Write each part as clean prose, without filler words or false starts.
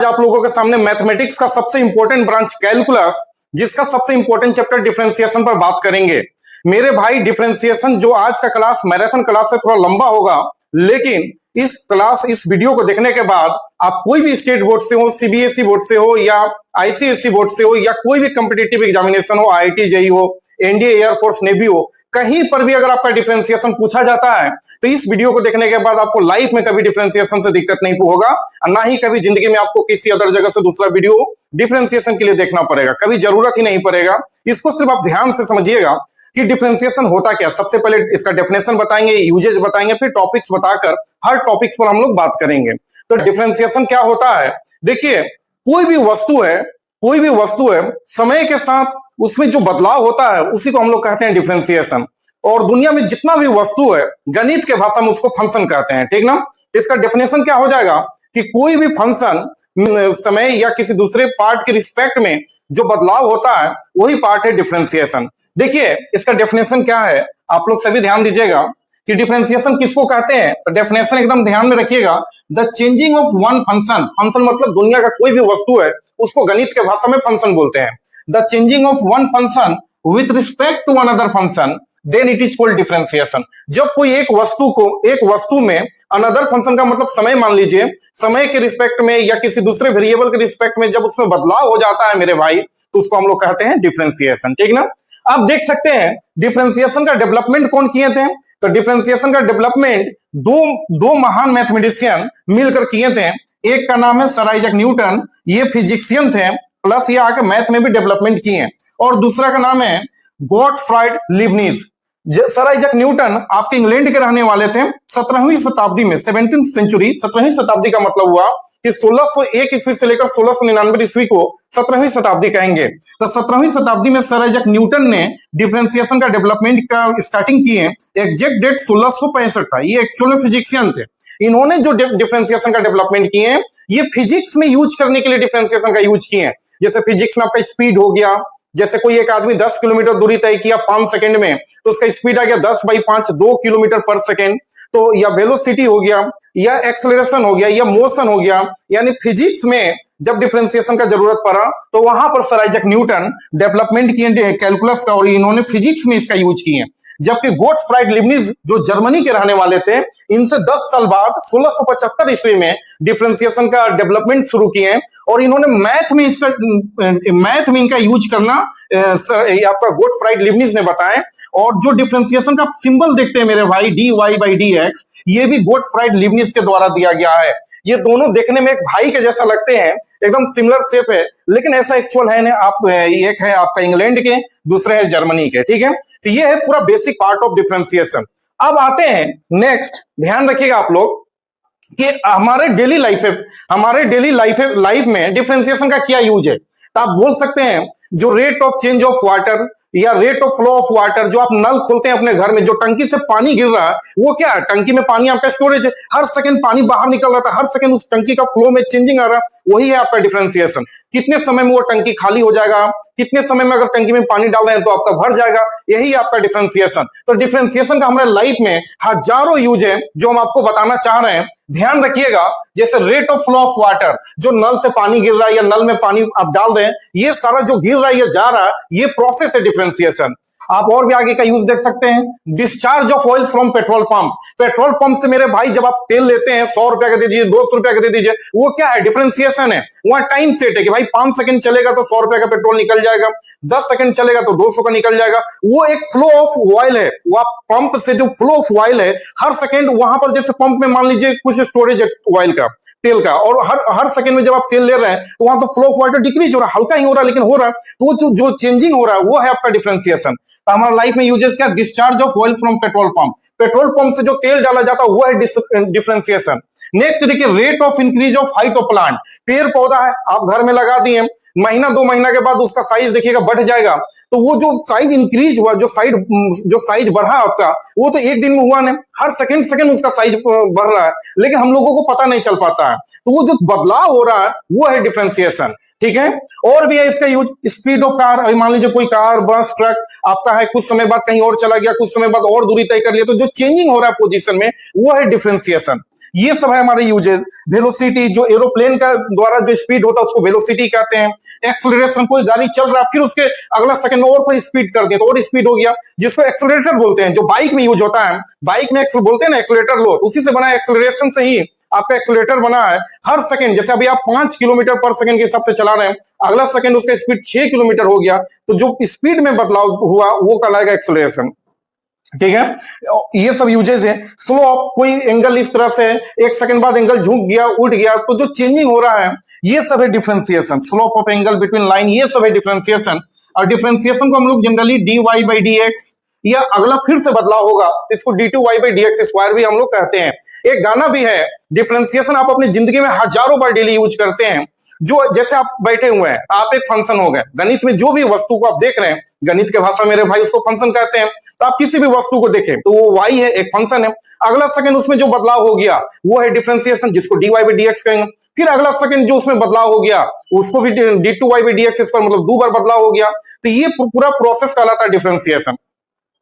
आप लोगों के सामने मैथमेटिक्स का सबसे इंपॉर्टेंट ब्रांच कैलकुलस, जिसका सबसे इंपॉर्टेंट चैप्टर डिफरेंशिएशन पर बात करेंगे। मेरे भाई डिफरेंशिएशन जो आज का क्लास मैराथन क्लास है थोड़ा लंबा होगा, लेकिन इस वीडियो को देखने के बाद आप कोई भी स्टेट बोर्ड से हो, सीबीएसई बोर्ड से हो या आईसीएसई बोर्ड से हो या कोई भी कॉम्पिटिटिव एग्जामिनेशन हो, आईआईटी जेईई हो, एनडीए एयरफोर्स नेवी हो, कहीं पर भी अगर आपका डिफरेंशिएशन पूछा जाता है तो इस वीडियो को देखने के बाद आपको लाइफ में कभी डिफरेंशिएशन से दिक्कत नहीं होगा और ना ही कभी जिंदगी में आपको किसी अदर जगह से दूसरा वीडियो डिफरेंशिएशन के लिए देखना पड़ेगा, कभी जरूरत ही नहीं पड़ेगा। इसको सिर्फ आप ध्यान से समझिएगा कि डिफरेंशिएशन होता क्या। सबसे पहले इसका डेफिनेशन बताएंगे, यूजेज बताएंगे, फिर टॉपिक्स बताकर हर टॉपिक्स पर हम लोग बात करेंगे। तो डिफरेंशिएशन क्या होता है, देखिए कोई भी वस्तु है समय के साथ उसमें जो बदलाव होता है उसी को हम लोग कहते हैं डिफरेंशिएशन। और दुनिया में जितना भी वस्तु है गणित के भाषा में उसको फंक्शन कहते हैं, ठीक ना। तो इसका डेफिनेशन क्या हो जाएगा कि कोई भी फंक्शन समय या किसी दूसरे पार्ट के रिस्पेक्ट में जो बदलाव होता है वही पार्ट है डिफरेंशिएशन। देखिए इसका डेफिनेशन क्या है, आप लोग सभी ध्यान दीजिएगा कि डिफरेंशिएशन किसको कहते हैं। तो डेफिनेशन एकदम ध्यान में रखिएगा, the changing of one function, function मतलब दुनिया का कोई भी वस्तु है उसको गणित के भाषा में फंक्शन बोलते हैं। The changing of one function with respect to another function then it is called differentiation. जब कोई एक वस्तु में अनदर फंक्शन का मतलब समय, मान लीजिए समय के रिस्पेक्ट में या किसी दूसरे वेरिएबल के रिस्पेक्ट में जब उसमें बदलाव हो जाता है मेरे भाई, तो उसको हम लोग कहते हैं डिफरेंशिएशन, ठीक ना। आप देख सकते हैं डिफरेंशिएशन का डेवलपमेंट कौन किए थे। तो डिफरेंशिएशन का डेवलपमेंट दो महान मैथमेटिशियन मिलकर किए थे। एक का नाम है सर आइजैक न्यूटन, ये फिजिक्सियन थे, प्लस ये आके मैथ में भी डेवलपमेंट किए। और दूसरा का नाम है Gottfried Leibniz. Sir Isaac Newton आपके इंग्लैंड के रहने वाले थे। 17वीं शताब्दी में, 17th सेंचुरी, 17वीं शताब्दी का मतलब हुआ कि 1601 ईस्वी से लेकर 1699 ईस्वी को 17वीं शताब्दी कहेंगे। तो 17वीं शताब्दी में सर आइजैक न्यूटन ने डिफरेंशिएशन का डेवलपमेंट का स्टार्टिंग किए। एग्जैक्ट डेट 1665 था। ये एक्चुअल में फिजिक्सियन थे। इन्होंने जो डिफरेंशिएशन का डेवलपमेंट किए ये फिजिक्स में यूज करने के लिए डिफरेंशिएशन का यूज किए। जैसे फिजिक्स में आपका स्पीड हो गया, जैसे कोई एक आदमी 10 किलोमीटर दूरी तय किया 5 सेकंड में तो उसका स्पीड आ गया 10/5, 2 किलोमीटर पर सेकंड। तो या वेलोसिटी हो गया या एक्सेलरेशन हो गया या मोशन हो गया, यानी फिजिक्स में जब डिफरेंशिएशन का जरूरत पड़ा तो वहां पर सर आइजैक न्यूटन डेवलपमेंट किए कैलकुलस का और इन्होंने फिजिक्स में इसका यूज किए। जबकि गॉटफ्राइड लीबनिज जो जर्मनी के रहने वाले थे, इनसे 10 साल बाद 1675 ईस्वी में डिफरेंशिएशन का डेवलपमेंट शुरू किए और इन्होंने मैथ में इनका यूज करना आपका गॉटफ्राइड लीबनिज ने बताया। और जो डिफरेंशिएशन का सिंबल देखते हैं मेरे भाई dy/dx, ये भी गॉटफ्राइड लीबनिज के द्वारा दिया गया है। ये दोनों देखने में एक भाई के जैसा लगते हैं, एकदम सिमिलर शेप है, लेकिन ऐसा एक्चुअल है ना। एक है आपका इंग्लैंड के, दूसरे है जर्मनी के, ठीक है। तो ये है पूरा बेसिक पार्ट ऑफ डिफरेंशिएशन। अब आते हैं नेक्स्ट, ध्यान रखिएगा आप लोग कि हमारे डेली लाइफ में डिफरेंशिएशन का क्या यूज है। तो आप बोल सकते हैं जो rate of change of water या rate of flow of water, जो आप नल खोलते हैं अपने घर में, जो टंकी से पानी गिर रहा है वो क्या है, टंकी में पानी आपका स्टोरेज है, हर सेकंड पानी बाहर निकल रहा था, हर सेकंड उस टंकी का फ्लो में चेंजिंग आ रहा है, वही है आपका डिफरेंशिएशन। कितने समय में वो टंकी खाली हो जाएगा, कितने समय में अगर टंकी में पानी डाल रहे हैं तो आपका भर जाएगा, यही आपका डिफरेंशिएशन। तो डिफरेंशिएशन का हमारे लाइफ में हजारों यूज है जो हम आपको बताना चाह रहे हैं। ध्यान रखिएगा, जैसे rate of flow of water, जो नल से पानी गिर रहा है या नल में पानी आप डाल रहे हैं, ये सारा जो गिर रहा है या जा रहा है, ये प्रोसेस है डिफरेंशिएशन। आप और भी आगे का यूज देख सकते हैं, discharge of oil from petrol pump. Petrol pump से मेरे भाई जब आप तेल लेते हैं 100 रुपया का दे दीजिए, 200 रुपया का दे दीजिए, वो क्या है, डिफरेंशिएशन है। वहां टाइम सेट है कि भाई 5 सेकंड चलेगा तो 100 रुपया का पेट्रोल निकल जाएगा, 10 सेकंड चलेगा तो 200 का निकल जाएगा। वो एक फ्लो ऑफ ऑयल है, वो आप पंप से जो फ्लो ऑफ ऑयल है हर सेकंड, वहां पर जैसे पंप में मान लीजिए कुछ स्टोरेज है ऑयल का, तेल का, और हर सेकंड में जब आप तेल ले रहे हैं तो वहां तो फ्लो ऑफ वाटर डिक्रीज हो रहा है, हल्का ही हो रहा है लेकिन हो रहा है। तो वो जो चेंजिंग हो रहा है वो है आपका डिफरेंशिएशन। तो हमारा लाइफ में यूजेस क्या, discharge of oil from petrol pump, petrol pump से जो तेल डाला जाता है वो है डिफरेंशिएशन। नेक्स्ट देखिए, rate of increase of height of plant. पेड़ पौधा है, आप घर में लगा दिए, महीना 2 महीना के बाद उसका साइज देखिएगा बढ़ जाएगा, तो वो जो साइज इंक्रीज हुआ, जो साइज बढ़ा आपका, वो तो एक दिन में हुआ नहीं, हर सेकंड उसका साइज बढ़ रहा है, लेकिन हम लोगों को पता नहीं चल पाता है। तो वो जो बदलाव हो रहा है वो है डिफरेंशिएशन। ठीक है। और भी है इसका यूज, स्पीड ऑफ कार, मान लीजिए कोई कार बस ट्रक आपका है, कुछ समय बाद कहीं और चला गया, कुछ समय बाद और दूरी तय कर लिया, तो जो चेंजिंग हो रहा है पोजीशन में वो है डिफरेंशिएशन। ये सब है हमारे यूजेस। वेलोसिटी, जो एरोप्लेन का द्वारा जो स्पीड होता है उसको वेलोसिटी कहते हैं। एक्सेलरेशन, कोई गाड़ी चल रहा है फिर उसके अगला सेकंड में और कोई स्पीड कर दिया तो और स्पीड हो गया, जिसको एक्सेलरेटर बोलते हैं, जो बाइक में यूज होता है। बाइक में बोलते हैं ना एक्सेलरेटर लो, उसी से बना है, एक्सेलरेशन से ही आपका एक्सेलरेटर बना है। हर सेकंड, जैसे अभी आप 5 किलोमीटर पर सेकंड के हिसाब से चला रहे हैं, अगला सेकंड उसका स्पीड 6 किलोमीटर हो गया, तो जो स्पीड में बदलाव हुआ वो कहलाएगा एक्सेलरेशन। ठीक है, ये सब यूजेस है। स्लोप, कोई एंगल इस तरह से एक सेकंड बाद एंगल झुक गया, उठ गया, तो जो चेंजिंग हो रहा है ये सब है differentiation. Slope of angle between line, ये सब है डिफरेंशिएशन। और डिफरेंशिएशन को हम लोग जनरली dy बाई dx, या अगला फिर से बदलाव होगा इसको d2y बाई dx स्क्वायर भी हम लोग कहते हैं। एक गाना भी है, डिफरेंशिएशन आप अपनी जिंदगी में हजारों बार डेली यूज करते हैं। जो जैसे आप बैठे हुए हैं, आप एक फंक्शन हो गए, गणित में जो भी वस्तु को आप देख रहे हैं, गणित के भाषा मेरे भाई उसको फंक्शन कहते हैं, तो आप किसी भी वस्तु को देखें तो वो y है, एक फंक्शन है। अगला सेकंड उसमें जो बदलाव हो गया वो है डिफरेंशिएशन, जिसको dy बाई dx कहेंगे। फिर अगला सेकंड जो उसमें बदलाव हो गया उसको भी d2y बाई dx, इस पर मतलब 2 बार बदलाव हो गया, तो ये पूरा प्रोसेस कहलाता है डिफरेंशिएशन।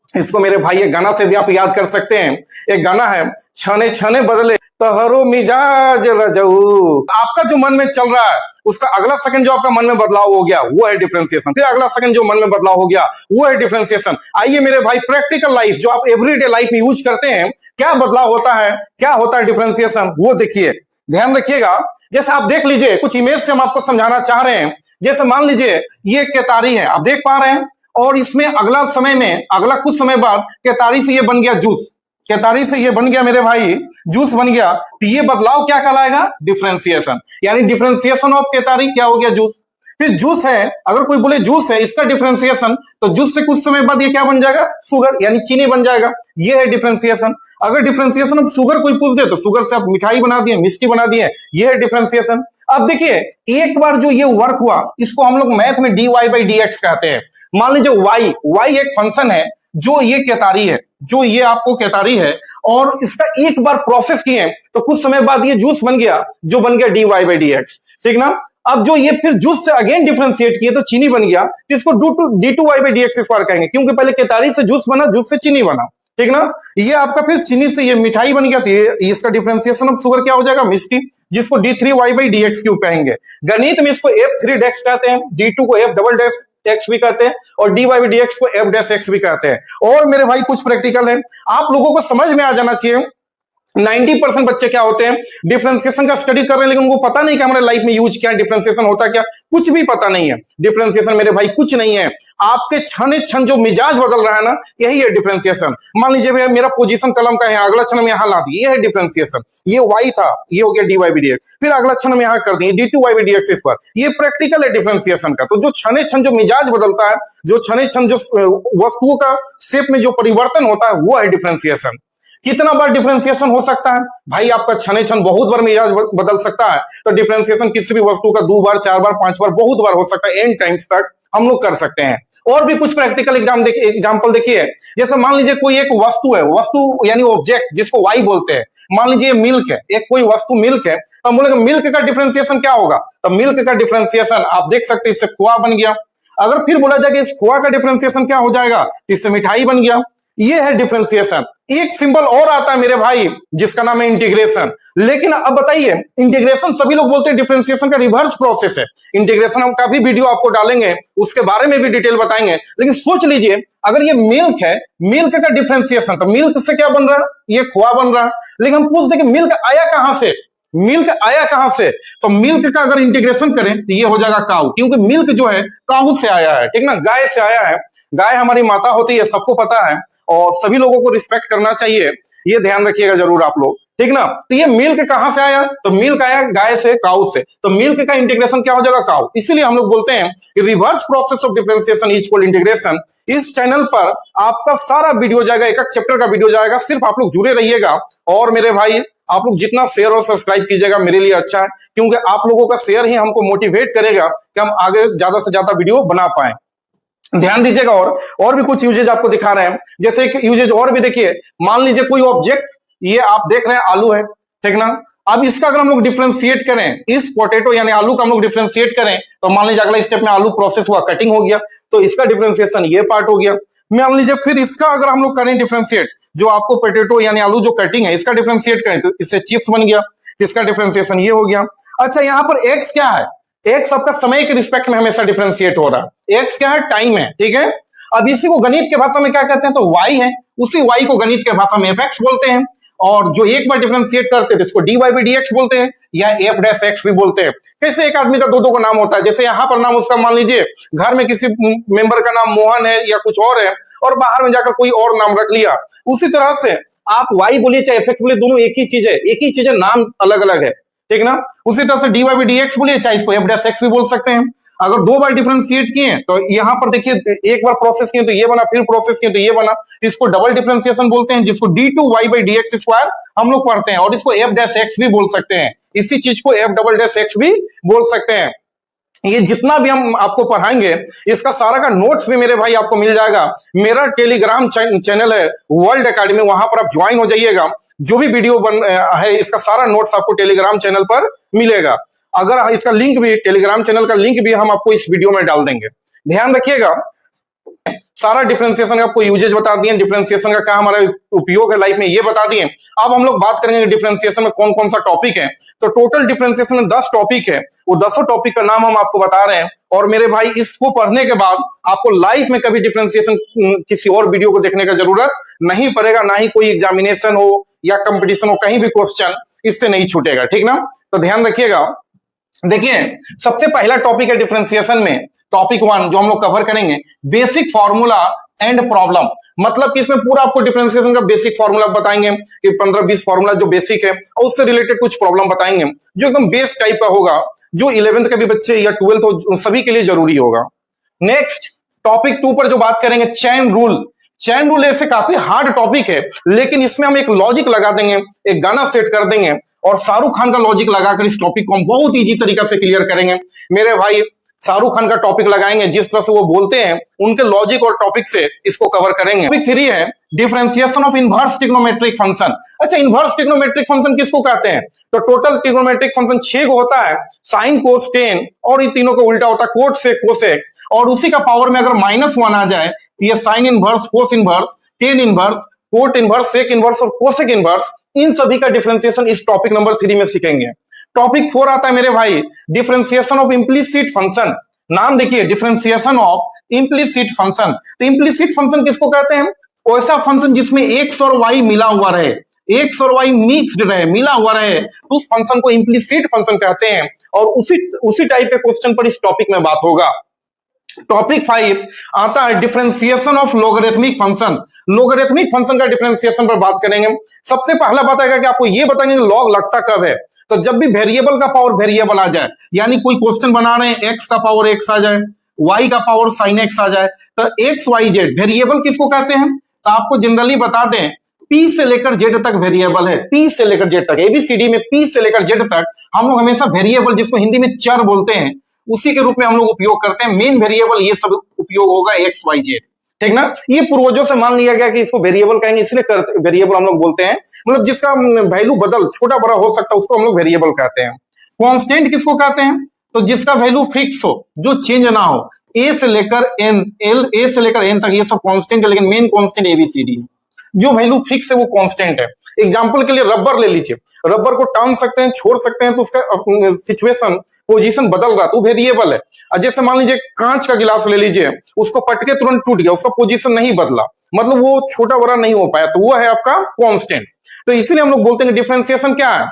इसको मेरे भाई एक गाना से भी आप याद कर सकते हैं। एक गाना है, छने छने बदले तहरो मिजाज रजऊ। आपका जो मन में चल रहा है उसका अगला सेकंड जो आपका मन में बदलाव हो गया वो है डिफरेंशिएशन। फिर अगला सेकंड जो मन में बदलाव हो गया वो है डिफरेंशिएशन। आइए मेरे भाई, प्रैक्टिकल लाइफ जो आप एवरीडे लाइफ में यूज करते हैं, क्या बदलाव होता है, क्या होता है डिफरेंशिएशन, वो देखिए, ध्यान रखिएगा। जैसे आप देख लीजिए, कुछ इमेज से हम आपको समझाना चाह रहे हैं। जैसे मान लीजिए ये केतारी है, आप देख पा रहे हैं, और इसमें अगला समय में, अगला कुछ समय बाद केतारी से ये बन गया जूस, केतारी से ये बन गया मेरे भाई जूस बन गया, तो ये बदलाव क्या कहलाएगा, डिफरेंशिएशन। यानी डिफरेंशिएशन ऑफ केतारी क्या हो गया, जूस। फिर जूस है, अगर कोई बोले जूस है, इसका डिफरेंशिएशन, तो जूस से कुछ समय बाद ये क्या बन जाएगा, शुगर, यानी चीनी बन जाएगा। ये है डिफरेंशिएशन। अगर डिफरेंशिएशन ऑफ शुगर कोई पूछ दे तो शुगर से आप मिठाई बना दिए, मिष्टी बना दिए, ये है डिफरेंशिएशन। अब देखिए, एक बार जो ये वर्क हुआ इसको हम लोग मैथ में dy बाई dx कहते हैं। मान लीजिए y एक फंक्शन है, जो ये केतारी है, जो ये आपको केतारी है, और इसका एक बार प्रोसेस किए तो कुछ समय बाद ये जूस बन गया, जो बन गया dy बाई dx, ठीक ना। अब जो ये फिर जूस से अगेन डिफरेंशिएट किए तो चीनी बन गया, इसको d2y बाई dx स्क्वायर कहेंगे, क्योंकि पहले केतारी से जूस बना, जूस से चीनी बना, ठीक ना। ये आपका फिर चीनी से ये मिठाई बन गया, तो ये इसका डिफरेंशिएशन ऑफ शुगर क्या हो जाएगा, मिष्टी, जिसको d3y बाई dx क्यूब कहेंगे। गणित में इसको f3 डैश कहते हैं, d2 को f डबल डैश x भी कहते हैं, और dy बाई dx को f डैश x भी कहते हैं। और मेरे भाई कुछ प्रैक्टिकल है, आप लोगों को समझ में आ जाना चाहिए। 90% बच्चे क्या होते हैं, डिफरेंशिएशन का स्टडी कर रहे हैं, लेकिन उनको पता नहीं कि हमारे लाइफ में यूज क्या है, डिफरेंशिएशन होता क्या, कुछ भी पता नहीं है। डिफरेंशिएशन मेरे भाई कुछ नहीं है, आपके क्षण क्षण जो मिजाज बदल रहा है ना, यही है डिफरेंशिएशन। मान लीजिए मेरा पोजीशन कलम का है, अगला क्षण में यहां ला दिए, ये है डिफरेंशिएशन। ये y था, ये हो गया dy बाई dx, फिर अगला क्षण में यहां कर दिए d2y बाई dx स्क्वायर। ये प्रैक्टिकल है डिफरेंशिएशन का। तो जो क्षण क्षण जो मिजाज बदलता है, जो क्षण क्षण जो वस्तुओं का शेप में जो परिवर्तन होता है, वो है डिफरेंशिएशन। कितना बार डिफरेंशिएशन हो सकता है भाई, आपका क्षण क्षण बहुत बार मिजाज बदल सकता है, तो डिफरेंशिएशन किसी भी वस्तु का 2 बार 4 बार 5 बार बहुत बार हो सकता है, n टाइम्स तक हम लोग कर सकते हैं। और भी कुछ प्रैक्टिकल एग्जांपल देखिए। जैसे मान लीजिए कोई एक वस्तु है, वस्तु यानी ऑब्जेक्ट, जिसको y बोलते हैं। मान लीजिए मिल्क है, एक कोई वस्तु मिल्क है, तो हम बोलेंगे मिल्क का डिफरेंशिएशन क्या होगा, तो मिल्क का डिफरेंशिएशन आप देख सकते हैं, इससे खोआ बन गया। अगर फिर बोला जाए कि इस खोआ का डिफरेंशिएशन क्या हो जाएगा, इससे मिठाई बन गया। ये है डिफरेंशिएशन। एक सिंबल और आता है मेरे भाई, जिसका नाम है इंटीग्रेशन। लेकिन अब बताइए, इंटीग्रेशन सभी लोग बोलते हैं डिफरेंशिएशन का रिवर्स प्रोसेस है। इंटीग्रेशन हम का भी वीडियो आपको डालेंगे, उसके बारे में भी डिटेल बताएंगे। लेकिन सोच लीजिए, अगर ये मिल्क है, मिल्क का डिफरेंशिएशन, तो मिल्क से क्या बन रहा है, ये खोआ बन रहा है। लेकिन हम पूछते कि मिल्क आया कहां से, मिल्क आया कहां से, तो मिल्क का अगर इंटीग्रेशन करें तो ये हो जाएगा काऊ, क्योंकि मिल्क जो है काऊ से आया है, ठीक ना, गाय से आया है। गाय हमारी माता होती है, सबको पता है, और सभी लोगों को रिस्पेक्ट करना चाहिए, ये ध्यान रखिएगा जरूर आप लोग, ठीक ना। तो ये मिल्क कहां से आया, तो मिल्क आया गाय से, काऊ से, तो मिल्क का इंटीग्रेशन क्या हो जाएगा, काऊ। इसीलिए हम लोग बोलते हैं कि reverse process of differentiation is equal integration. इस चैनल पर आपका सारा वीडियो जाएगा, एक एक चैप्टर का वीडियो जाएगा, सिर्फ आप लोग जुड़े रहिएगा। और मेरे भाई, आप लोग जितना शेयर और सब्सक्राइब कीजिएगा मेरे लिए अच्छा है, क्योंकि आप लोगों का शेयर ही हमको मोटिवेट करेगा कि हम आगे ज्यादा से ज्यादा वीडियो बना पाए। ध्यान दीजिएगा। और भी कुछ यूजेज आपको दिखा रहे हैं। जैसे एक यूजेज और भी देखिए, मान लीजिए कोई ऑब्जेक्ट, ये आप देख रहे हैं आलू है, ठीक ना। अब इसका अगर हम लोग डिफरेंशिएट करें, इस पोटैटो यानी आलू का हम लोग डिफरेंशिएट करें, तो मान लीजिए अगला स्टेप में आलू प्रोसेस हुआ, कटिंग हो गया, तो इसका डिफरेंशिएशन ये पार्ट हो गया। मान लीजिए फिर इसका अगर हम लोग करें डिफरेंशिएट, जो आपको पोटैटो यानी आलू जो कटिंग है इसका डिफरेंशिएट करें, तो इससे चिप्स बन गया, इसका डिफरेंशिएशन ये हो गया। अच्छा, यहाँ पर एक्स क्या है? एक्स आपका समय के रिस्पेक्ट में हमेशा डिफरेंशिएट हो रहा है। एक्स क्या है? टाइम है, ठीक है। अब इसी को गणित के भाषा में क्या कहते हैं? तो वाई है। उसी वाई को गणित के भाषा में एफ एक्स बोलते हैं, और जो एक बार डिफरेंशिएट करते हैं इसको d Y by D x बोलते हैं, या एफ डैश एक्स भी बोलते हैं। कैसे एक आदमी का दो दो का नाम होता है, जैसे यहाँ पर नाम उसका मान लीजिए घर में किसी मेंबर का नाम मोहन है या कुछ और है, और बाहर में जाकर कोई और नाम रख लिया। उसी तरह से आप वाई बोलिए चाहे एफ एक्स बोलिए, दोनों एक ही चीज है, एक ही चीज है, नाम अलग अलग है, ठीक ना। उसी तरह से d Y by D x बोलिए, चाहे इसको एफ डैश एक्स भी बोल सकते हैं। अगर दो बार डिफरेंशिएट किए तो यहां पर देखिए, एक बार प्रोसेस किए तो ये बना, फिर प्रोसेस किए तो ये बना, इसको डबल डिफरेंशिएशन बोलते हैं, जिसको d two y by D x square हम लोग पढ़ते हैं, और इसको एफ डैश एक्स भी बोल सकते हैं। इसी चीज को एफ डबल डैश एक्स भी बोल सकते हैं। ये जितना भी हम आपको पढ़ाएंगे इसका सारा का नोट्स भी मेरे भाई आपको मिल जाएगा। मेरा टेलीग्राम चैनल है वर्ल्ड एकेडमी, वहां पर आप ज्वाइन हो जाइएगा। जो भी वीडियो बन है इसका सारा नोट्स आपको टेलीग्राम चैनल पर मिलेगा। अगर इसका लिंक भी, टेलीग्राम चैनल का लिंक भी हम आपको इस वीडियो में डाल देंगे। ध्यान रखिएगा, सारा डिफरेंशिएशन का आपको यूजेज बता दिए, डिफरेंशिएशन का क्या हमारा उपयोग है लाइफ में ये बता दिए। अब हम लोग बात करेंगे डिफरेंशिएशन में कौन कौन सा टॉपिक है। तो टोटल डिफरेंशिएशन में 10 टॉपिक है, वो 10 टॉपिक का नाम हम आपको बता रहे हैं। और मेरे भाई इसको पढ़ने के बाद आपको लाइफ में कभी डिफरेंशिएशन किसी और वीडियो को देखने का जरूरत नहीं पड़ेगा, ना ही कोई एग्जामिनेशन हो या कंपटीशन हो, कहीं भी क्वेश्चन इससे नहीं छूटेगा, ठीक ना। तो ध्यान रखिएगा। देखिए, सबसे पहला टॉपिक है डिफरेंशिएशन में, टॉपिक 1 जो हम लोग कवर करेंगे, बेसिक फार्मूला एंड प्रॉब्लम। मतलब कि इसमें पूरा आपको डिफरेंशिएशन का बेसिक फार्मूला बताएंगे कि 15-20 फार्मूला जो बेसिक है, और उससे रिलेटेड कुछ प्रॉब्लम बताएंगे जो एकदम बेस टाइप का होगा, जो 11th के भी बच्चे या 12th हो सभी के लिए जरूरी होगा। नेक्स्ट टॉपिक 2 पर जो बात करेंगे, चैन रूल। चैन रूल ऐसे काफी हार्ड टॉपिक है, लेकिन इसमें हम एक लॉजिक लगा देंगे, एक गाना सेट कर देंगे, और शाहरुख खान का लॉजिक लगाकर इस टॉपिक को हम बहुत इजी तरीका से क्लियर करेंगे। मेरे भाई शाहरुख खान का टॉपिक लगाएंगे, जिस तरह से वो बोलते हैं उनके लॉजिक और टॉपिक से इसको कवर करेंगे। टॉपिक 3 है differentiation of inverse trigonometric function. अच्छा, इनवर्स ट्रिग्नोमेट्रिक फंक्शन किसको कहते हैं? तो टोटल ट्रिग्नोमेट्रिक फंक्शन 6 को होता है, साइन कोस टेन, और इन तीनों को उल्टा होता है कोट से कोसेक, और उसी का पावर में अगर -1 आ जाए तो ये sine inverse, cos inverse, tan inverse, cot inverse, sec inverse और कोसेक इनवर्स, इन सभी का डिफरेंशिएशन इस टॉपिक नंबर 3 में सीखेंगे। टॉपिक 4 आता है मेरे भाई, डिफरेंशिएशन ऑफ इम्प्लिसिट फंक्शन। नाम देखिए, डिफरेंशिएशन ऑफ इम्प्लिसिट फंक्शन। तो इम्प्लिसिट फंक्शन किसको कहते हैं? ऐसा फंक्शन जिसमें एक्स और वाई मिला हुआ रहे, एक्स और वाई मिक्स्ड रहे, मिला हुआ रहे, तो उस फंक्शन को इम्प्लिसिट फंक्शन कहते हैं। और उसी टाइप के क्वेश्चन पर इस टॉपिक में बात होगा। टॉपिक 5 आता है differentiation of logarithmic function. Logarithmic function का डिफरेंशिएशन पर बात करेंगे। सबसे पहला बताएगा कि आपको ये बताएंगे लॉग लगता कब है। तो जब भी वेरिएबल का पावर वेरिएबल आ जाए, यानी कोई क्वेश्चन बना रहे हैं, एक्स का पावर एक्स आ जाए, वाई का पावर साइन एक्स आ जाए, तो एक्स वाई जेड वेरिएबल किसको कहते हैं? तो आपको जनरली बता दें, पी से लेकर जेड तक वेरिएबल है, पी से लेकर जेड तक, एबीसीडी में पी से लेकर जेड तक हम लोग हमेशा वेरिएबल, जिसको हिंदी में चर बोलते हैं, उसी के रूप में हम लोग उपयोग करते हैं। मेन वेरिएबल ये सब उपयोग होगा एक्स वाई जेड, ठीक ना। ये पूर्वजों से मान लिया गया कि इसको वेरिएबल कहेंगे, इसलिए वेरिएबल हम लोग बोलते हैं, मतलब जिसका वैल्यू बदल छोटा बड़ा हो सकता है उसको हम लोग वेरिएबल कहते हैं। कांस्टेंट किसको कहते हैं? तो जिसका वैल्यू फिक्स हो, जो चेंज ना हो, ए से लेकर एन, ए से लेकर एन तक ये सब कांस्टेंट है, लेकिन मेन कांस्टेंट एबीसीडी है। जो वैल्यू फिक्स है वो कांस्टेंट है। एग्जांपल के लिए रबर ले लीजिए, रबर को टान सकते हैं, छोड़ सकते हैं, तो उसका सिचुएशन पोजीशन बदल रहा तो वेरिएबल है। और जैसे मान लीजिए कांच का गिलास ले लीजिए, उसको पटके तुरंत टूट गया, उसका पोजीशन नहीं बदला, मतलब वो छोटा बड़ा नहीं हो पाया, तो वो है आपका कांस्टेंट। तो इसीलिए हम लोग बोलते हैं डिफरेंशिएशन क्या है?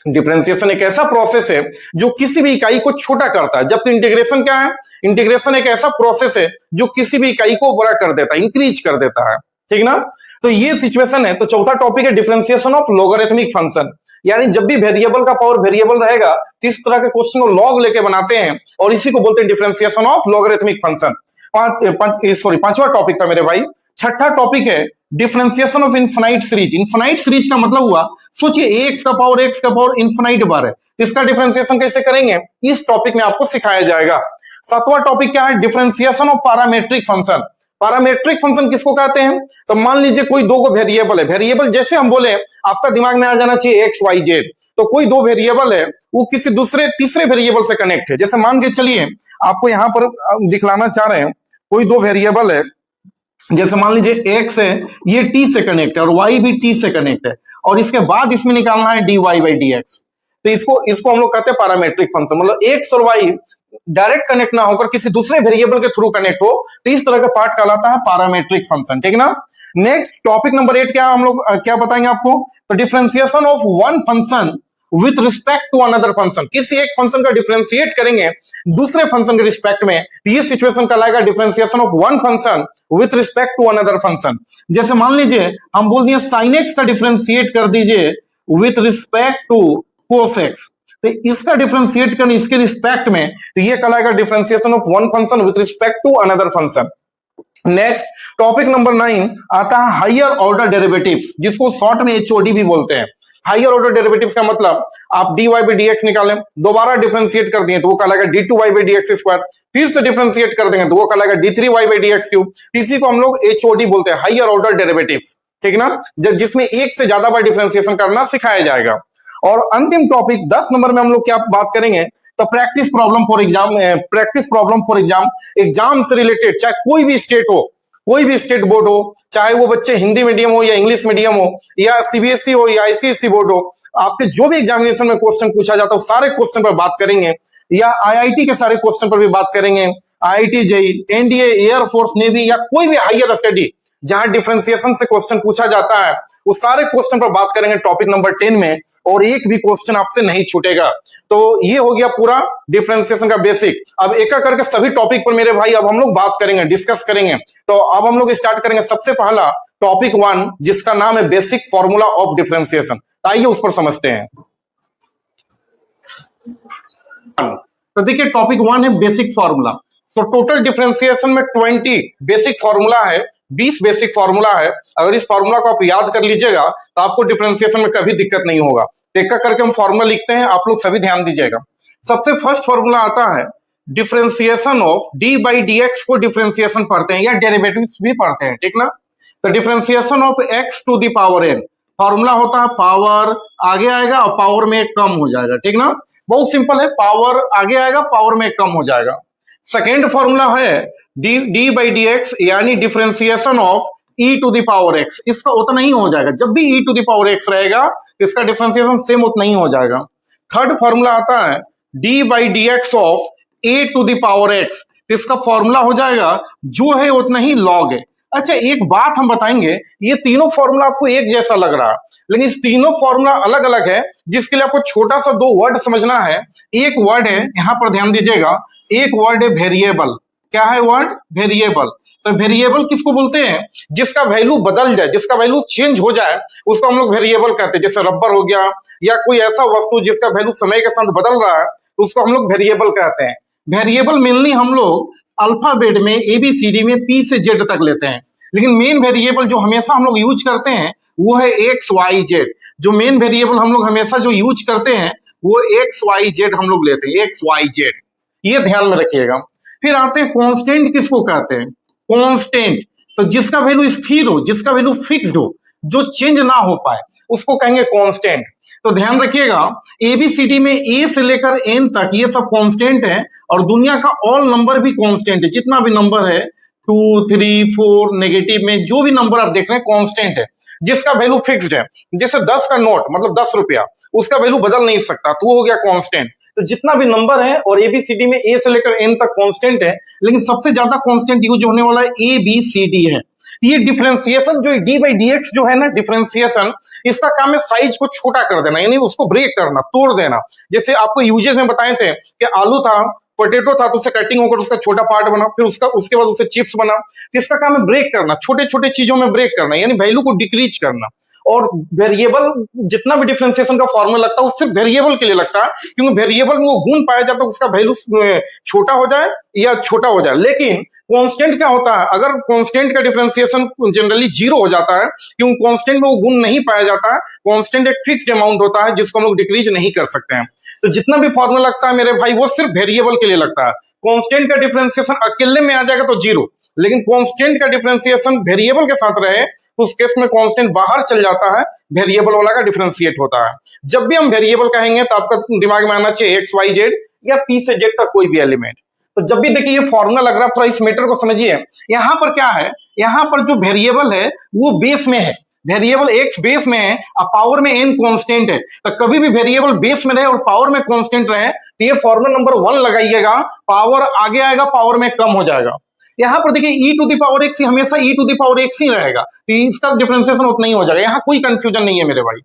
डिफरेंशिएशन एक ऐसा प्रोसेस है जो किसी भी इकाई को छोटा करता है, जबकि इंटीग्रेशन क्या है? इंटीग्रेशन एक ऐसा प्रोसेस है जो किसी भी इकाई को बड़ा कर देता है, इंक्रीज कर देता है, ठीक ना। तो ये सिचुएशन है। तो चौथा टॉपिक है डिफरेंशिएशन ऑफ लोगरिथमिक फंक्शन, यानी जब भी वेरिएबल का पावर वेरिएबल रहेगा, इस तरह के क्वेश्चन को लॉग लेके बनाते हैं, और इसी को बोलते हैं डिफरेंशिएशन ऑफ लोगरिथमिक फंक्शन। पांचवा टॉपिक था मेरे भाई। छठा टॉपिक है differentiation of infinite series. Infinite series का मतलब हुआ, सोचिए एक्स का पावर इनफिनाइट बार है, इसका डिफरेंशिएशन कैसे करेंगे, इस टॉपिक में आपको सिखाया जाएगा। सातवां टॉपिक क्या है? Differentiation of parametric function. Parametric function किसको कहते हैं? तो मान लीजिए कोई दो को वेरिएबल है, वेरिएबल जैसे हम बोले आपका दिमाग में आ जाना चाहिए एक्स वाई जेड, तो कोई दो वेरिएबल है वो किसी दूसरे तीसरे वेरिएबल से कनेक्ट है। जैसे मान के चलिए आपको यहां पर दिखलाना चाह रहे हैं, कोई दो वेरिएबल है, जैसे मान लीजिए एक्स है, ये टी से कनेक्ट है और वाई भी टी से कनेक्ट है, और इसके बाद इसमें निकालना है d Y by D x. तो इसको हम लोग कहते हैं पैरामीट्रिक फंक्शन, मतलब एक्स और वाई डायरेक्ट कनेक्ट ना होकर किसी दूसरे वेरिएबल के थ्रू कनेक्ट हो, तो इस तरह का पार्ट कहलाता है पैरामीट्रिक फंक्शन, ठीक ना। नेक्स्ट टॉपिक नंबर 8 क्या हम लोग क्या बताएंगे आपको? तो differentiation of one function with respect to another function, किसी एक फंक्शन का डिफरेंशिएट करेंगे दूसरे फंक्शन के रिस्पेक्ट में, तो ये सिचुएशन कहलाएगा differentiation of one function with respect to another function. जैसे मान लीजिए हम बोल दिए साइन एक्स का डिफरेंशिएट कर दीजिए with respect to cos x, तो इसका डिफरेंशिएट करना इसके रिस्पेक्ट में, तो ये कहलाएगा differentiation of one function with respect to another function. Next topic number 9 आता है हायर ऑर्डर डेरिवेटिव्स, जिसको शॉर्ट में एचओडी भी बोलते हैं। हायर ऑर्डर डेरिवेटिव्स का मतलब आप d Y by D x निकालें, दोबारा डिफरेंशिएट कर दिए तो वो कहलाएगा d two y by D x square, फिर से डिफरेंशिएट कर देंगे तो वो कहलाएगा d three y by D x cube. इसी को हम लोग एचओडी बोलते हैं, हायर ऑर्डर डेरिवेटिव्स, ठीक ना, जिसमें एक से ज्यादा बार डिफरेंशिएशन करना सिखाया जाएगा। और अंतिम टॉपिक 10 नंबर में हम लोग क्या बात करेंगे? तो practice problem for exam, practice problem for exam, exam से रिलेटेड, चाहे कोई भी स्टेट हो, कोई भी स्टेट बोर्ड हो, चाहे वो बच्चे हिंदी मीडियम हो या इंग्लिश मीडियम हो या सीबीएसई हो या आईसीएसई बोर्ड हो, आपके जो भी एग्जामिनेशन में क्वेश्चन पूछा जाता है सारे क्वेश्चन पर बात करेंगे, या आईआईटी के सारे क्वेश्चन पर भी बात करेंगे, IIT JEE NDA air force navy या कोई भी हायर स्टडी जहां डिफरेंशिएशन से क्वेश्चन पूछा जाता है वो सारे क्वेश्चन पर बात करेंगे टॉपिक नंबर 10 में, और एक भी क्वेश्चन आपसे नहीं छूटेगा। तो ये हो गया पूरा डिफरेंशिएशन का बेसिक। अब एक एक करके सभी टॉपिक पर मेरे भाई अब हम लोग बात करेंगे, डिस्कस करेंगे। तो अब हम लोग स्टार्ट करेंगे सबसे पहला टॉपिक 1, जिसका नाम है बेसिक फॉर्मूला ऑफ डिफरेंशिएशन। आइए उस पर समझते हैं। तो देखिए टॉपिक 1 है बेसिक फॉर्मूला। तो टोटल डिफरेंशिएशन में 20 बेसिक फॉर्मूला है, 20 बेसिक फॉर्मूला है। अगर इस फॉर्मूला को आप याद कर लीजिएगा तो आपको डिफरेंशिएशन में कभी दिक्कत नहीं होगा। एक एक करके हम फॉर्मूला लिखते हैं, आप लोग सभी ध्यान दीजिएगा। सबसे फर्स्ट फॉर्मूला आता है differentiation of d by D x को डिफरेंशिएशन पढ़ते हैं या डेरिवेटिव्स भी पढ़ते हैं, ठीक ना। तो differentiation of x to the power n, formula होता है पावर आगे आएगा और पावर में एक कम हो जाएगा, ठीक ना। बहुत सिंपल है, पावर आगे आएगा पावर में एक कम हो जाएगा। सेकेंड फॉर्मूला है डी बाई डी एक्स, यानी differentiation of e to the power x, इसका उतना ही हो जाएगा। जब भी e to the power x रहेगा इसका डिफरेंशिएशन सेम उतना ही हो जाएगा। थर्ड फॉर्मूला आता है d by D x of a to the power x, इसका फॉर्मूला हो जाएगा जो है उतना ही लॉग है। अच्छा एक बात हम बताएंगे, ये तीनों फॉर्मूला आपको एक जैसा लग रहा है, लेकिन इस तीनों फॉर्मूला अलग अलग है, जिसके लिए आपको छोटा सा 2 वर्ड समझना है। एक वर्ड है, यहां पर ध्यान दीजिएगा, एक वर्ड है वेरिएबल। क्या है वर्ड? वेरिएबल। तो वेरिएबल किसको बोलते हैं? जिसका वैल्यू बदल जाए, जिसका वैल्यू चेंज हो जाए उसको हम लोग वेरिएबल कहते हैं। जैसे रबर हो गया या कोई ऐसा वस्तु जिसका वैल्यू समय के साथ बदल रहा है उसको हम लोग वेरिएबल कहते हैं। वेरिएबल मेनली हम लोग अल्फाबेट में ABCD में P से Z तक लेते हैं, लेकिन मेन वेरिएबल जो हमेशा हम लोग यूज करते हैं वो है XYZ। जो मेन वेरिएबल हम लोग हमेशा जो यूज करते हैं वो XYZ हम लोग लेते हैं, XYZ, ये ध्यान में रखिएगा। फिर आते हैं कांस्टेंट, किसको कहते हैं? कांस्टेंट, तो जिसका वैल्यू स्थिर हो, जिसका वैल्यू फिक्स्ड हो, जो चेंज ना हो पाए उसको कहेंगे कांस्टेंट। तो ध्यान रखिएगा ABCD में A से लेकर N तक ये सब कांस्टेंट है, और दुनिया का ऑल नंबर भी कांस्टेंट है। जितना भी नंबर है 2, 3, 4 नेगेटिव में जो भी नंबर आप देख रहे हैं कांस्टेंट है, जिसका वैल्यू फिक्स्ड है। जैसे 10 का नोट मतलब 10 रुपया, उसका वैल्यू बदल नहीं सकता, तो वो हो गया कांस्टेंट। तो जितना भी नंबर है और ABCD में A से लेकर N तक कांस्टेंट है, लेकिन सबसे ज्यादा कांस्टेंट यूज होने वाला है ABCD है। ये डिफरेंशिएशन जो डी बाई डी एक्स जो है ना, डिफरेंशिएशन, इसका काम है साइज को छोटा कर देना, यानी उसको ब्रेक करना, तोड़ देना। जैसे आपको यूजेस में बताए थे कि आलू था, पोटैटो था, तो उससे कटिंग होकर उसका छोटा पार्ट बना, फिर उसके बाद उससे चिप्स बना। तो इसका काम है ब्रेक करना, छोटे छोटे चीजों में ब्रेक करना, यानी वैल्यू को डिक्रीज करना। और वेरिएबल जितना भी डिफरेंशिएशन का फॉर्मूला लगता है वो सिर्फ वेरिएबल के लिए लगता है, क्योंकि वेरिएबल में वो गुण पाया जाता है उसका वैल्यू छोटा हो जाए या छोटा हो जाए। लेकिन कांस्टेंट क्या होता है? अगर कांस्टेंट का डिफरेंशिएशन जनरली 0 हो जाता है, क्योंकि कांस्टेंट में वो गुण नहीं पाया जाता है। कांस्टेंट एक फिक्स्ड अमाउंट होता है जिसको हम लोग डिक्रीज नहीं कर सकते हैं। तो जितना भी फॉर्मूला लगता है मेरे भाई वो सिर्फ वेरिएबल के लिए लगता है। कांस्टेंट का डिफरेंशिएशन अकेले में आ जाएगा तो 0, लेकिन कांस्टेंट का डिफरेंशिएशन वेरिएबल के साथ रहे तो उस केस में कांस्टेंट बाहर चल जाता है, वेरिएबल वाला का डिफरेंशिएट होता है। जब भी हम वेरिएबल कहेंगे तो आपका दिमाग में आना चाहिए एक्स वाई जेड या पी से जेड तक कोई भी एलिमेंट। तो जब भी देखिए ये फॉर्मूला लग रहा है, थोड़ा इस मैटर को समझिए। यहां पर क्या है, यहां पर जो वेरिएबल है वो बेस में है, वेरिएबल एक्स बेस में है और पावर में एन कांस्टेंट है। तो कभी भी वेरिएबल बेस में रहे और पावर में कांस्टेंट रहे तो ये फॉर्मूला नंबर 1 लगाइएगा, पावर आगे आएगा, पावर में कम हो जाएगा। यहां पर देखिए e to the power x हमेशा e to the power x ही रहेगा, तो इसका डिफरेंशिएशन उतना ही हो जाएगा, यहां कोई कंफ्यूजन नहीं है मेरे भाई।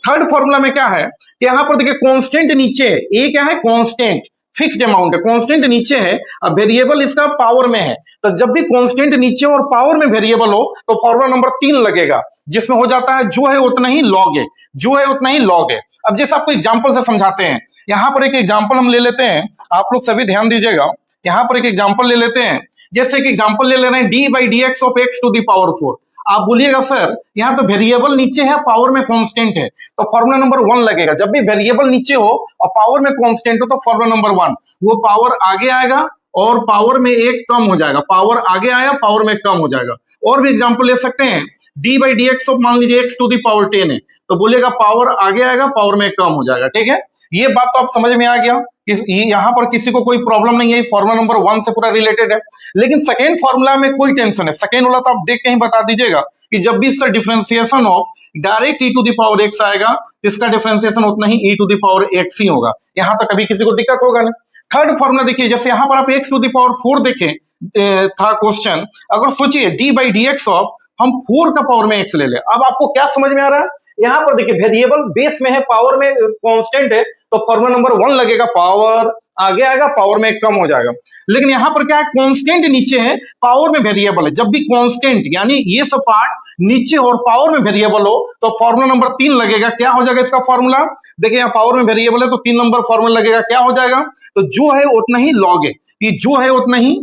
थर्ड फॉर्मूला में क्या है कि यहां पर देखिए कांस्टेंट नीचे है, ए क्या है, कांस्टेंट फिक्स्ड अमाउंट है, कांस्टेंट नीचे है और वेरिएबल इसका पावर में है। तो जब भी कांस्टेंट नीचे और पावर में वेरिएबल हो तो फॉर्मूला नंबर 3 लगेगा, जिसमें हो जाता है जो है उतना ही लॉग है, जो है उतना ही लॉग है। अब जैसे आपको एग्जांपल से समझाते हैं, यहां पर एक एग्जांपल हम ले लेते हैं, आप लोग सभी ध्यान दीजिएगा। यहां पर एक एग्जांपल ले लेते हैं, जैसे एक एग्जांपल ले ले रहे हैं d by D x of x to the power 4। आप बोलिएगा सर यहां तो वेरिएबल नीचे है, पावर में कांस्टेंट है, तो फॉर्मूला नंबर 1 लगेगा। जब भी वेरिएबल नीचे हो और पावर में कांस्टेंट हो तो फॉर्मूला नंबर 1, वो पावर आगे आएगा और पावर में एक कम हो जाएगा, पावर आगे आया पावर में कम हो जाएगा। और भी एग्जांपल ले सकते हैं, d by D x of मान लीजिए एक्स टू द पावर 10 है, तो बोलिएगा पावर आगे आएगा, पावर में कम हो जाएगा। ठीक है, ये बात तो आप समझ में आ गया कि यहां पर किसी को कोई प्रॉब्लम नहीं है, फॉर्मूला नंबर 1 से पूरा रिलेटेड है। लेकिन सेकेंड फॉर्मूला में कोई टेंशन है, सेकेंड वाला तो आप देख के ही बता दीजिएगा कि जब भी इसका differentiation of direct e to the power x आएगा, इसका डिफरेंशिएशन उतना ही e to the power x ही होगा, यहां तक कभी किसी को दिक्कत होगा नहीं। थर्ड फॉर्मूला देखिए, जैसे यहां पर आप एक्स टू द पावर 4 देखें था क्वेश्चन, अगर सोचिए D by D x of हम 4 का पावर में एक्स ले ले। अब आपको क्या समझ में आ रहा है, यहां पर देखिए वेरिएबल बेस में है, पावर में कांस्टेंट है, तो फॉर्मूला नंबर 1 लगेगा, पावर आगे आएगा, पावर में कम हो जाएगा। लेकिन यहां पर क्या है, कांस्टेंट नीचे है, पावर में वेरिएबल है। जब भी कांस्टेंट यानी ये सब पार्ट नीचे और पावर में वेरिएबल हो तो फॉर्मूला नंबर 3 लगेगा। क्या हो जाएगा इसका फॉर्मूला, देखिए यहाँ पावर में वेरिएबल है तो 3 नंबर फॉर्मूला लगेगा, क्या हो जाएगा, तो जो है उतना ही लॉग है, कि जो है उतना ही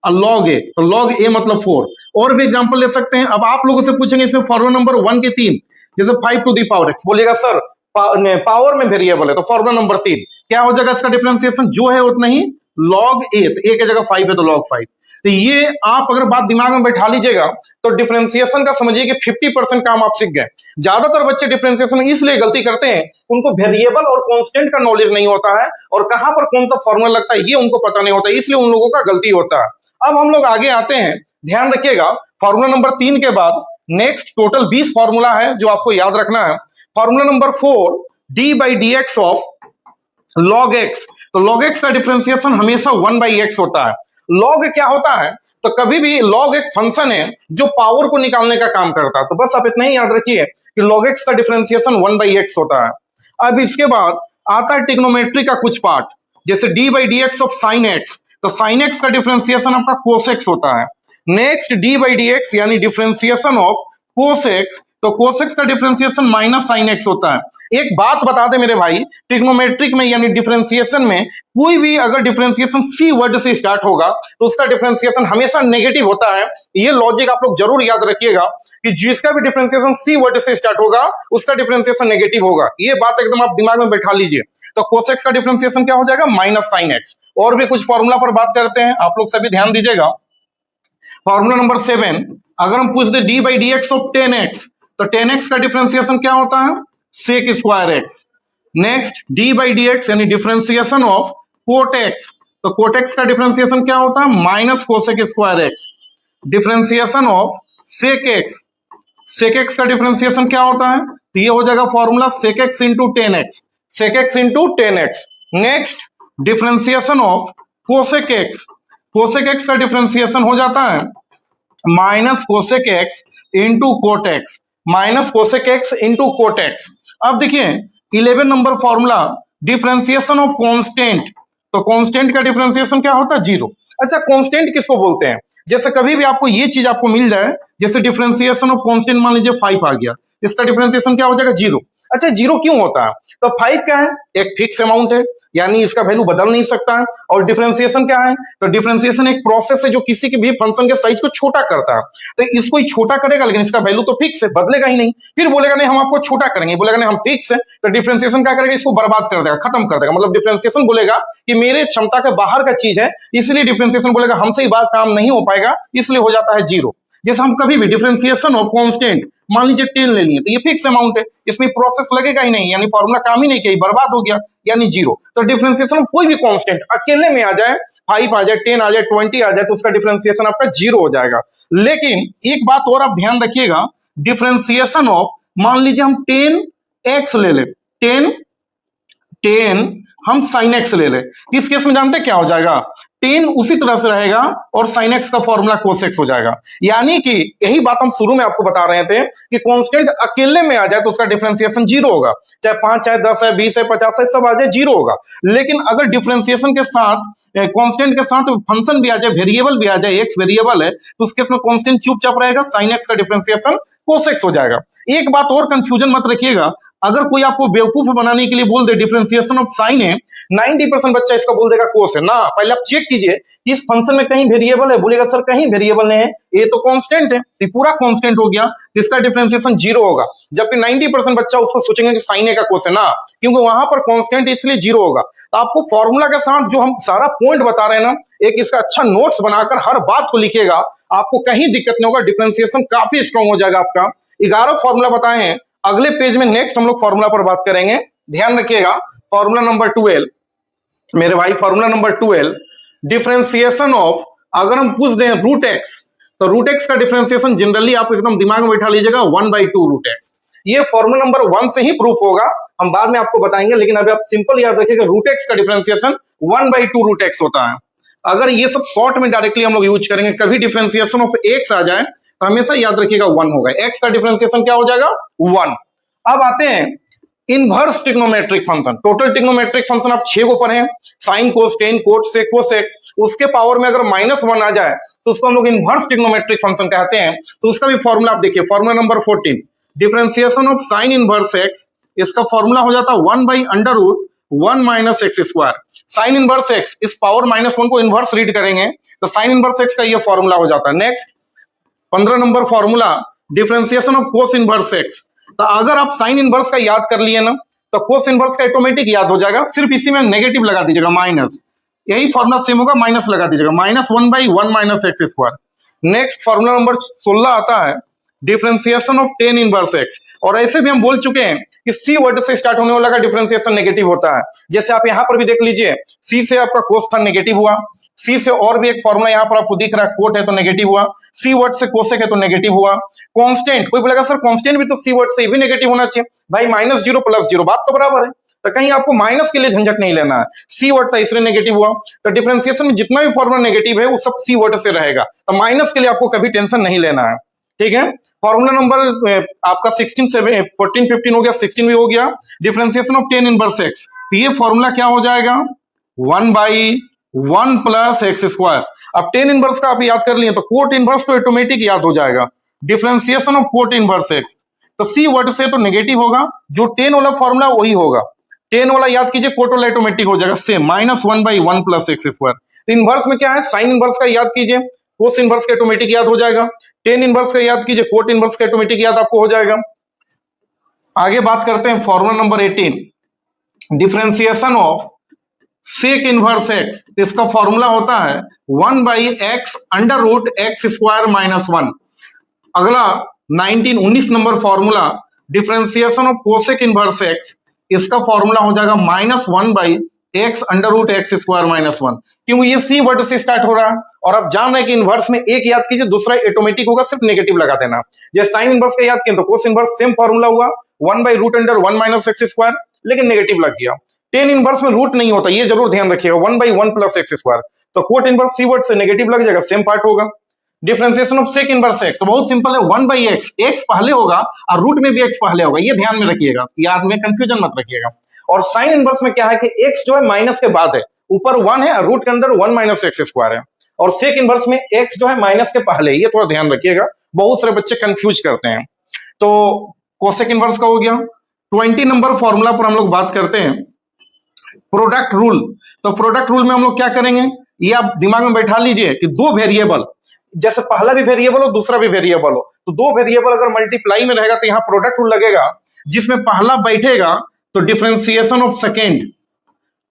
लॉग है, तो लॉग ए मतलब 4। और भी एग्जांपल ले सकते हैं। अब आप लोगों से पूछेंगे इसमें फॉर्मूला नंबर 1 के 3, जैसे 5 टू द पावर एक्स, बोलिएगा सर पावर में वेरिएबल है तो फॉर्मूला नंबर 3 क्या हो जाएगा इसका डिफरेंशिएशन, जो है उतना ही लॉग ए, तो ए की जगह 5 है तो लॉग 5। तो ये आप अगर बात दिमाग में बैठा लीजिएगा तो डिफरेंशिएशन का समझिए कि 50% काम आप सीख गए। ज्यादातर बच्चे डिफरेंशिएशन इसलिए गलती करते हैं, उनको वेरिएबल और कांस्टेंट का नॉलेज नहीं होता है और कहां पर कौन सा फॉर्मूला लगता है ये उनको पता नहीं होता, इसलिए उन लोगों का गलती होता है। अब हम लोग आगे आते हैं, ध्यान रखिएगा, फॉर्मूला नंबर 3 के बाद नेक्स्ट टोटल 20 फॉर्मूला है जो आपको याद रखना है। Formula number 4 D by D x of log x, तो लॉग एक्स का डिफरेंशिएशन हमेशा 1 बाई एक्स होता है। लॉग क्या होता है, तो कभी भी लॉग एक फंक्शन है जो पावर को निकालने का काम करता है, तो बस आप इतना ही याद रखिए कि लॉग एक्स का डिफरेंशिएशन 1 बाई एक्स होता है। अब इसके बाद आता है ट्रिग्नोमेट्री का कुछ पार्ट, जैसे D by D x of sine x, तो साइन एक्स का डिफरेंशिएशन आपका कोस एक्स होता है। Next D by D x यानी डिफरेंशिएशन ऑफ कोस एक्स, तो कोस एक्स का डिफरेंशिएशन माइनस साइन एक्स होता है। एक बात बता दे मेरे भाई, ट्रिग्नोमेट्रिक में यानी डिफरेंशिएशन में कोई भी अगर डिफरेंशिएशन सी वर्ड से स्टार्ट होगा तो उसका डिफरेंशिएशन हमेशा नेगेटिव होता है। ये लॉजिक आप लोग जरूर याद रखिएगा कि जिसका भी डिफरेंशिएशन सी वर्ड से स्टार्ट होगा उसका डिफरेंशिएशन नेगेटिव होगा, ये बात एकदम आप दिमाग में बैठा लीजिए। तो कोस एक्स का डिफरेंशिएशन क्या हो जाएगा, माइनस साइन एक्स। और भी कुछ फॉर्मूला पर बात करते हैं, आप लोग सभी ध्यान दीजिएगा। फॉर्मूला नंबर 7, अगर हम पूछ दे D by D x of 10x, तो 10x का डिफरेंशिएशन क्या होता है, sec square X. Next D by D x यानी डिफरेंशिएशन ऑफ कोट एक्स, तो कोट एक्स का डिफरेंशिएशन क्या होता है, minus cosec square X. Differentiation of sec X, sec X का डिफरेंशिएशन क्या होता है, तो ये हो जाएगा formula sec x into 10x, sec x into 10x। Next differentiation of cosec x, cosec x का डिफरेंशिएशन हो जाता है minus cosec x into coat x, minus cosec x into cot x. अब देखिए 11 number formula differentiation of constant, तो constant का differentiation क्या होता है, 0। अच्छा कांस्टेंट किसको बोलते हैं, जैसे कभी भी आपको ये चीज आपको मिल जाए, जैसे डिफरेंशिएशन ऑफ कांस्टेंट मान लीजिए 5 आ गया, इसका डिफरेंशिएशन क्या हो जाएगा, 0। अच्छा जीरो क्यों होता है? तो 5 क्या है? एक फिक्स अमाउंट है, यानी इसका वैल्यू बदल नहीं सकता है। और डिफरेंशिएशन क्या है? तो डिफरेंशिएशन एक प्रोसेस है जो किसी के भी फंक्शन के साइज को छोटा करता है। तो इसको ही छोटा करेगा, लेकिन इसका वैल्यू तो फिक्स है, बदलेगा ही नहीं। फिर बोलेगा नहीं हम आपको छोटा करेंगे, बोलेगा नहीं हम फिक्स है। तो डिफरेंशिएशन क्या करेगा? इसको बर्बाद कर देगा, खत्म कर देगा। मतलब डिफरेंशिएशन बोलेगा कि मेरे क्षमता के बाहर का चीज है, इसलिए डिफरेंशिएशन बोलेगा हमसे ही बात काम नहीं हो पाएगा, इसलिए हो जाता है जीरो। जैसे हम कभी भी डिफरेंशिएशन ऑफ कांस्टेंट, मान लीजिए 10 ले लिए, तो ये फिक्स अमाउंट है, इसमें प्रोसेस लगेगा ही नहीं, यानी फॉर्मूला काम ही नहीं किया, बर्बाद हो गया, यानी जीरो। तो डिफरेंशिएशन ऑफ कोई भी कांस्टेंट अकेले में आ जाए, 5 आ जाए, 10 आ जाए, 20 आ जाए, तो उसका डिफरेंशिएशन आपका जीरो हो जाएगा। लेकिन एक बात और आप ध्यान रखिएगा, डिफरेंशिएशन ऑफ, मान लीजिए हम 10x ले ले, 10 हम sin x ले ले, इस केस में जानते क्या हो जाएगा? 10 उसी तरह से रहेगा और sin x का फॉर्मूला cos x हो जाएगा। यानी कि यही बात हम शुरू में आपको बता रहे थे कि कांस्टेंट अकेले में आ जाए तो उसका डिफरेंशिएशन जीरो होगा, चाहे 5 चाहे 10 है, 20 है, 50 है, सब आ जाए जीरो होगा। लेकिन अगर डिफरेंशिएशन के साथ कांस्टेंट के साथ फंक्शन भी आ जाए, वेरिएबल भी आ जाए, x वेरिएबल है, तो उस केस में कांस्टेंट चुपचाप रहेगा, sin x का डिफरेंशिएशन cos x हो जाएगा। एक बात और कंफ्यूजन मत रखिएगा, अगर कोई आपको बेवकूफ बनाने के लिए बोल दे डिफरेंशिएशन ऑफ साइन है, 90% बच्चा इसका बोल देगा कोस है ना। पहले आप चेक कीजिए इस फंक्शन में कहीं वेरिएबल है, बोलेगा सर कहीं वेरिएबल नहीं है, ये तो कांस्टेंट है, ये पूरा कांस्टेंट हो गया, इसका डिफरेंशिएशन जीरो होगा। जबकि 90% बच्चा उसको सोचेंगे कि साइन है का कोस है ना, क्योंकि वहां पर कांस्टेंट इसलिए जीरो होगा। तो आपको फॉर्मूला के साथ जो हम सारा पॉइंट बता रहे हैं ना, एक इसका अच्छा नोट्स बनाकर हर बात को लिखिएगा, आपको कहीं दिक्कत नहीं होगा, डिफरेंशिएशन काफी स्ट्रॉन्ग हो जाएगा आपका। 11 फॉर्मूला बताए हैं, अगले पेज में नेक्स्ट हम लोग फॉर्मूला पर बात करेंगे, ध्यान रखिएगा। फॉर्मूला नंबर 12 मेरे भाई, फॉर्मूला नंबर 12, डिफरेंशिएशन ऑफ, अगर हम पूछ दें रूट एक्स, तो रूट एक्स का डिफरेंशिएशन जनरली आप एकदम दिमाग में बैठा लीजिएगा 1/2 रूट एक्स। ये फॉर्मूला नंबर 1 से ही प्रूफ होगा, हम बाद में आपको बताएंगे, लेकिन अभी आप सिंपल याद रखिएगा रूट एक्स का डिफरेंशिएशन 1/2 रूट एक्स होता है। अगर ये सब शॉर्ट में डायरेक्टली हम लोग यूज करेंगे, कभी डिफरेंशिएशन ऑफ एक्स आ जाए तो हमेशा याद रखिएगा 1 होगा, एक्स का डिफरेंशिएशन क्या हो जाएगा? 1। अब आते हैं inverse trigonometric function. Total trigonometric function आप 6 को पढ़े, sine cos tan cot sec cosec, उसके पावर में अगर -1 आ जाए तो उसको हम लोग इनवर्स ट्रिग्नोमेट्रिक फंक्शन कहते हैं। तो उसका भी फॉर्मूला आप देखिए, formula number 14, differentiation of sine inverse x, इसका फॉर्मूला हो जाता है 1/√1 - x²। साइन इनवर्स एक्स, इस पावर -1 को इनवर्स रीड करेंगे तो साइन इनवर्स एक्स का ये फॉर्मूला हो जाता है। Next 15 number formula, differentiation of cos inverse x. तो अगर आप साइन इनवर्स का याद कर लिए ना, तो कोस इनवर्स का ऑटोमेटिक याद हो जाएगा, सिर्फ इसी में नेगेटिव लगा दीजिएगा माइनस, यही फॉर्मूला सेम होगा, माइनस लगा दीजिएगा, -1/1 - x²। नेक्स्ट फॉर्मूला नंबर 16 आता है, differentiation of tan inverse x. और ऐसे भी हम बोल चुके हैं कि सी वर्ड से स्टार्ट होने वाला का डिफरेंशिएशन नेगेटिव होता है। जैसे आप यहां पर भी देख लीजिए, सी से आपका कोस था, नेगेटिव हुआ, सी से और भी एक फॉर्मूला यहां पर आपको दिख रहा है, कोट है तो नेगेटिव हुआ, सी वर्ड से कोसेक है तो नेगेटिव हुआ। कांस्टेंट, कोई बोलेगा सर कांस्टेंट भी तो सी वर्ड से भी नेगेटिव होना चाहिए, भाई -0 + 0 बात तो बराबर है, तो कहीं आपको माइनस के लिए झंझट नहीं लेना है, सी वर्ड था इसलिए नेगेटिव हुआ। तो डिफरेंशिएशन में जितना भी फॉर्मूला नेगेटिव है वो सब सी वर्ड से रहेगा, तो माइनस के लिए आपको कभी टेंशन नहीं लेना है, ठीक है। फॉर्मूला नंबर आपका 16, 14, 15 हो गया, 16 भी हो गया, differentiation of tan inverse x. तो ये फॉर्मूला क्या हो जाएगा? 1/1 + x²। अब टेन इनवर्स का आप याद कर लिए तो कोट इनवर्स तो ऑटोमेटिक याद हो जाएगा, differentiation of cot inverse x, तो सी वर्ड से तो नेगेटिव होगा, जो टेन वाला फॉर्मूला वही होगा, टेन वाला याद कीजिए, कोट वाला ऑटोमेटिक हो जाएगा सेम, -1/1 + x²। इनवर्स में क्या है? साइन इनवर्स का याद कीजिए, कोस इनवर्स का ऑटोमेटिक याद हो जाएगा, टेन इनवर्स का याद कीजिए, कोट इनवर्स का ऑटोमेटिक याद आपको हो जाएगा। आगे बात करते हैं formula number 18, differentiation of sec inverse x. इसका फॉर्मूला होता है 1/x √x² - 1। अगला 19 नंबर formula, differentiation of cosec inverse x, इसका फॉर्मूला हो जाएगा -1/x √x² - 1। क्योंकि ये सी वर्ड से स्टार्ट हो रहा है और आप जान रहे हैं कि इनवर्स में एक याद कीजिए, दूसरा ऑटोमेटिक होगा, सिर्फ नेगेटिव लगा देना। जैसे साइन इनवर्स का याद किया तो कोस इनवर्स सेम फॉर्मूला हुआ, 1/√1 - x², लेकिन नेगेटिव लग गया। टेन इनवर्स में रूट नहीं होता, ये जरूर ध्यान रखिएगा, 1/1 + x², तो कोट इनवर्स सी वर्ड से नेगेटिव लग जाएगा, सेम पार्ट होगा। Differentiation of sec inverse x, तो बहुत सिंपल है, 1/x, एक्स पहले होगा और रूट में भी एक्स पहले होगा, ये ध्यान में रखिएगा, याद में कंफ्यूजन मत रखिएगा। और साइन इनवर्स में क्या है कि एक्स जो है माइनस के बाद है, ऊपर 1 है और रूट के अंदर 1 - x² है, और सेक इनवर्स में एक्स जो है माइनस के पहले, ये थोड़ा ध्यान रखिएगा, बहुत सारे बच्चे कंफ्यूज करते हैं। तो कोसेक इनवर्स का हो गया, 20 नंबर फॉर्मूला पर हम लोग बात करते हैं प्रोडक्ट रूल। तो प्रोडक्ट रूल में हम लोग क्या करेंगे, ये आप दिमाग में बैठा लीजिए कि दो वेरिएबल, जैसे पहला भी वेरिएबल हो दूसरा भी वेरिएबल हो, तो दो वेरिएबल अगर मल्टीप्लाई में रहेगा तो यहां प्रोडक्ट रूल लगेगा, जिसमें पहला बैठेगा तो डिफरेंशिएशन ऑफ सेकेंड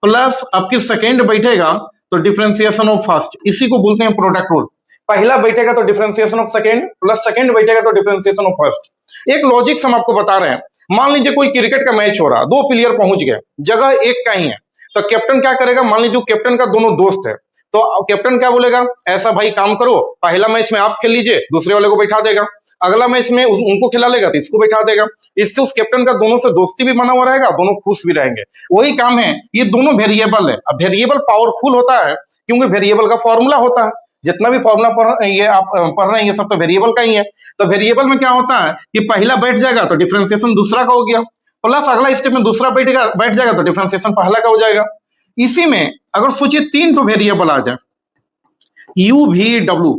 प्लस आपकी सेकेंड बैठेगा तो डिफरेंशिएशन ऑफ फर्स्ट, इसी को बोलते हैं प्रोडक्ट रूल। पहला बैठेगा तो differentiation of second plus second बैठेगा तो डिफरेंशिएशन ऑफ फर्स्ट। एक लॉजिक हम आपको बता रहे हैं, मान लीजिए कोई क्रिकेट का मैच हो रहा, दो प्लेयर पहुंच गए, जगह एक का ही है, तो कैप्टन क्या करेगा, मान लीजिए कैप्टन का दोनों दोस्त है, तो कैप्टन क्या बोलेगा, ऐसा भाई काम करो, पहला मैच में आप खेल लीजिए, दूसरे वाले को बैठा देगा, अगला मैच में उनको खिला लेगा तो इसको बैठा देगा। इससे उस कैप्टन का दोनों से दोस्ती भी बना हुआ रहेगा, दोनों खुश भी रहेंगे। वही काम है, ये दोनों वेरिएबल है। अब वेरिएबल पावरफुल होता है क्योंकि वेरिएबल का फॉर्मूला होता है, जितना भी फॉर्मूला आप पढ़ रहे हैं ये सब तो वेरिएबल का ही है। तो वेरिएबल में क्या होता है कि पहला बैठ जाएगा तो डिफरेंशिएशन दूसरा का हो गया, प्लस अगला स्टेप में दूसरा बैठ जाएगा तो डिफरेंशिएशन पहला का हो जाएगा। इसी में अगर सोचिए तीन तो वेरिएबल आ जाए यू वी डब्ल्यू,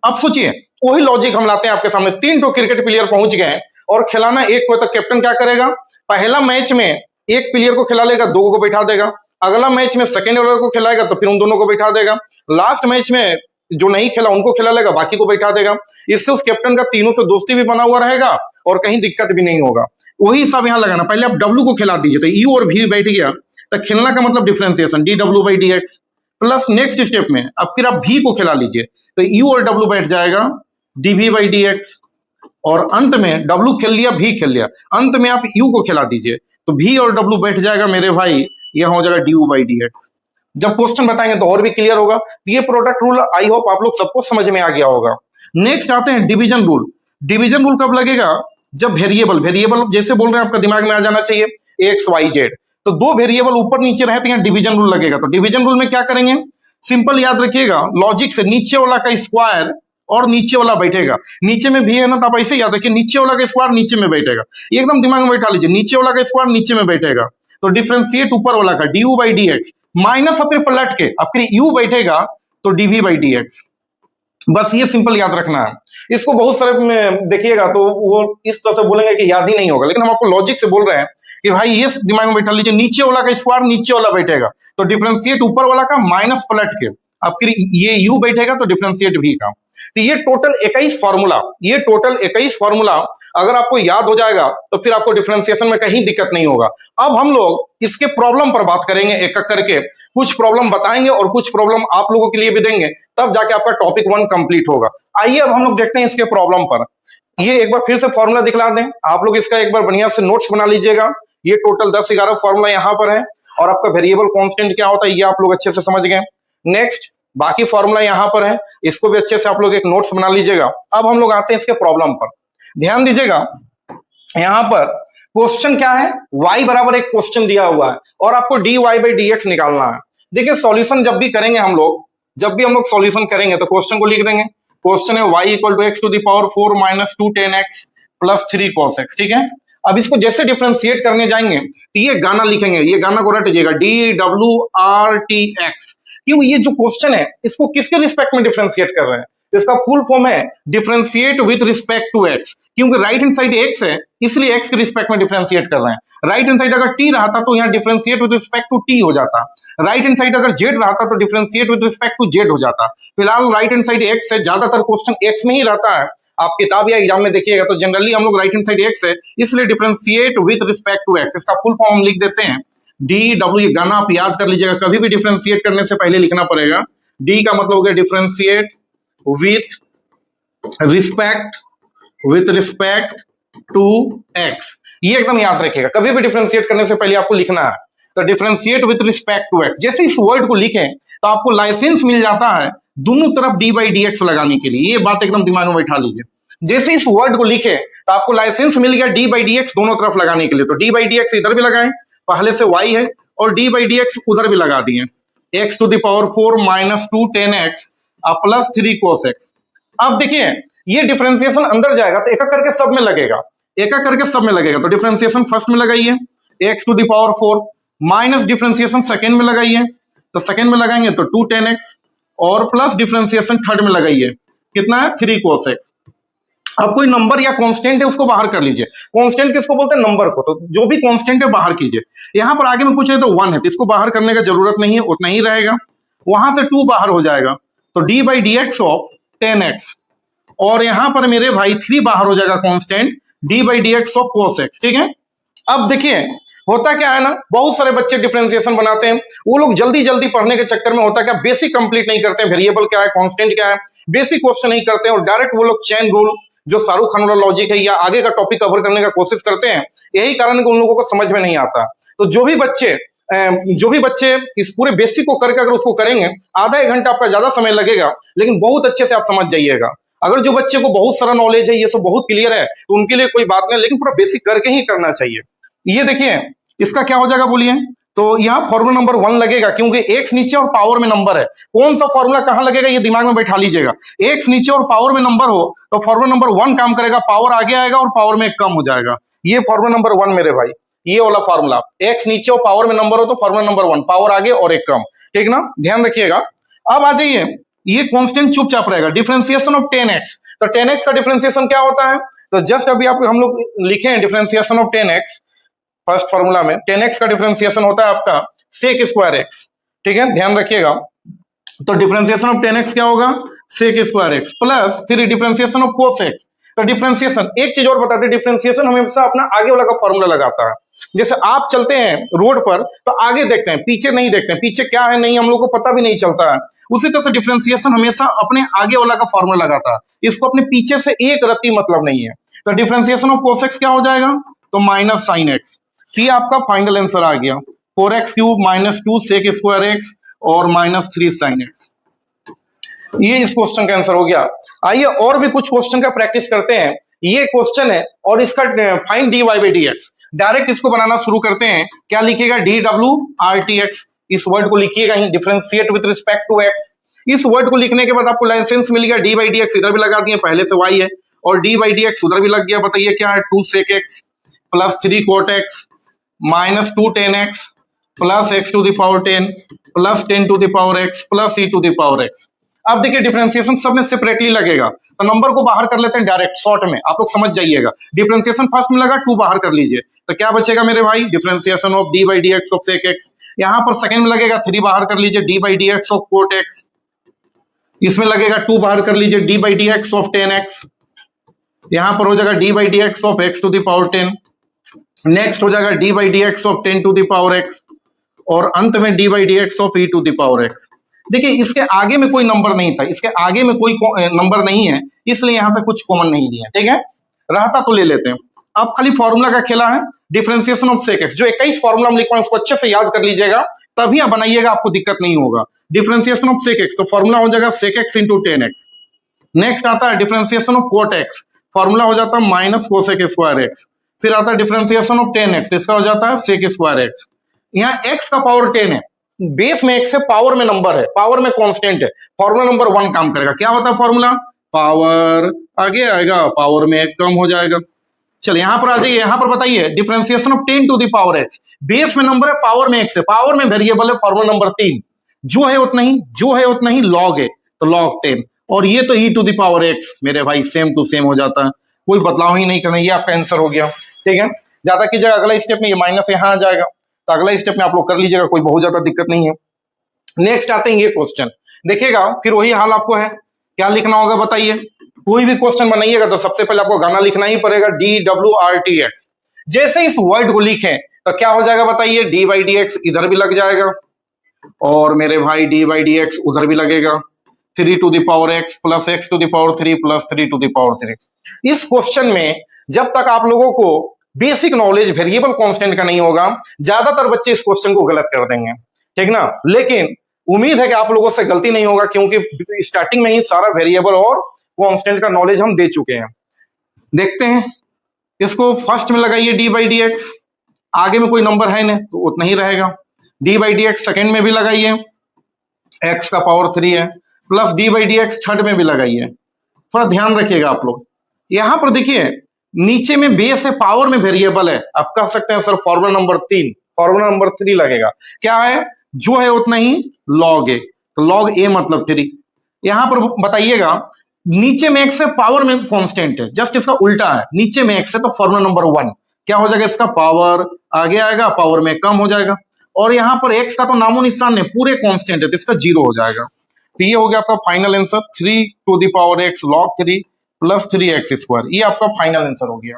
अब सोचिए वही लॉजिक हम लाते हैं आपके सामने, तीन तो क्रिकेट प्लेयर पहुंच गए और खिलाना एक को, तो कैप्टन क्या करेगा, पहला मैच में एक प्लेयर को खिला लेगा, दो को बैठा देगा, अगला मैच में सेकेंड वाले को खिलाएगा तो फिर उन दोनों को बैठा देगा, लास्ट मैच में जो नहीं खेला उनको खिला लेगा, बाकी को बैठा देगा। इससे उस कैप्टन का तीनों से दोस्ती भी बना हुआ रहेगा और कहीं दिक्कत भी नहीं होगा। वही सब यहाँ लगाना, पहले आप डब्ल्यू को खिला दीजिए तो यू और वी बैठ गया, तो खिलना का मतलब differentiation D W by D x, plus next step में अब फिर आप भी को खिला लीजिए तो यू और डब्ल्यू बैठ जाएगा डीवी बाई डी एक्स, और अंत में डब्ल्यू खेल लिया भी खेल लिया, अंत में आप यू को खिला दीजिए तो भी और डब्ल्यू बैठ जाएगा मेरे भाई, यह हो जाएगा D you by D x. जब क्वेश्चन बताएंगे तो और भी क्लियर होगा। ये प्रोडक्ट रूल आई होप आप लोग सबको समझ में आ गया होगा। नेक्स्ट आते हैं डिवीजन रूल। डिवीजन रूल कब लगेगा, जब वेरिएबल जैसे बोल रहे हैं आपका दिमाग में आ जाना चाहिए एक्स वाई जेड, तो दो वेरिएबल ऊपर नीचे रहे तो यहाँ डिवीजन रूल लगेगा। तो डिवीजन रूल में क्या करेंगे, सिंपल याद रखिएगा लॉजिक से, नीचे वाला का स्क्वायर और नीचे वाला बैठेगा, नीचे में भी है ना तो आप ऐसे याद रखिए नीचे वाला का स्क्वायर नीचे में बैठेगा, एकदम दिमाग में बैठा लीजिए, नीचे वाला का स्क्वायर नीचे में बैठेगा तो डिफरेंशिएट ऊपर वाला का D you by D x, minus अपने पलट के अपने यू बैठेगा तो डीवी बाई डी एक्स। बस ये सिंपल याद रखना है। इसको बहुत सारे में देखिएगा तो वो इस तरह से बोलेंगे कि याद ही नहीं होगा, लेकिन हम आपको लॉजिक से बोल रहे हैं कि भाई ये दिमाग में बैठा लीजिए, नीचे वाला का स्क्वायर नीचे वाला बैठेगा तो डिफरेंशिएट ऊपर वाला का माइनस पलट के अब फिर ये यू बैठेगा तो डिफरेंशिएट भी का। तो ये टोटल 21 फॉर्मूला, ये टोटल 21 फॉर्मूला अगर आपको याद हो जाएगा तो फिर आपको डिफरेंशिएशन में कहीं दिक्कत नहीं होगा। अब हम लोग इसके प्रॉब्लम पर बात करेंगे एक एक करके, कुछ प्रॉब्लम बताएंगे और कुछ प्रॉब्लम आप लोगों के लिए भी देंगे, तब जाके आपका टॉपिक 1 कंप्लीट होगा। आइए अब हम लोग देखते हैं इसके प्रॉब्लम पर। ये एक बार फिर से फॉर्मूला दिखला दें, आप लोग इसका एक बार बढ़िया से नोट्स बना लीजिएगा। ये टोटल 10-11 फॉर्मूला यहाँ पर है और आपका वेरिएबल कांस्टेंट क्या होता है ये आप लोग अच्छे से समझ गए। नेक्स्ट बाकी फॉर्मूला यहाँ पर है, इसको भी अच्छे से आप लोग एक नोट्स बना लीजिएगा। अब हम लोग आते हैं इसके प्रॉब्लम पर, ध्यान दीजिएगा। यहाँ पर क्वेश्चन क्या है, y बराबर एक क्वेश्चन दिया हुआ है और आपको dy बाई डी एक्स निकालना है। देखिए सॉल्यूशन जब भी करेंगे हम लोग सॉल्यूशन करेंगे तो क्वेश्चन को लिख देंगे। क्वेश्चन है y equal to x to the power 4 minus 2 10 x plus 3 cos x, ठीक है। अब इसको जैसे डिफरेंशिएट करने जाएंगे तो ये गाना लिखेंगे, ये गाना को रट लीजिएगा DWRTX, क्यों ये जो क्वेश्चन है इसको किसके रिस्पेक्ट में डिफरेंशिएट कर रहे हैं, इसका फुल फॉर्म है differentiate with respect to x, क्योंकि राइट हैंड साइड x है इसलिए x के रिस्पेक्ट में डिफरेंशिएट कर रहे हैं। राइट हैंड साइड अगर t रहता तो यहाँ differentiate with respect to t हो जाता, राइट हैंड साइड अगर z रहता तो differentiate with respect to z हो जाता। फिलहाल राइट हैंड साइड x है, ज्यादातर क्वेश्चन x में ही रहता है, आप किताब या एग्जाम में देखिएगा तो जनरली हम लोग राइट हैंड साइड x है इसलिए differentiate with respect to x, इसका फुल फॉर्म हम लिख देते हैं DW। ये गाना आप याद कर लीजिएगा, कभी भी डिफरेंशिएट करने से पहले लिखना पड़ेगा। D का मतलब हो गया differentiate with respect to x, ये एकदम याद रखिएगा, कभी भी डिफरेंशिएट करने से पहले आपको लिखना है। तो differentiate with respect to x, जैसे इस वर्ड को लिखें तो आपको लाइसेंस मिल जाता है दोनों तरफ डी बाई डी एक्स लगाने के लिए, ये बात एकदम दिमाग में बैठा लीजिए। जैसे इस वर्ड को लिखे तो आपको लाइसेंस मिल गया डी बाई डी एक्स दोनों तरफ लगाने के लिए, तो डी बाई डी एक्स इधर भी लगाएं, पहले से y है, और डी बाई डी एक्स उधर भी लगा दिए, x to the power 4 minus 2 10 x plus 3 cos x। अब देखिए ये डिफरेंशिएशन अंदर जाएगा तो एक एक करके सब में लगेगा, एक एक करके सब में लगेगा। तो डिफरेंशिएशन फर्स्ट में लगाइए x to the power 4 minus differentiation second में लगाइए, तो सेकेंड में लगाएंगे तो 2 10 x और प्लस डिफरेंशिएशन थर्ड में लगाइए, कितना है 3 cos x। अब कोई नंबर या कांस्टेंट है उसको बाहर कर लीजिए। कांस्टेंट किसको बोलते हैं? नंबर को। तो जो भी कांस्टेंट है बाहर कीजिए। यहां पर आगे में कुछ है तो 1 है, तो इसको बाहर करने का जरूरत नहीं है, उतना ही रहेगा। वहां से 2 बाहर हो जाएगा, तो D by D x of 10x, और यहां पर मेरे भाई 3 बाहर हो जाएगा constant, D by D x of cos x। ठीक है, अब देखिए होता क्या है ना, बहुत सारे बच्चे डिफरेंशिएशन बनाते हैं, वो लोग जल्दी जल्दी पढ़ने के चक्कर में होता क्या, बेसिक कंप्लीट नहीं करते हैं, वेरिएबल क्या है, कांस्टेंट क्या है, बेसिक क्वेश्चन नहीं करते हैं, और डायरेक्ट वो लोग चेन रूल, जो शाहरुख खान वाला लॉजिक है, या आगे का टॉपिक कवर करने का कोशिश करते हैं। यही कारण उन लोगों को समझ में नहीं आता। तो जो भी बच्चे इस पूरे बेसिक को करके अगर उसको करेंगे, आधा 1 घंटा आपका ज्यादा समय लगेगा, लेकिन बहुत अच्छे से आप समझ जाइएगा। अगर जो बच्चे को बहुत सारा नॉलेज है, ये सब बहुत क्लियर है, तो उनके लिए कोई बात नहीं, लेकिन पूरा बेसिक करके ही करना चाहिए। ये देखिए इसका क्या हो जाएगा बोलिए, तो यहाँ फॉर्मूला नंबर 1 लगेगा, क्योंकि एक्स नीचे और पावर में नंबर है। कौन सा फॉर्मूला कहां लगेगा ये दिमाग में बैठा लीजिएगा। एक्स नीचे और पावर में नंबर हो तो फॉर्मूला नंबर 1 काम करेगा, पावर आगे आएगा और पावर में कम हो जाएगा। ये फॉर्मूला नंबर 1 मेरे भाई, ये वाला फॉर्मूला, एक्स नीचे और पावर में नंबर हो तो फॉर्मूला नंबर 1, पावर आगे और एक कम। ठीक ना, ध्यान रखिएगा। अब आ जाइए, ये कांस्टेंट चुपचाप रहेगा, डिफरेंशिएशन ऑफ 10x। तो 10x का डिफरेंशिएशन क्या होता है, तो जस्ट अभी आप हम लोग लिखे हैं differentiation of 10x। First formula में 10x का डिफरेंशिएशन होता है आपका सेक स्क्वायर एक्स। ठीक है, ध्यान रखिएगा। तो डिफरेंशिएशन ऑफ 10x क्या होगा, sec square x plus 3 differentiation of cos x। तो डिफरेंशिएशन, एक चीज और बताते हैं, डिफरेंशिएशन हमेशा अपना आगे वाला का फॉर्मूला लगाता है। जैसे आप चलते हैं रोड पर तो आगे देखते हैं, पीछे नहीं देखते हैं, पीछे क्या है नहीं हम लोग को पता भी नहीं चलता है। उसी तरह से डिफरेंशिएशन हमेशा अपने आगे वाला का फॉर्मूला लगाता है, इसको अपने पीछे से एक रत्ती मतलब नहीं है। तो डिफरेंशिएशन ऑफ cos x क्या हो जाएगा, तो माइनस साइन एक्स। ये आपका फाइनल आंसर आ गया, 4x cube minus 2 sec square x और माइनस 3 साइन एक्स। ये इस क्वेश्चन का आंसर हो गया। आइए और भी कुछ क्वेश्चन का प्रैक्टिस करते हैं। ये क्वेश्चन है और इसका find D Y by D X. Direct इसको बनाना शुरू करते हैं। क्या लिखेगा, D W R T X, इस वर्ड को लिखिएगा ही, differentiate with respect to X. इस वर्ड को लिखने के बाद आपको लाइसेंस मिल गया, डी बाई डी एक्स इधर भी लगा दिए, पहले से वाई है, और डी बाई डी एक्स उधर भी लग गया। बताइए क्या है, 2 sec x plus 3 cot x minus 2 10 x plus x to the power 10 plus 10 to the power x plus e to the power x. अब देखिए डिफरेंशिएशन सब में सेपरेटली लगेगा, तो नंबर को बाहर कर लेते हैं डायरेक्ट शॉर्ट में, आप लोग समझ जाइएगा। डिफरेंशिएशन फर्स्ट में लगा, 2 बाहर कर लीजिए, तो क्या बचेगा मेरे भाई, differentiation of d by D x of sec x. यहां पर सेकंड में लगेगा 3 बाहर कर लीजिए, d by D x of cot x. इसमें लगेगा 2 बाहर कर लीजिए, d by D x of 10 x. यहां पर हो जाएगा d by D x of x to the power 10। Next हो जाएगा d by D x of 10 to the power x, और अंत में d by D x of e to the power x. देखिए इसके आगे में कोई नंबर नहीं था, इसके आगे में कोई नंबर नहीं है, इसलिए यहां से कुछ कॉमन नहीं दिया। ठीक है, रहता तो ले लेते हैं। अब खाली फॉर्मूला का खेला है, डिफरेंशिएशन ऑफ सेक एक्स। जो 21 फॉर्मूला हम लिखा है उसको अच्छे से याद कर लीजिएगा, तभी आप बनाइएगा, आपको दिक्कत नहीं होगा। डिफरेंशिएशन ऑफ सेक एक्स, तो फॉर्मूला हो जाएगा sec x into 10x। Next आता है differentiation of cot x, formula हो जाता है माइनस कोसेक स्क्वायर एक्स। फिर आता है डिफरेंशिएशन ऑफ 10x, इसका हो जाता है सेक स्क्वायर एक्स। यहाँ x का पावर 10 है, बेस में x है, पावर में नंबर है, पावर में कांस्टेंट है, फॉर्मूला नंबर 1 काम करेगा। क्या होता है फॉर्मूला, पावर आगे आएगा, पावर में एक कम हो जाएगा। चलिए यहां पर आ जाइए, यहां पर बताइए differentiation of 10 to the power x, base में नंबर है, पावर में x है, पावर में वेरिएबल है, फॉर्मूला नंबर 3, जो है उतना ही लॉग है, तो लॉग 10, और ये तो e to the power x मेरे भाई सेम टू सेम हो जाता है, कोई बदलाव ही नहीं करना, ये आपका आंसर हो गया। ठीक है, ज्यादा कीजिएगा, अगला स्टेप में ये माइनस यहां आ जाएगा, तो अगला स्टेप में आप लोग कर लीजिएगा, कोई बहुत ज्यादा दिक्कत नहीं है। नेक्स्ट आते हैं ये क्वेश्चन, देखिएगा फिर वही हाल आपको है, क्या लिखना होगा बताइए। कोई भी क्वेश्चन बनाइएगा तो सबसे पहले आपको गाना लिखना ही पड़ेगा, D W R T x. जैसे इस वर्ड को लिखें तो क्या हो जाएगा बताइए, डी बाई डी एक्स इधर भी लग जाएगा, और मेरे भाई डी बाई डी एक्स उधर भी लगेगा, 3 to the power x plus x to the power 3 plus 3 to the power 3। इस क्वेश्चन में जब तक आप लोगों को बेसिक नॉलेज वेरिएबल कांस्टेंट का नहीं होगा, ज्यादातर बच्चे इस क्वेश्चन को गलत कर देंगे। ठीक ना, लेकिन उम्मीद है कि आप लोगों से गलती नहीं होगा, क्योंकि स्टार्टिंग में ही सारा वेरिएबल और कांस्टेंट का नॉलेज हम दे चुके हैं। देखते हैं, इसको फर्स्ट में लगाइए डी बाई डी एक्स, आगे में कोई नंबर है नहीं तो उतना ही रहेगा। D by D x second में भी लगाइए, एक्स का पावर 3 है, plus D by D x third में भी लगाइए। थोड़ा ध्यान रखिएगा आप लोग, यहां पर देखिए नीचे में बेस है, पावर में वेरिएबल है, आप कह सकते हैं sir formula number 3, formula number 3 लगेगा। क्या है, जो है उतना ही लॉग है, तो लॉग ए मतलब 3। यहां पर बताइएगा नीचे में x है, पावर में कांस्टेंट है, जस्ट इसका उल्टा है, नीचे में x है तो फॉर्मूला नंबर 1 क्या हो जाएगा, इसका पावर आगे आएगा, पावर में कम हो जाएगा, और यहां पर x का तो नामो निशान नहीं, पूरे कांस्टेंट है तो इसका 0 हो जाएगा। तो ये हो गया आपका final answer 3 to the power x log 3 plus 3x², ये आपका फाइनल आंसर हो गया।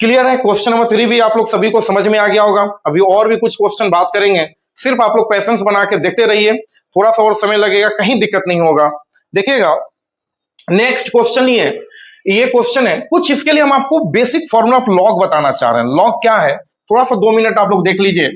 क्लियर है? क्वेश्चन नंबर 3 भी आप लोग सभी को समझ में आ गया होगा। अभी और भी कुछ क्वेश्चन बात करेंगे, सिर्फ आप लोग पैसेंस बना के देखते रहिए, थोड़ा सा और समय लगेगा, कहीं दिक्कत नहीं होगा। देखिएगा नेक्स्ट क्वेश्चन ही है, ये क्वेश्चन है कुछ, इसके लिए हम आपको बेसिक फॉर्मूला ऑफ लॉग बताना चाह रहे हैं। लॉग क्या है, थोड़ा सा 2 मिनट आप लोग देख लीजिए,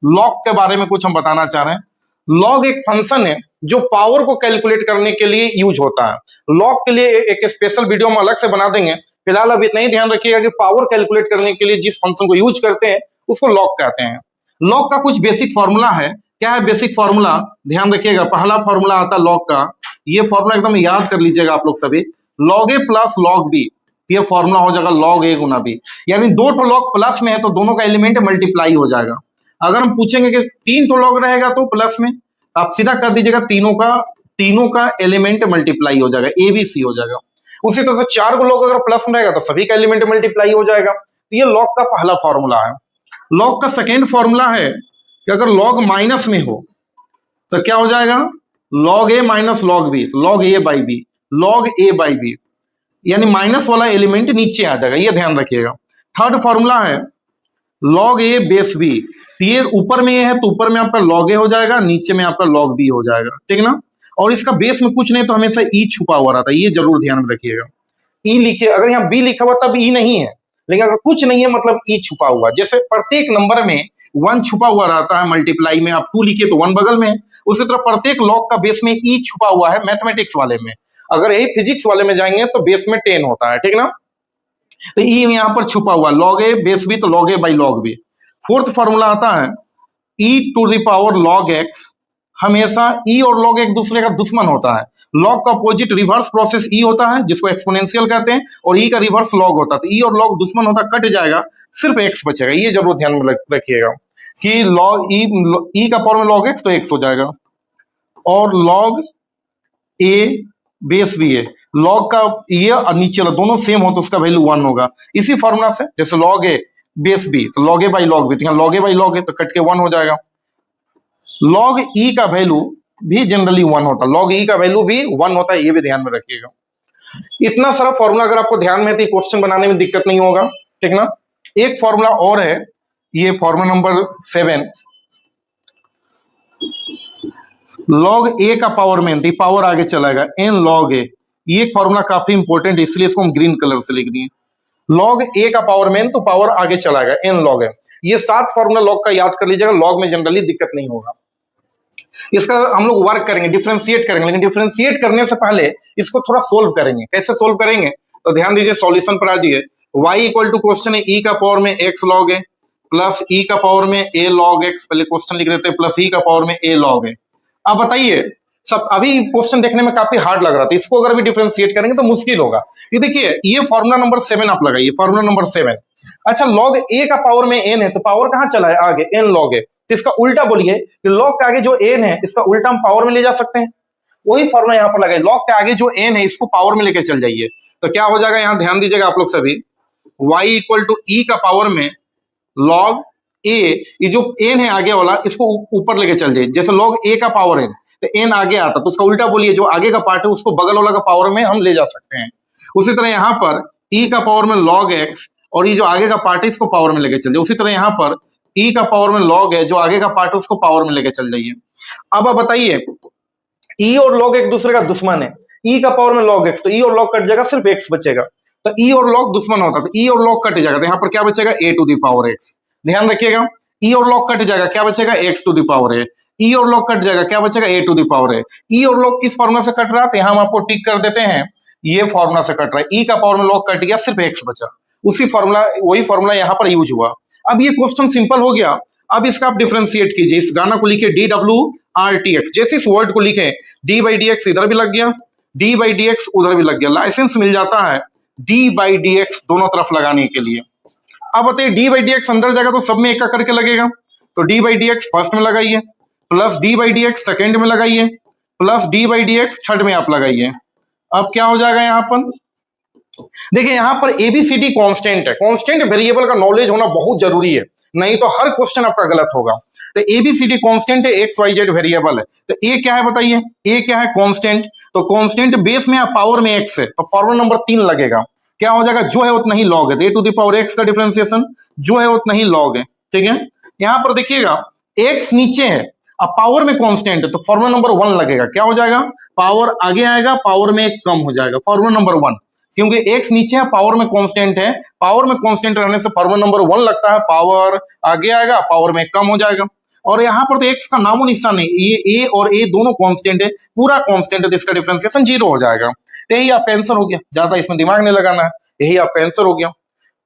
लॉग के बारे में कुछ हम बताना चाह रहे हैं। लॉग एक फंक्शन है जो पावर को कैलकुलेट करने के लिए यूज होता है। लॉग के लिए एक स्पेशल वीडियो हम अलग से बना देंगे, फिलहाल अब इतना ही ध्यान रखिएगा कि पावर कैलकुलेट करने के लिए जिस फंक्शन को यूज करते हैं उसको लॉग कहते हैं। लॉग का कुछ बेसिक फॉर्मूला है, क्या है बेसिक फॉर्मूला, ध्यान रखिएगा। पहला फॉर्मूला आता है लॉग का, ये फॉर्मूला एकदम याद कर लीजिएगा आप लोग सभी, लॉग ए प्लस लॉग बी, ये फॉर्मूला हो जाएगा लॉग ए गुना बी, यानी 2 तो लॉग प्लस में है तो दोनों का एलिमेंट मल्टीप्लाई हो जाएगा। अगर हम पूछेंगे कि 3 तो लॉग रहेगा तो प्लस में, आप सीधा कर दीजिएगा, तीनों का एलिमेंट मल्टीप्लाई हो जाएगा, ए बी सी हो जाएगा। उसी तरह से 4 को लॉग अगर प्लस में रहेगा तो सभी का एलिमेंट मल्टीप्लाई हो जाएगा। तो ये लॉग का पहला फॉर्मूला है। लॉग का सेकेंड फॉर्मूला है कि अगर लॉग माइनस में हो तो क्या हो जाएगा, log a minus log b, तो log A by b, log A by b, यानी माइनस वाला एलिमेंट नीचे आ जाएगा, ये ध्यान रखिएगा। थर्ड फॉर्मूला है लॉग ए बेस बी, ये ऊपर में ये है तो ऊपर में आपका लॉग ए हो जाएगा, नीचे में आपका लॉग बी हो जाएगा, ठीक ना। और इसका बेस में कुछ नहीं तो हमेशा ई छुपा हुआ रहता है, ये जरूर ध्यान में रखिएगा। ई लिखिए, अगर यहाँ बी लिखा हुआ तब ई नहीं है, लेकिन अगर कुछ नहीं है मतलब ई छुपा हुआ, जैसे प्रत्येक नंबर में 1 छुपा हुआ रहता है मल्टीप्लाई में, आप 2 लिखिए तो 1 बगल में है, उसी तरह प्रत्येक लॉग का बेस में ई छुपा हुआ है मैथमेटिक्स वाले में। अगर यही फिजिक्स वाले में जाएंगे तो बेस में 10 होता है, ठीक ना। तो ई यहां पर छुपा हुआ, लॉग ए बेस बी तो log A by log B. Fourth formula आता है E to the power log X, हमेशा ई और लॉग एक दूसरे का दुश्मन होता है। लॉग का अपोजिट रिवर्स प्रोसेस ई होता है जिसको एक्सपोनेंशियल कहते हैं, और ई का रिवर्स लॉग होता है। तो ई और लॉग दुश्मन होता, कट जाएगा, सिर्फ एक्स बचेगा, ये जरूर ध्यान में रखिएगा कि लॉग ई का पावर में लॉग एक्स तो एक्स हो जाएगा, और लॉग ए बेस भी है, लॉग का ये और नीचे वाला दोनों सेम हो तो उसका वैल्यू 1 होगा। इसी फॉर्मूला से जैसे लॉग ए बेस बी तो log A by log b, तो यहाँ log A by log a तो कट के 1 हो जाएगा। लॉग ई का वैल्यू भी जनरली 1 होता है, लॉग ई का वैल्यू भी 1 होता है, ये भी ध्यान में रखिएगा। इतना सारा फॉर्मूला अगर आपको ध्यान में है तो क्वेश्चन बनाने में दिक्कत नहीं होगा, ठीक ना। एक फॉर्मूला और है, ये फॉर्मूला नंबर 7, लॉग ए का पावर में पावर आगे चलाएगा एन लॉग ए, ये फॉर्मूला काफी इंपॉर्टेंट है इसलिए इसको हम ग्रीन कलर से लिख दिए। लॉग ए का पावर में तो पावर आगे चलाएगा एन लॉग ए, ये 7 फॉर्मूला लॉग का याद कर लीजिएगा, लॉग में जनरली दिक्कत नहीं होगा। इसका हम लोग वर्क करेंगे, डिफरेंशिएट करेंगे, लेकिन डिफरेंशिएट करने से पहले इसको थोड़ा सोल्व करेंगे। कैसे सोल्व करेंगे तो ध्यान दीजिए, सॉल्यूशन पर आ जाइए। y इक्वल टू क्वेश्चन है ई का पावर में x लॉग ए प्लस ई का पावर में a लॉग x, पहले क्वेश्चन लिख देते हैं, प्लस ई का पावर में a लॉग ए। अब बताइए, सब अभी क्वेश्चन देखने में काफी हार्ड लग रहा था, इसको अगर भी डिफरेंशिएट करेंगे तो मुश्किल होगा। ये देखिए, ये फॉर्मूला नंबर 7 आप लगाइए, फॉर्मूला नंबर 7। अच्छा, लॉग ए का पावर में n है तो पावर कहां चला है आगे, n लॉग ए, तो इसका उल्टा बोलिए कि लॉग के आगे जो n है इसका उल्टा हम पावर में ले जा सकते हैं। वही फॉर्मूला यहां पर लगाइए, लॉग के आगे जो n है इसको पावर में लेके चल जाइए, तो क्या हो जाएगा, यहां ध्यान दीजिएगा आप लोग सभी, y इक्वल टू ई का पावर में लॉग ए, ये जो n है आगे वाला इसको ऊपर लेके चल जाइए, जैसे लॉग ए का पावर n तो n आगे आता तो उसका उल्टा बोलिए, जो आगे का पार्ट है उसको बगल वाला का पावर में हम ले जा सकते हैं। उसी तरह यहां पर e का पावर में log x, और ये जो आगे का पार्ट है इसको पावर में लेके चल जाइए। उसी तरह यहां पर e का पावर में log है, जो आगे का पार्ट है उसको पावर में लेके चल जाइए। अब आप बताइए, e और log एक दूसरे का दुश्मन है, e का पावर में log x तो e और log कट जाएगा, सिर्फ x बचेगा, तो e और log दुश्मन होता तो e और log कट जाएगा, तो यहां पर क्या बचेगा, a to the power x। ध्यान रखिएगा, e और log कट जाएगा, क्या बचेगा, x to the power a, e और log कट जाएगा, क्या बचेगा, a to the power a। e और log किस फॉर्मूला से कट रहा है तो यहां हम आपको टिक कर देते हैं, ये फॉर्मूला से कट रहा है, e का पावर में log कट गया, सिर्फ x बचा, उसी फॉर्मूला वही फॉर्मूला यहां पर यूज हुआ। अब ये क्वेश्चन सिंपल हो गया, अब इसका आप डिफरेंशिएट कीजिए, इस गाना को लिखे DWRTX, जैसे इस वर्ड को लिखे d/dx इधर भी लग गया, d/dx उधर भी लग गया, लाइसेंस मिल जाता है d/dx दोनों तरफ लगाने के लिए। अब बताइए d/dx अंदर जाएगा तो सब में एक का करके लगेगा, तो d/dx फर्स्ट में लगाइए, प्लस d/dx सेकेंड में लगाइए, प्लस d/dx थर्ड में आप लगाइए। अब क्या हो जाएगा यहां पर, देखिए यहां पर एबीसीडी कांस्टेंट है, कांस्टेंट वेरिएबल का नॉलेज होना बहुत जरूरी है, नहीं तो हर क्वेश्चन आपका गलत होगा। तो एबीसीडी कांस्टेंट है, एक्स वाई जेड वेरिएबल है। तो ए क्या है बताइए, ए क्या है, कांस्टेंट। तो कांस्टेंट बेस में पावर में एक्स है, तो फॉर्मूला नंबर 3 लगेगा। क्या हो जाएगा, जो है उतना ही लॉग है, ए टू द पावर एक्स का डिफरेंशिएशन जो है उतना ही लॉग है, ठीक है। यहां पर देखिएगा एक्स नीचे है, अब पावर में कांस्टेंट है, तो फॉर्मूला नंबर 1 लगेगा। क्या हो जाएगा, पावर आगे आएगा, पावर में एक कम हो जाएगा, फॉर्मूला नंबर 1। क्योंकि एक्स नीचे है, पावर में कांस्टेंट है, पावर में कांस्टेंट रहने से फॉर्मूला नंबर 1 लगता है, पावर आगे आएगा, पावर में कम हो जाएगा। और यहां पर तो एक्स का नामो निशान नहीं, ये ए और ए दोनों कांस्टेंट है, पूरा कांस्टेंट है, तो इसका डिफरेंशिएशन 0 हो जाएगा। तो यही आपका आंसर हो गया, ज्यादा इसमें दिमाग नहीं लगाना है, यही आपका आंसर हो गया।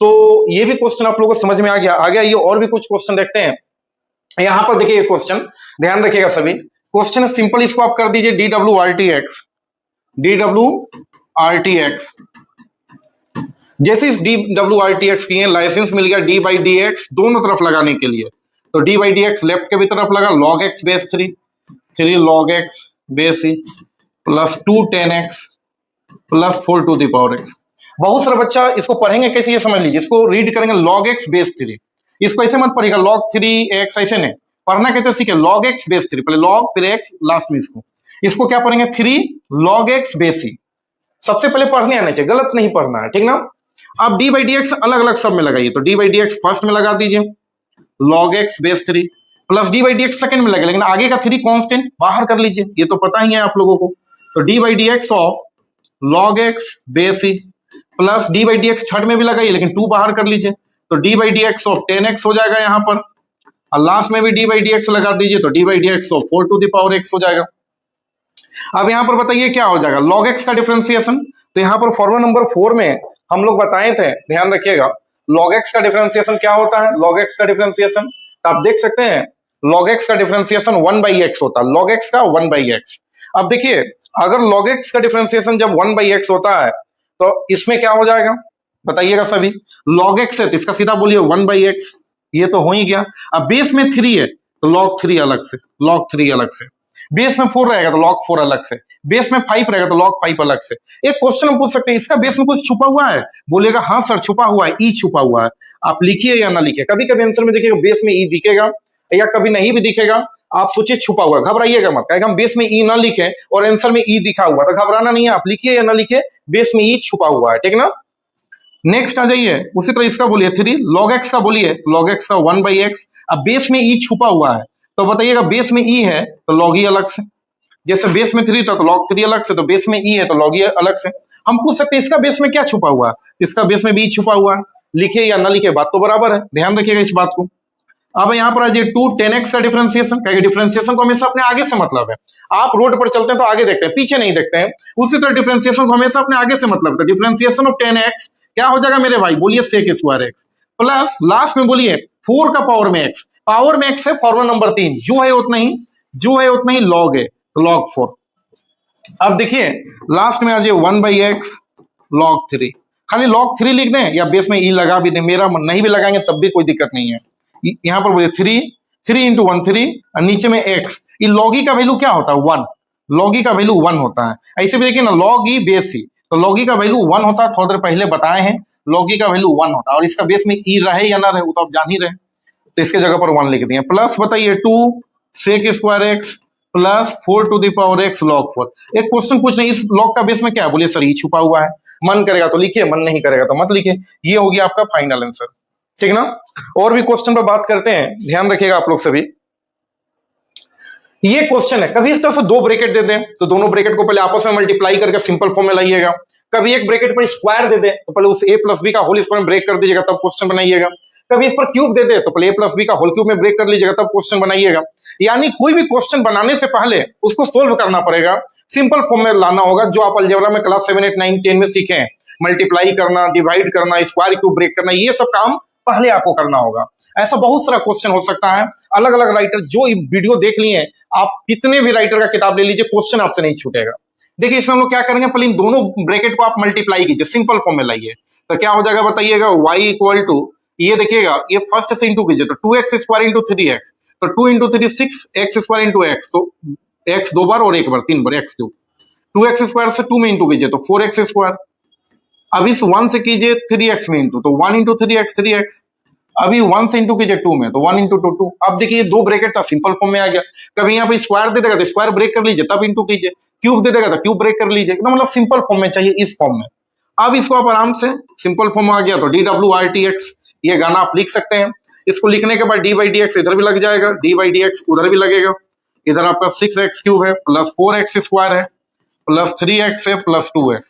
तो ये भी क्वेश्चन आप लोगों को समझ में आ गया। आगे आइए और भी कुछ क्वेश्चन देखते हैं। यहां पर देखिए क्वेश्चन, ध्यान रखिएगा सभी, क्वेश्चन है सिंपल, इसको आप कर दीजिए DWRTX, DWRTX। जैसे इस DWRTX की है, लाइसेंस मिल गया D/dx दोनों तरफ लगाने के लिए, तो D/dx लेफ्ट के भी तरफ लगा, log x base 3 log x base e plus 2 tan x plus 4 to the power x। बहुत सारा बच्चा इसको पढ़ेंगे कैसे, ये समझ लीजिए, इसको रीड करेंगे log x बेस 3, इसको ऐसे मत पढ़िएगा log 3x, ऐसे नहीं पढ़ना, कैसे सीखे, log x बेस 3, पहले log फिर x लास्ट में इसको क्या पढ़ेंगे 3 log x बेस e, सबसे पहले पढ़ने आना चाहिए, गलत नहीं पढ़ना है, ठीक ना। अब D/dx अलग अलग सब में लगाइए, तो D/dx फर्स्ट में लगा दीजिए, log x base 3 plus D/dx second में लगे, लेकिन आगे का 3 कांस्टेंट बाहर कर लीजिए, ये तो पता ही है आप लोगों को। तो D/dx of log x base e plus D/dx third में भी लगाइए, लेकिन 2 बाहर कर लीजिए, तो D/dx ऑफ 10x हो जाएगा यहां पर, और लास्ट में भी D/dx लगा दीजिए, तो D/dx of 4 to the power x हो जाएगा। अब यहां पर बताइए क्या हो जाएगा, log x का डिफरेंशिएशन। तो यहां पर फॉर्मूला नंबर 4 में हम लोग बताए थे, ध्यान रखिएगा, log x का डिफरेंशिएशन क्या होता है, log x का डिफरेंशिएशन, तो आप देख सकते हैं log x का डिफरेंशिएशन 1/x होता है, log x का 1/x। अब देखिए अगर log x का डिफरेंशिएशन जब 1/x होता है, तो इसमें क्या हो जाएगा बताइएगा सभी, log x है तो इसका सीधा बोलिए 1/x, ये तो हो ही गया। अब बेस में 3 है तो log 3 अलग से, log 3 अलग से, बेस में 4 रहेगा तो log 4 अलग से, बेस में 5 रहेगा तो log 5 अलग से। एक क्वेश्चन हम पूछ सकते हैं, इसका बेस में कुछ छुपा हुआ है, बोलेगा हाँ सर छुपा हुआ है, ई छुपा हुआ है, आप लिखिए या ना लिखिए। कभी कभी आंसर में देखिएगा बेस में ई दिखेगा, या कभी नहीं भी दिखेगा, आप सोचिए छुपा हुआ, घबराइएगा मत, कहेगा हम बेस में ई ना लिखे और आंसर में ई दिखा हुआ, तो घबराना नहीं है, आप लिखिए या ना लिखिए, बेस में ई छुपा हुआ है, ठीक ना। नेक्स्ट आ जाइए, उसी तरह इसका बोलिए 3 log x का बोलिए, log x का 1/x। अब बेस में ई छुपा हुआ है, तो बताइएगा बेस में ई है तो log ई अलग से, जैसे बेस में 3 था तो log 3 अलग से, तो बेस में ई है तो log ई अलग से। हम पूछ सकते हैं इसका बेस में क्या छुपा हुआ है, इसका बेस में भी ई छुपा हुआ है, लिखे या ना लिखे बात तो बराबर है, ध्यान रखिएगा इस बात को। अब यहां पर आ जाइए 2 10x का डिफरेंशिएशन, कहेंगे डिफरेंशिएशन को हमेशा अपने आगे से मतलब है, आप रोड पर चलते हैं तो आगे देखते हैं पीछे नहीं देखते हैं, उसी तरह डिफरेंशिएशन को हमेशा अपने आगे से मतलब है। डिफरेंशिएशन ऑफ 10x क्या हो जाएगा मेरे भाई, बोलिए sec square x plus last में बोलिए 4 का पावर में x, पावर में x है फॉर्मूला नंबर 3, जो है उतना ही, जो है उतना ही log है, तो log 4। अब देखिए लास्ट में आ जाइए 1/x log 3, खाली log 3 लिख दें या बेस में e लगा भी दें, मेरा नहीं भी लगाएंगे तब भी कोई दिक्कत नहीं है। यहां पर बोलिए 3 इंटू 1 3 और नीचे में x, ये log e का वैल्यू क्या होता है 1, log e का वैल्यू 1 होता है। ऐसे भी देखिए ना log e बेस e, तो log e का वैल्यू 1 होता है, थोड़ी देर पहले बताए हैं log e का वैल्यू 1 होता है, और इसका बेस में e रहे या ना रहे वो तो आप जान ही रहे, तो इसके जगह पर 1 लिख दिए। प्लस बताइए 2 sec square x plus 4 to the power x log 4। एक क्वेश्चन पूछ रहे हैं इस log का बेस में क्या है, बोलिए सर ये छुपा हुआ है, मन करेगा तो लिखिए, मन नहीं करेगा तो मत लिखिए, ये हो गया आपका फाइनल आंसर, ठीक ना। और भी क्वेश्चन पर बात करते हैं, ध्यान रखिएगा आप लोग सभी। ये क्वेश्चन है, कभी इस तरह से 2 ब्रैकेट दे दें तो दोनों ब्रैकेट को पहले आपस में मल्टीप्लाई करके सिंपल फॉर्म में लाइएगा, कभी एक ब्रैकेट पर स्क्वायर दे दे तो पहले उस a प्लस बी का होल स्क्वायर में ब्रेक कर दीजिएगा तब क्वेश्चन बनाइएगा, कभी इस पर क्यूब दे दे तो पहले a प्लस बी का होल क्यूब में ब्रेक कर लीजिएगा तब क्वेश्चन बनाइएगा। यानी कोई भी क्वेश्चन बनाने से पहले उसको सोल्व करना पड़ेगा, सिंपल फॉर्म में लाना होगा, जो आप अलजेब्रा में क्लास 7 8 9 10 में सीखे हैं, मल्टीप्लाई करना, डिवाइड करना, स्क्वायर क्यूब ब्रेक करना, ये सब काम पहले आपको करना होगा। ऐसा बहुत सारा क्वेश्चन हो सकता है, अलग अलग राइटर जो वीडियो देख लिए हैं, आप कितने भी राइटर का किताब ले लीजिए, क्वेश्चन आपसे नहीं छूटेगा। देखिए इसमें हम लोग क्या करेंगे, पहले इन दोनों ब्रैकेट को आप मल्टीप्लाई कीजिए, सिंपल फॉर्म में लाइए, तो क्या हो जाएगा बताइएगा, y इक्वल टू, ये देखिएगा ये फर्स्ट से इंटू कीजिए, तो 2x स्क्वायर इंटू 3x, तो 2 into 3 6, x square into x, तो x 2 बार और 1 बार 3 बार x क्यूब, 2x² से 2 में इंटू कीजिए तो 4x²। अब इस 1 से कीजिए 3x में इंटू, तो 1 इंटू 3x। अभी 1 से इंटू कीजिए 2 में, तो 1 इंटू 2। अब देखिए दो ब्रैकेट था, सिंपल फॉर्म में आ गया। कभी यहाँ पर स्क्वायर दे देगा तो स्क्वायर ब्रेक कर लीजिए तब इंटू कीजिए, क्यूब दे देगा तो क्यूब ब्रेक कर लीजिए, एकदम मतलब सिंपल फॉर्म में चाहिए इस फॉर्म में। अब इसको आप आराम से सिंपल फॉर्म आ गया तो dWRTX ये गाना आप लिख सकते हैं। इसको लिखने के बाद d/dx इधर भी लग जाएगा, d/dx उधर भी लगेगा। इधर आपका 6x³ है प्लस 4x² है प्लस 3x है प्लस 2 है।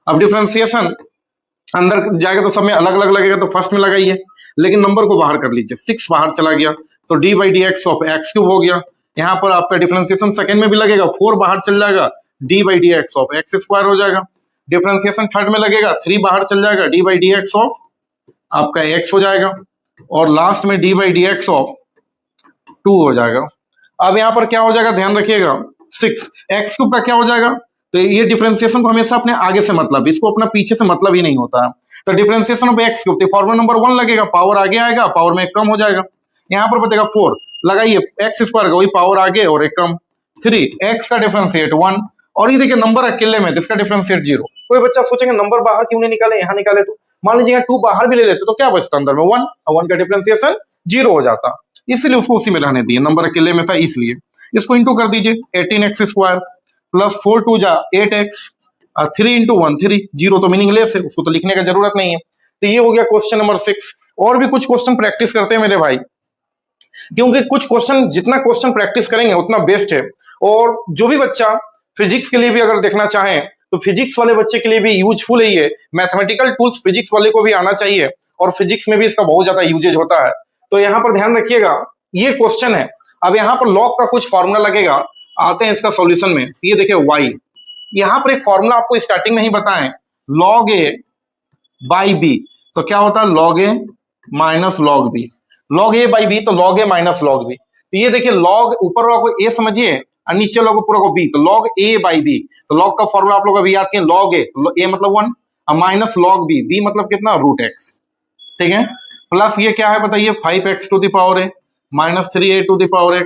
अब डिफरेंशिएशन अंदर जाएगा तो सब में अलग अलग लगेगा, तो फर्स्ट में लगाइए, लेकिन नंबर को बाहर कर लीजिए। 6 बाहर चला गया तो d/dx ऑफ x³ हो गया। यहाँ पर आपका डिफरेंशिएशन सेकंड में भी लगेगा, 4 बाहर चल जाएगा, d/dx ऑफ x² हो जाएगा। डिफरेंशिएशन थर्ड में लगेगा, 3 बाहर चल जाएगा, d/dx ऑफ आपका x हो जाएगा, और लास्ट में d/dx ऑफ 2 हो जाएगा। अब यहाँ पर क्या हो जाएगा ध्यान रखिएगा, 6x³ का क्या हो जाएगा, तो ये डिफरेंशिएशन को हमेशा अपने आगे से मतलब, इसको अपना पीछे से मतलब ही नहीं होता है। तो डिफरेंशिएशन ऑफ x³ तो फॉर्मूला नंबर 1 लगेगा, पावर आगे आएगा, पावर में एक कम हो जाएगा। यहाँ पर बताएगा 4 लगाइए, x² का वही पावर आगे और एक कम, 3 x का डिफरेंशिएट 1, और ये देखिए नंबर अकेले में तो इसका डिफरेंशिएट 0। कोई बच्चा सोचेंगे नंबर बाहर क्यों नहीं निकाले, यहाँ निकाले, तो मान लीजिए 2 बाहर भी ले लेते तो क्या बचता अंदर में 1, और 1 का डिफरेंशिएशन 0 हो जाता, इसलिए उसको उसी में रहने दिए, नंबर अकेले में था इसलिए। इसको इंटू कर दीजिए, 18x² प्लस 4 2 जा 8x, 3 इंटू 1 3, 0 तो मीनिंगलेस है, उसको तो लिखने की जरूरत नहीं है। तो ये हो गया क्वेश्चन नंबर 6। और भी कुछ क्वेश्चन प्रैक्टिस करते हैं मेरे भाई, क्योंकि कुछ क्वेश्चन जितना क्वेश्चन प्रैक्टिस करेंगे उतना बेस्ट है। और जो भी बच्चा फिजिक्स के लिए भी अगर देखना चाहें तो फिजिक्स वाले बच्चे के लिए भी यूजफुल है ये, मैथमेटिकल टूल्स फिजिक्स वाले को भी आना चाहिए, और फिजिक्स में भी इसका बहुत ज्यादा यूजेज होता है। तो यहाँ पर ध्यान रखिएगा, ये क्वेश्चन है। अब यहाँ पर लॉग का कुछ फॉर्मूला लगेगा, आते हैं इसका सॉल्यूशन में। ये देखिए y, यहाँ पर एक फॉर्मूला आपको स्टार्टिंग में ही बताएं, log a बाई b, तो क्या होता है log a minus log b, log a by b तो log a minus log b। तो ये देखिए log ऊपर वाला को a समझिए और नीचे वाला को पूरा को b, तो log a बाई b, तो log का फॉर्मूला आप लोग अभी याद किए, log a, तो a मतलब 1 और माइनस log b, b मतलब कितना √x, ठीक है, प्लस ये क्या है बताइए 5x to the power a minus 3a to the power x,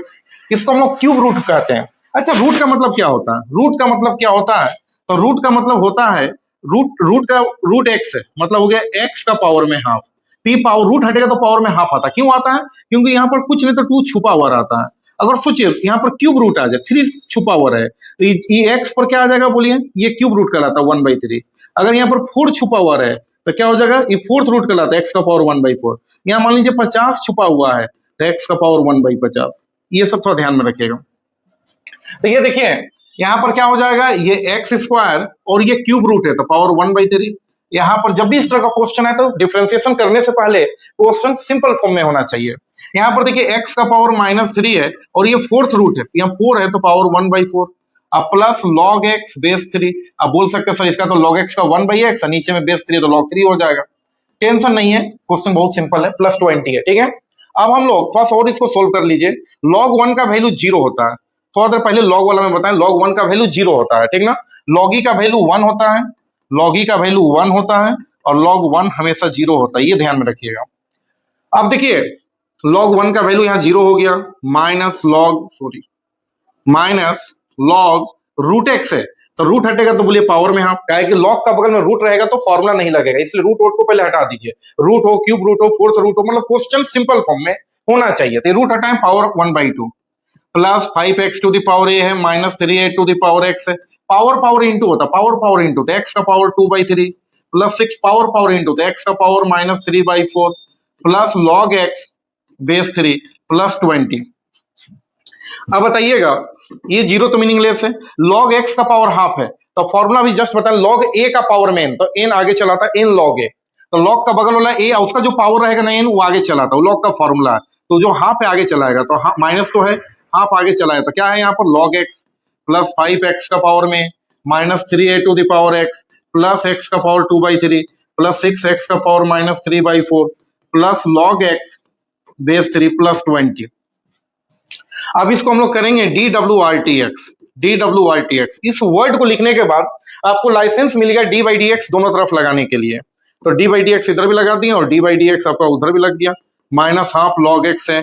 इसको हम लोग क्यूब रूट कहते हैं। अच्छा रूट का मतलब क्या होता है, रूट का मतलब क्या होता है, तो रूट का मतलब होता है रूट x है, मतलब हो गया x का पावर में हाफ, p पावर रूट हटेगा तो पावर में हाफ आता, क्यों आता है, क्योंकि यहाँ पर कुछ नहीं तो 2 छुपा हुआ रहता है। अगर सोचिए यहाँ पर क्यूब रूट आ जाए, 3 छुपा हुआ है, तो ये x पर क्या आ जाएगा बोलिए, ये क्यूब रूट कहलाता है 1/3। अगर यहाँ पर 4 छुपा हुआ रहे तो क्या हो जाएगा, ये 4th रूट कहलाता है x का पावर 1/4। यहाँ मान लीजिए 50 छुपा हुआ है तो x का पावर 1/50, ये सब थोड़ा ध्यान में रखिएगा। तो ये देखिए यहाँ पर क्या हो जाएगा, ये x² और ये क्यूब रूट है तो पावर 1/3। यहाँ पर जब भी इस तरह का क्वेश्चन है तो डिफरेंशिएशन करने से पहले क्वेश्चन सिंपल फॉर्म में होना चाहिए। यहाँ पर देखिए x का पावर -3 है और ये 4th रूट है, यहाँ 4 है तो पावर 1/4, अब प्लस log x बेस 3। अब बोल सकते हैं सर इसका तो log x का 1/x और नीचे में बेस 3 तो log 3 हो जाएगा। टेंशन नहीं है, क्वेश्चन बहुत सिंपल है, प्लस 20 है, ठीक है। अब हम लोग थोड़ा सा और इसको सोल्व कर लीजिए। log 1 का वैल्यू 0 होता है, थोड़ा देर पहले log वाला में बताएं, log 1 का वैल्यू 0 होता है, ठीक ना। log e का वैल्यू 1 होता है, log e का वैल्यू 1 होता है और log 1 हमेशा 0 होता है, ये ध्यान में रखिएगा। अब देखिए log 1 का वैल्यू यहाँ 0 हो गया, माइनस log रूट x है, तो रूट हटेगा तो बोलिए पावर में हाफ, क्या है कि log का बगल में रूट रहेगा तो फॉर्मूला नहीं लगेगा, इसलिए रूट को पहले हटा दीजिए। रूट हो, क्यूब रूट हो, 4th रूट हो, मतलब क्वेश्चन सिंपल फॉर्म में होना चाहिए। तो रूट हटाएं, power 1/2 plus 5x to the power a है minus 3a to the power x है, पावर इंटू होता, पावर इंटू तो x का पावर 2/3 प्लस 6 पावर इंटू तो x का power -3/4 plus log x base 3 plus 20। अब बताइएगा ये 0 तो मीनिंगलेस है, log x का पावर हाफ है तो फॉर्मूला भी जस्ट बताया log a का पावर में n, तो n आगे चलाता है n log a, तो log का बगल वाला a उसका जो पावर रहेगा ना n वो आगे चलाता है, log का फॉर्मूला है, तो जो हाफ है आगे चलाएगा, तो माइनस तो है, हाफ आगे चलाएगा, तो क्या है यहाँ पर log x प्लस 5x का पावर में -3a to the power x plus x का पावर 2/3 प्लस 6x का power -3/4 plus log x base 3 plus 20। अब इसको हम लोग करेंगे dWRTX। इस वर्ड को लिखने के बाद आपको लाइसेंस मिल गया d/dx दोनों तरफ लगाने के लिए, तो d/dx इधर भी लगा दिए और d/dx आपका उधर भी लग गया, माइनस हाफ log x है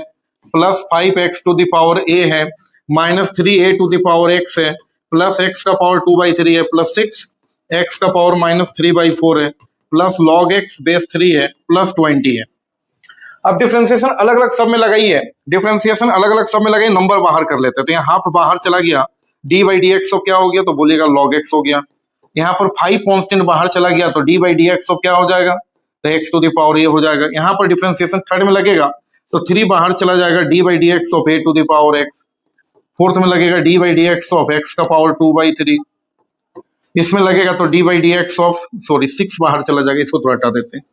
plus 5x to the power a है minus 3a to the power x है प्लस एक्स का पावर 2/3 है प्लस 6 एक्स का पावर -3/4 है प्लस log x बेस 3 है प्लस 20 है। अब डिफरेंशिएशन अलग अलग सब में लगाई है, डिफरेंशिएशन अलग अलग सब में लगाई, नंबर बाहर कर लेते हैं। तो यहाँ हाफ बाहर चला गया, d/dx क्या हो गया तो बोलिएगा log x हो गया। यहाँ पर 5 कांस्टेंट बाहर चला गया तो d/dx क्या हो जाएगा तो x to the power a हो जाएगा। यहाँ पर डिफरेंशिएशन थर्ड में लगेगा तो 3 बाहर चला जाएगा d/dx of a to the power x। Fourth में लगेगा d/dx ऑफ x का पावर 2/3। इसमें लगेगा तो d/dx ऑफ 6 बाहर चला जाएगा, इसको थोड़ा हटा देते हैं।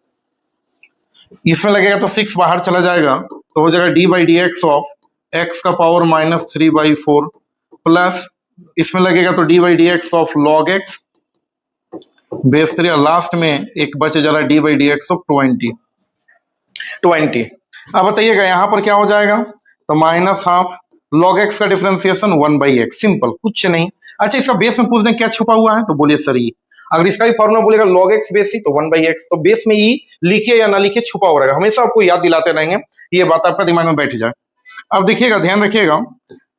इसमें लगेगा तो 6 बाहर चला जाएगा तो हो जाएगा d/dx ऑफ x का पावर -3/4 प्लस इसमें लगेगा तो d/dx of log x base 3 और लास्ट में एक बचे जा रहा है d/dx ऑफ 20। अब बताइएगा यहाँ पर क्या हो जाएगा तो -हाफ log x का डिफरेंशिएशन 1/x, सिंपल कुछ नहीं। अच्छा इसका बेस में पूछ दें क्या छुपा हुआ है तो बोलिए सर ई। अगर इसका भी फॉर्मूला बोलेगा log x बेस ही तो 1/x, तो बेस में ई लिखिए या ना लिखिए छुपा हो रहेगा, हमेशा आपको याद दिलाते रहेंगे, ये बात आपका दिमाग में बैठ जाए। अब देखिएगा ध्यान रखिएगा,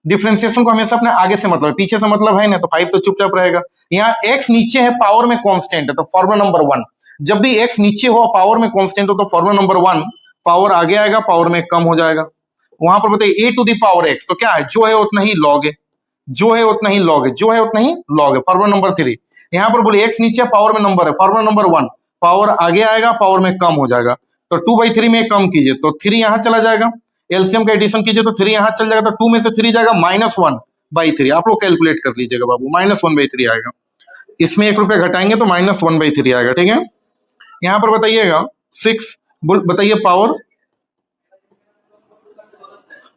डिफरेंशिएशन को हमेशा अपने आगे से मतलब पीछे से मतलब है ना, तो 5 तो चुपचाप रहेगा। यहाँ x नीचे है पावर में कांस्टेंट है तो फॉर्मूला नंबर 1, जब भी x नीचे हो पावर में कांस्टेंट हो तो फॉर्मूला नंबर 1 पावर आगे आएगा पावर में कम हो जाएगा। वहां पर बताइए a to the power x तो क्या है जो है उतना ही log है, जो है उतना ही log है, जो है उतना ही log है। फॉर्मूला नंबर 3 यहाँ पर बोलिए x नीचे पावर में नंबर है, फॉर्मूला नंबर 1 पावर आगे आएगा पावर में कम हो जाएगा तो 2/3 में कम कीजिए तो 3 यहां चला जाएगा, एलसीएम का एडिशन कीजिए तो 3 यहां चल जाएगा तो 2 में से 3 जाएगा -1/3। आप लोग कैलकुलेट कर लीजिएगा बाबू, -1/3 आएगा। इसमें 1 रुपया घटाएंगे तो -1/3 आएगा, ठीक है। यहां पर बताइएगा 6 बताइए पावर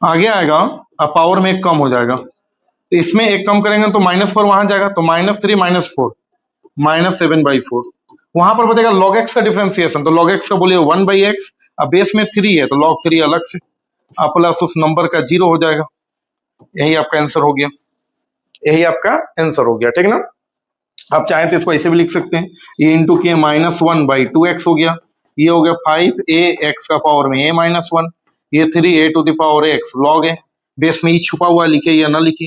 आगे आएगा अब पावर में कम हो जाएगा तो इसमें एक कम करेंगे तो -4 वहां जाएगा तो -3 -4 -7/4। वहां पर बताएगा log x का डिफरेंशिएशन तो log x का बोलिए 1/x, अब बेस में 3 है तो log 3 अलग से अब प्लस उस नंबर का 0 हो जाएगा। यही आपका आंसर हो गया, यही आपका आंसर हो गया, ठीक ना। आप चाहें तो इसको ऐसे भी लिख सकते हैं, ये इंटू के -1/2x हो गया, ये हो गया 5a x का पावर में a -1, ये 3a to the power x log है, बेस में ही छुपा हुआ लिखे या ना लिखे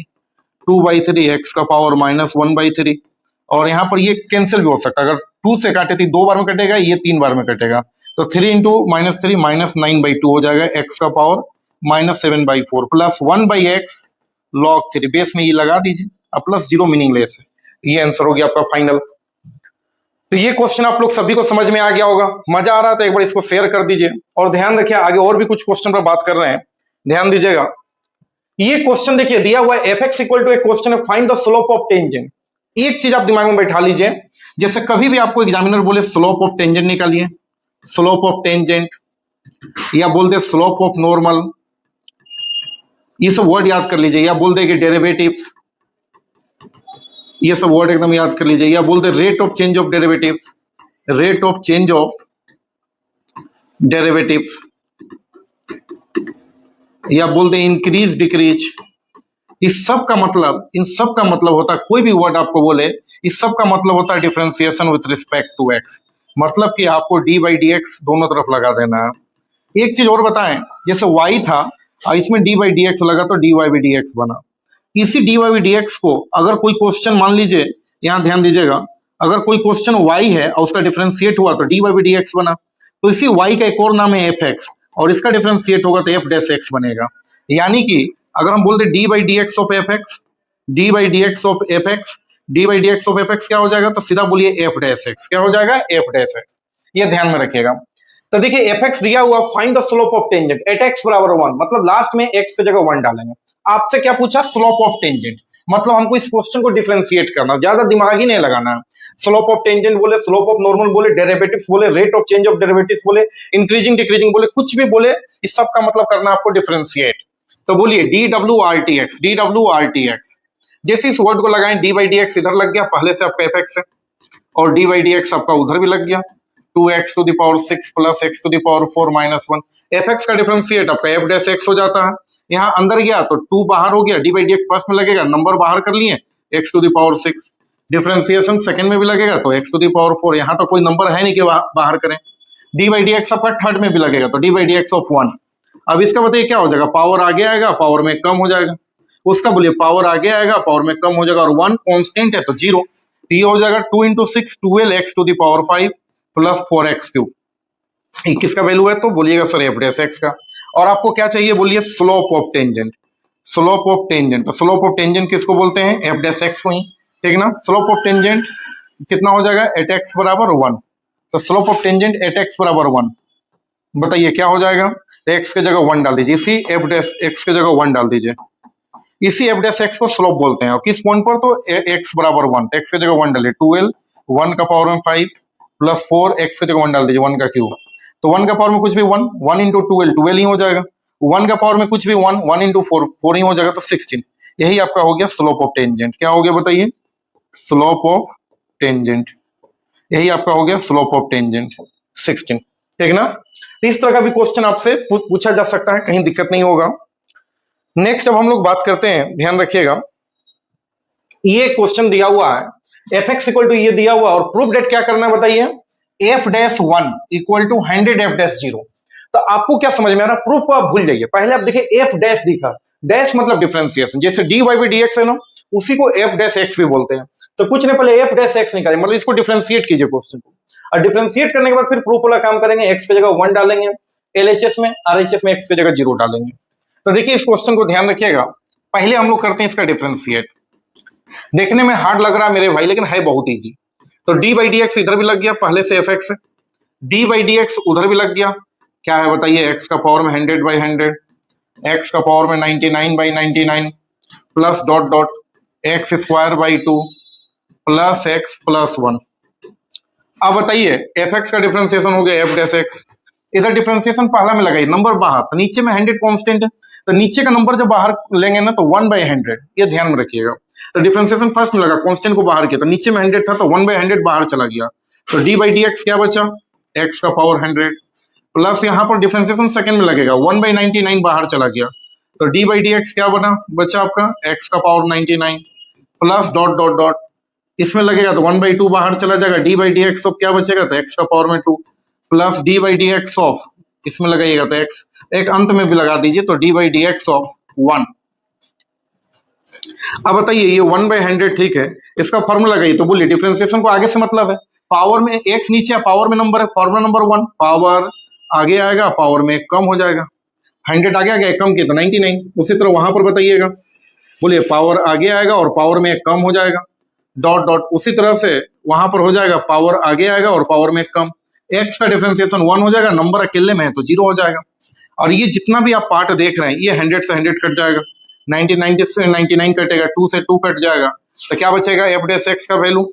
2/3 x का पावर -1/3। और यहाँ पर ये कैंसिल भी हो सकता है, अगर 2 से काटे तो 2 बार में कटेगा, ये 3 बार में कटेगा तो 3 इंटू -3 -9/2 हो जाएगा x का power -7/4 plus 1/x log 3, base में ये लगा दीजिए अब प्लस 0 मीनिंगलेस है। ये आंसर हो गया आपका फाइनल। तो ये क्वेश्चन आप लोग सभी को समझ में आ गया होगा, मजा आ रहा था, एक बार इसको शेयर कर दीजिए और ध्यान रखिए आगे और भी कुछ क्वेश्चन पर बात कर रहे हैं, ध्यान दीजिएगा। ये क्वेश्चन देखिए दिया हुआ है fx इक्वल टू एक क्वेश्चन है find the slope of tangent. एक चीज आप दिमाग में बैठा लीजिए, जैसे कभी भी आपको एग्जामिनर बोले स्लोप ऑफ टेंजेंट निकालिए, स्लोप ऑफ टेंजेंट या बोल दे स्लोप ऑफ नॉर्मल, ये सब वर्ड याद कर लीजिए, या बोल दे कि डेरिवेटिव्स, ये सब वर्ड एकदम याद कर लीजिए, या बोल दे rate of change of derivatives, rate of change of derivatives, या बोल दे इंक्रीज डिक्रीज। इस सब का मतलब, इन सब का मतलब होता है, कोई भी वर्ड आपको बोले इस सब का मतलब होता है differentiation with respect to x, मतलब कि आपको d/dx दोनों तरफ लगा देना है। एक चीज और बताएं, जैसे y था और इसमें d/dx लगा तो dy/dx बना। इसी dy/dx को अगर कोई क्वेश्चन मान लीजिए, यहां ध्यान दीजिएगा, अगर कोई क्वेश्चन y है और उसका डिफरेंशिएट हुआ तो dy/dx बना, तो इसी y का एक और नाम है fx और इसका डिफरेंशिएट होगा तो f'(x) बनेगा। यानी कि अगर हम बोलते d/dx of fx, d/dx of fx, d/dx of fx क्या हो जाएगा तो सीधा बोलिए f'(x), क्या हो जाएगा f'(x), ये ध्यान में रखिएगा। तो देखिए fx दिया हुआ find the slope of tangent at x बराबर 1, मतलब लास्ट में x की जगह 1 डालेंगे। आपसे क्या पूछा स्लोप ऑफ टेंजेंट, मतलब हमको इस क्वेश्चन को डिफरेंशिएट करना, ज्यादा दिमाग ही नहीं लगाना है। स्लोप ऑफ टेंजेंट बोले, स्लोप ऑफ नॉर्मल बोले, डेरिवेटिव्स बोले, rate of change of derivatives बोले, इंक्रीजिंग डिक्रीजिंग बोले, कुछ भी बोले, इस सब का मतलब करना आपको डिफरेंशिएट। तो बोलिए dwRTx, dwRTx, जैसे इस वर्ड को लगाएं d/dx इधर लग गया, पहले से आपका fx है, और d/dx आपका उधर भी लग गया 2x to the power 6 plus x to the power 4 -1। fx का डिफरेंशिएट आपका f'(x) हो जाता है, यहाँ अंदर गया तो 2 बाहर हो गया, d/dx फर्स्ट में लगेगा, नंबर बाहर कर लिए x to the power 6, differentiation second में भी लगेगा तो x टू द पावर 4, यहाँ तो कोई नंबर है नहीं कि बाहर करें। d/dx आपका थर्ड में भी लगेगा तो d/dx ऑफ 1। अब इसका बताइए क्या हो जाएगा, पावर आगे आएगा पावर में कम हो जाएगा। उसका बोलिए पावर आगे आएगा, पावर में कम हो जाएगा, और 1 कांस्टेंट है तो 0, तो ये हो जाएगा 2 × 6 12x to the power 5 plus 4x3। किसका वैल्यू है तो बोलिएगा सर एफ डैश एक्स का। और आपको क्या चाहिए बोलिए slope of tangent. Slope of tangent, तो स्लोप ऑफ टेंजेंट किसको बोलते हैं, एफ डैश एक्स को ही, ठीक ना। स्लोप ऑफ टेंजेंट कितना हो जाएगा, एट एक्स बराबर 1। तो slope of tangent at x बराबर 1, बताइए क्या हो जाएगा, एक्स की जगह 1 डाल दीजिए, इसी एफ डैश एक्स की जगह 1 डाल दीजिए, इसी एफ डैश एक्स को स्लोप बोलते हैं। और किस पॉइंट पर, तो एक्स बराबर 1, एक्स की जगह 1 डालिए, 12 1 का पावर में 5 प्लस 4 एक्स की जगह 1 डाल दीजिए, 1 का क्यूब, तो 1 का पावर में कुछ भी 1, 1 × 12 12 ही हो जाएगा, 1 का पावर में कुछ भी 1, 1 × 4 4 ही हो जाएगा, तो 16। यही आपका हो गया स्लोप ऑफ टेंजेंट। क्या हो गया बताइए, स्लोप ऑफ टेंजेंट, यही आपका हो गया स्लोप ऑफ टेंजेंट 16, ठीक ना। इस तरह का भी क्वेश्चन आपसे पूछा जा सकता है, कहीं दिक्कत नहीं होगा। नेक्स्ट अब हम लोग बात करते हैं, ध्यान रखिएगा, ये क्वेश्चन दिया हुआ है एफ एक्स इक्वल टू ये दिया हुआ, और प्रूफ डेट क्या करना है बताइए, f dash 1 equal to 100 f dash 0। तो आपको क्या समझ में आ रहा है, प्रूफ को आप भूल जाइए, पहले आप देखिए एफ डैश दिखा, डैश मतलब डिफरेंशिएशन, जैसे d Y by D x है ना, उसी को एफ डैश एक्स भी बोलते हैं। तो कुछ नहीं, पहले एफ डैश एक्स निकालिए, मतलब इसको डिफरेंशिएट कीजिए क्वेश्चन को, और डिफरेंशिएट करने के बाद फिर प्रूफ वाला काम करेंगे, एक्स की जगह 1 डालेंगे, एलएचएस में, आरएचएस में एक्स की जगह 0 डालेंगे। तो देखिए इस क्वेश्चन को ध्यान रखिएगा, पहले हम लोग करते हैं इसका डिफरेंशिएट। देखने में हार्ड लग रहा है मेरे भाई, लेकिन है बहुत इजी। तो डी बाई डी एक्स इधर भी लग गया, पहले से एफ एक्स है, डी बाई डी एक्स उधर भी लग गया, क्या है बताइए, एक्स का पावर में 100/100, एक्स का पावर में 99/99 plus dot dot x square by 2 plus x plus 1। अब बताइए एफ एक्स का डिफरेंशिएशन हो गया एफ डैश एक्स, इधर डिफरेंशिएशन पहला में लगाइए, नंबर बाहर, तो नीचे में 100 कांस्टेंट है, तो नीचे का नंबर जब बाहर लेंगे ना तो 1/100, ये ध्यान में रखिएगा। तो डिफरेंशिएशन फर्स्ट में लगा, कांस्टेंट को बाहर किया, तो नीचे में 100 था तो 1/100 बाहर चला गया, तो डी बाई डी एक्स क्या बचा, एक्स का पावर 100 प्लस यहाँ पर डिफरेंशिएशन सेकंड में लगेगा, 1/99 बाहर चला गया, तो डी बाई डी एक्स क्या बना, बचा आपका एक्स का power 99 plus dot dot dot, इसमें लगेगा तो 1/2 बाहर चला जाएगा, d by D x of क्या बचेगा, तो एक्स का पावर में 2 plus D by D x of, इसमें लगाइएगा तो एक्स, एक अंत में भी लगा दीजिए, तो D by D x of 1। अब बताइए ये 1/100 ठीक है, इसका फॉर्मूला लगाइए, तो बोलिए डिफरेंशिएशन को आगे से मतलब है, पावर में एक्स नीचे है, पावर में नंबर है, फॉर्मूला नंबर 1, पावर आगे आएगा, पावर में कम हो जाएगा, 100 आगे आ गया, कम किया तो 99। उसी तरह वहां पर बताइएगा, बोलिए पावर आगे आएगा और पावर में कम हो जाएगा, डॉट डॉट, उसी तरह से वहां पर हो जाएगा, पावर आगे आएगा और पावर में कम, एक्स का डिफरेंशिएशन 1 हो जाएगा, नंबर अकेले में है तो 0 हो जाएगा। और ये जितना भी आप पार्ट देख रहे हैं, ये 100 से 100 कट जाएगा, 99 से 99 कटेगा, 2 से 2 कट जाएगा, तो क्या बचेगा, एफ डैश एक्स का वैल्यू,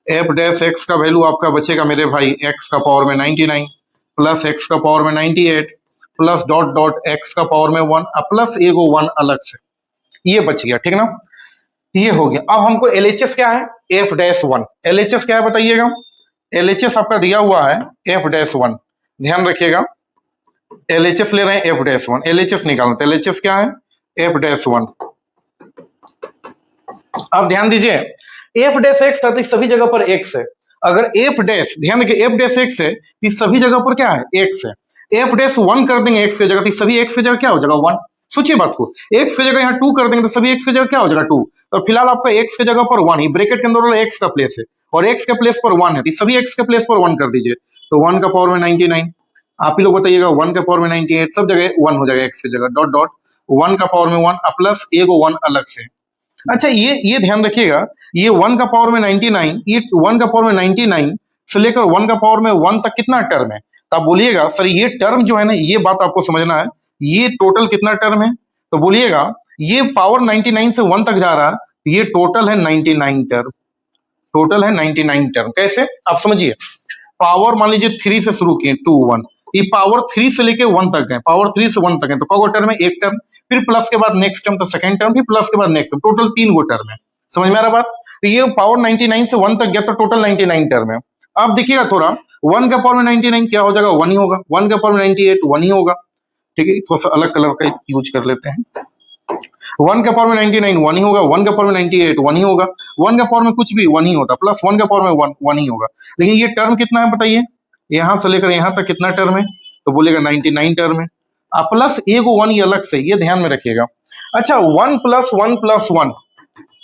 एफ डैश एक्स का वैल्यू आपका बचेगा मेरे भाई, एक्स का पावर में 99 प्लस एक्स का पावर में 98 प्लस डॉट डॉट एक्स का पावर में 1 प्लस एगो 1 अलग से, ये बच गया, ठीक ना, ये हो गया। अब हमको एलएचएस क्या है, एफ डैश 1, एलएचएस क्या है बताइएगा, एलएचएस आपका दिया हुआ है एफ डैश 1, ध्यान रखिएगा, एलएचएस ले रहे हैं एफ डैश 1, एलएचएस निकालना, तो एलएचएस क्या है, एफ डैश 1। अब ध्यान दीजिए एफ डैश एक्स था तो सभी जगह पर एक्स है, अगर एफ डैश, ध्यान रखिए एफ डैश एक्स है तो सभी जगह पर क्या है, एक्स है, एफ डैश 1 कर देंगे एक्स की जगह, तो सभी एक्स की जगह क्या हो जाएगा 1। सोचिए बात को, एक्स की जगह यहाँ 2 कर देंगे तो सभी एक्स की जगह क्या हो जाएगा 2, तो फिलहाल आपका एक्स की जगह पर 1 ही, ब्रैकेट के अंदर एक्स का प्लेस है और एक्स के प्लेस पर 1 है, तो सभी एक्स के प्लेस पर 1 कर दीजिए, तो 1 का पावर में 99, आप ही लोग बताइएगा 1 का पावर में 98, सब जगह 1 हो जाएगा एक्स की जगह, डॉट डॉट 1 का पावर में 1 प्लस एगो 1 अलग से। अच्छा ये ध्यान रखिएगा, ये 1 का पावर में 99, ये 1 का पावर में 99 से लेकर 1 का पावर में 1 तक कितना टर्म है, तो आप बोलिएगा सर ये टर्म जो है ना, ये बात आपको समझना है, ये टोटल कितना टर्म है, तो बोलिएगा ये पावर 99 से 1 तक जा रहा है, तो ये टोटल है 99 टर्म, टोटल है 99 टर्म। कैसे आप समझिए, पावर मान लीजिए 3 से शुरू किए 2 1, ये पावर 3 से लेके 1 तक गए, पावर 3 से 1 तक है, तो कौ टर्म है, एक टर्म, फिर प्लस के बाद नेक्स्ट टर्म तो सेकंड टर्म, फिर प्लस के बाद नेक्स्ट टर्म, टोटल 3 गो टर्म है, समझ में आ रहा बात। तो ये पावर 99 से 1 तक गया तो टोटल 99 टर्म है। अब देखिएगा थोड़ा, 1 का पावर में 99 क्या हो जाएगा, 1 ही होगा, 1 का पावर में 98 1 ही होगा, ठीक है, थोड़ा सा अलग कलर का यूज कर लेते हैं, 1 का पावर में 99 1 ही होगा, 1 का पावर में 98 1 ही होगा, 1 का पावर में कुछ भी 1 ही होता, प्लस 1 का पावर में 1 ही होगा। लेकिन ये टर्म कितना है बताइए, यहां से लेकर यहां तक कितना टर्म है, तो बोलेगा 99 टर्म है, प्लस एगो 1 ही अलग से, ये ध्यान में रखिएगा, अच्छा 1 + 1 + 1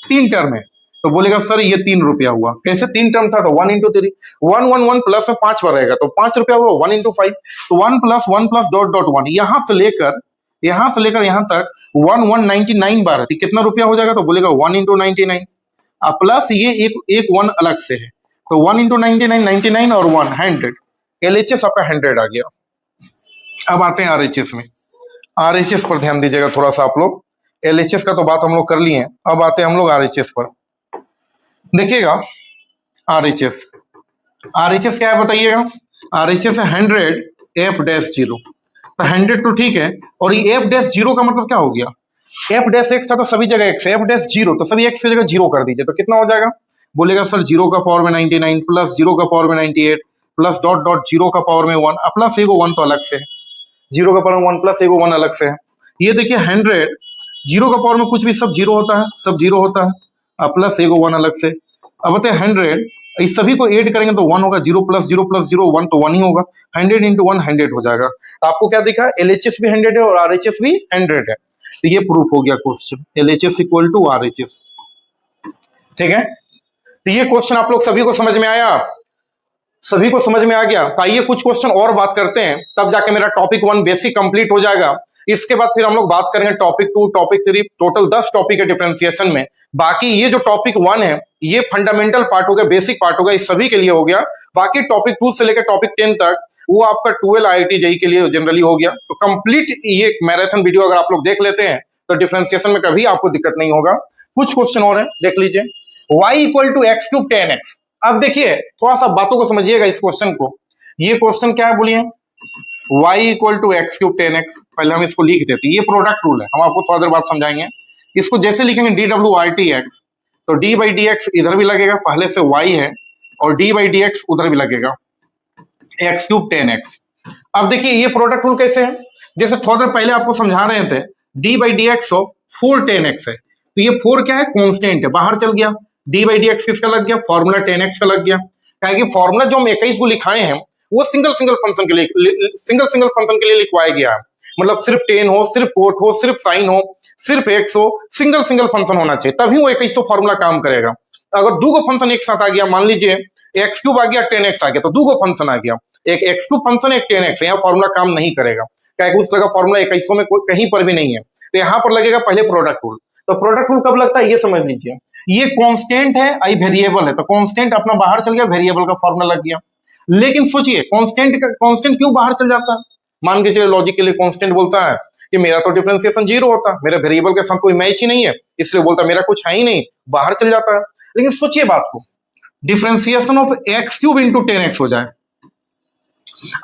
3 टर्म है, तो बोलेगा सर ये 3 रुपया हुआ। कैसे 3 टर्म था तो 1 × 3, 1 1 1 प्लस में 5 बार रहेगा तो 5 रुपया हुआ, 1 × 5, तो 1 + 1 + डॉट डॉट 1, यहां से लेकर यहां तक 1 1 99 बार है, तो कितना रुपया हो जाएगा तो बोलेगा 1 × 99, अब प्लस ये एक 1 अलग से है, तो 1 × 99 99 और 1 100, एलएचएस आपका 100 आ गया। अब आते हैं आरएचएस में, आरएचएस पर ध्यान दीजिएगा थोड़ा सा आप लोग, एलएचएस का तो बात हम लोग कर लिए हैं, अब आते हैं हम लोग आरएचएस पर। देखिएगा आरएचएस, आरएचएस क्या है बताइएगा, आरएचएस है 100 F-0, तो 100 तो ठीक है, और ये F-0 का मतलब क्या हो गया, F-x था तो सभी जगह x है, F-0 तो सभी x की जगह 0 कर दीजिए, तो कितना हो जाएगा, बोलेगा सर 0 का पावर में 99 प्लस 0 का पावर में 98 प्लस डॉट डॉट 0 का पावर में 1, प्लस एगो 1 तो अलग से है, 0 का पावर में 1 प्लस एगो 1 अलग से है। ये देखिए 100 0 का पावर में कुछ भी सब 0 होता है, सब 0 होता है, प्लस एगो 1 अलग से। अब बताए 100 इस सभी को ऐड करेंगे तो 1 होगा, 0 + 0 + 0 1 तो 1 ही होगा, 100 × 1 100 हो जाएगा। तो आपको क्या दिखा, एलएचएस भी 100 है और आरएचएस भी 100 है, तो ये प्रूफ हो गया क्वेश्चन, एलएचएस = आरएचएस। ठीक है, तो ये क्वेश्चन आप लोग सभी को समझ में आया, सभी को समझ में आ गया। तो आइए कुछ क्वेश्चन और बात करते हैं, तब जाके मेरा टॉपिक 1 बेसिक कंप्लीट हो जाएगा। इसके बाद फिर हम लोग बात करेंगे टॉपिक 2, टॉपिक 3, टोटल 10 टॉपिक है डिफरेंशिएशन में। बाकी ये जो टॉपिक 1 है ये फंडामेंटल पार्ट हो गया, बेसिक पार्ट हो गया, इस सभी के लिए हो गया। बाकी टॉपिक 2 से लेकर टॉपिक 10 तक वो आपका 12 IIT JEE के लिए जनरली हो गया। तो कंप्लीट ये मैराथन वीडियो अगर आप लोग देख लेते हैं तो डिफरेंशिएशन में कभी आपको दिक्कत नहीं होगा। कुछ क्वेश्चन और है, देख लीजिए। y = x³ 10x। अब देखिए थोड़ा सा बातों को समझिएगा इस क्वेश्चन को। ये क्वेश्चन क्या है बोलिए, y = x³ 10x। पहले हम इसको लिख देते हैं, ये प्रोडक्ट रूल है, हम आपको थोड़ा देर बाद समझाएंगे। इसको जैसे लिखेंगे dWRTx, तो d/dx इधर भी लगेगा, पहले से y है, और d/dx उधर भी लगेगा, x³ 10x। अब देखिए ये प्रोडक्ट रूल कैसे है, जैसे थोड़ा देर पहले आपको समझा रहे थे, d/dx 4 10x है, तो ये 4 क्या है, कांस्टेंट है, बाहर चल गया। d/dx किसका लग गया, फॉर्मूला 10x का लग गया। क्या कि फॉर्मूला जो हम 21 को लिखाए हैं वो सिंगल फंक्शन के लिए लिखवाया गया है, मतलब सिर्फ 10 हो, सिर्फ कोट हो, सिर्फ साइन हो, सिर्फ x हो, सिंगल फंक्शन होना चाहिए, तभी वो 21 फॉर्मूला काम करेगा। अगर 2 फंक्शन एक साथ आ गया, मान लीजिए x³ आ गया, 10x आ गया, तो 2 फंक्शन आ गया, एक x³ फंक्शन, एक 10x, यहाँ फॉर्मूला काम नहीं करेगा, क्या उस तरह का फॉर्मूला 21 में कहीं पर भी नहीं है। तो यहाँ पर लगेगा पहले प्रोडक्ट रूल। तो प्रोडक्ट रूल कब लगता है ये समझ लीजिए, ये कांस्टेंट है, आई वेरिएबल है, तो कांस्टेंट अपना बाहर चल गया, वेरिएबल का फॉर्मूला लग गया। लेकिन सोचिए कांस्टेंट क्यों बाहर चल जाता है, मान के चलिए लॉजिक के लिए कांस्टेंट बोलता है कि मेरा तो डिफरेंशिएशन 0 होता, मेरा वेरिएबल के साथ कोई मैच ही नहीं है, इसलिए बोलता मेरा कुछ है ही नहीं, बाहर चल जाता है। लेकिन सोचिए बात को, डिफरेंशिएशन ऑफ x³ × 10x हो जाए,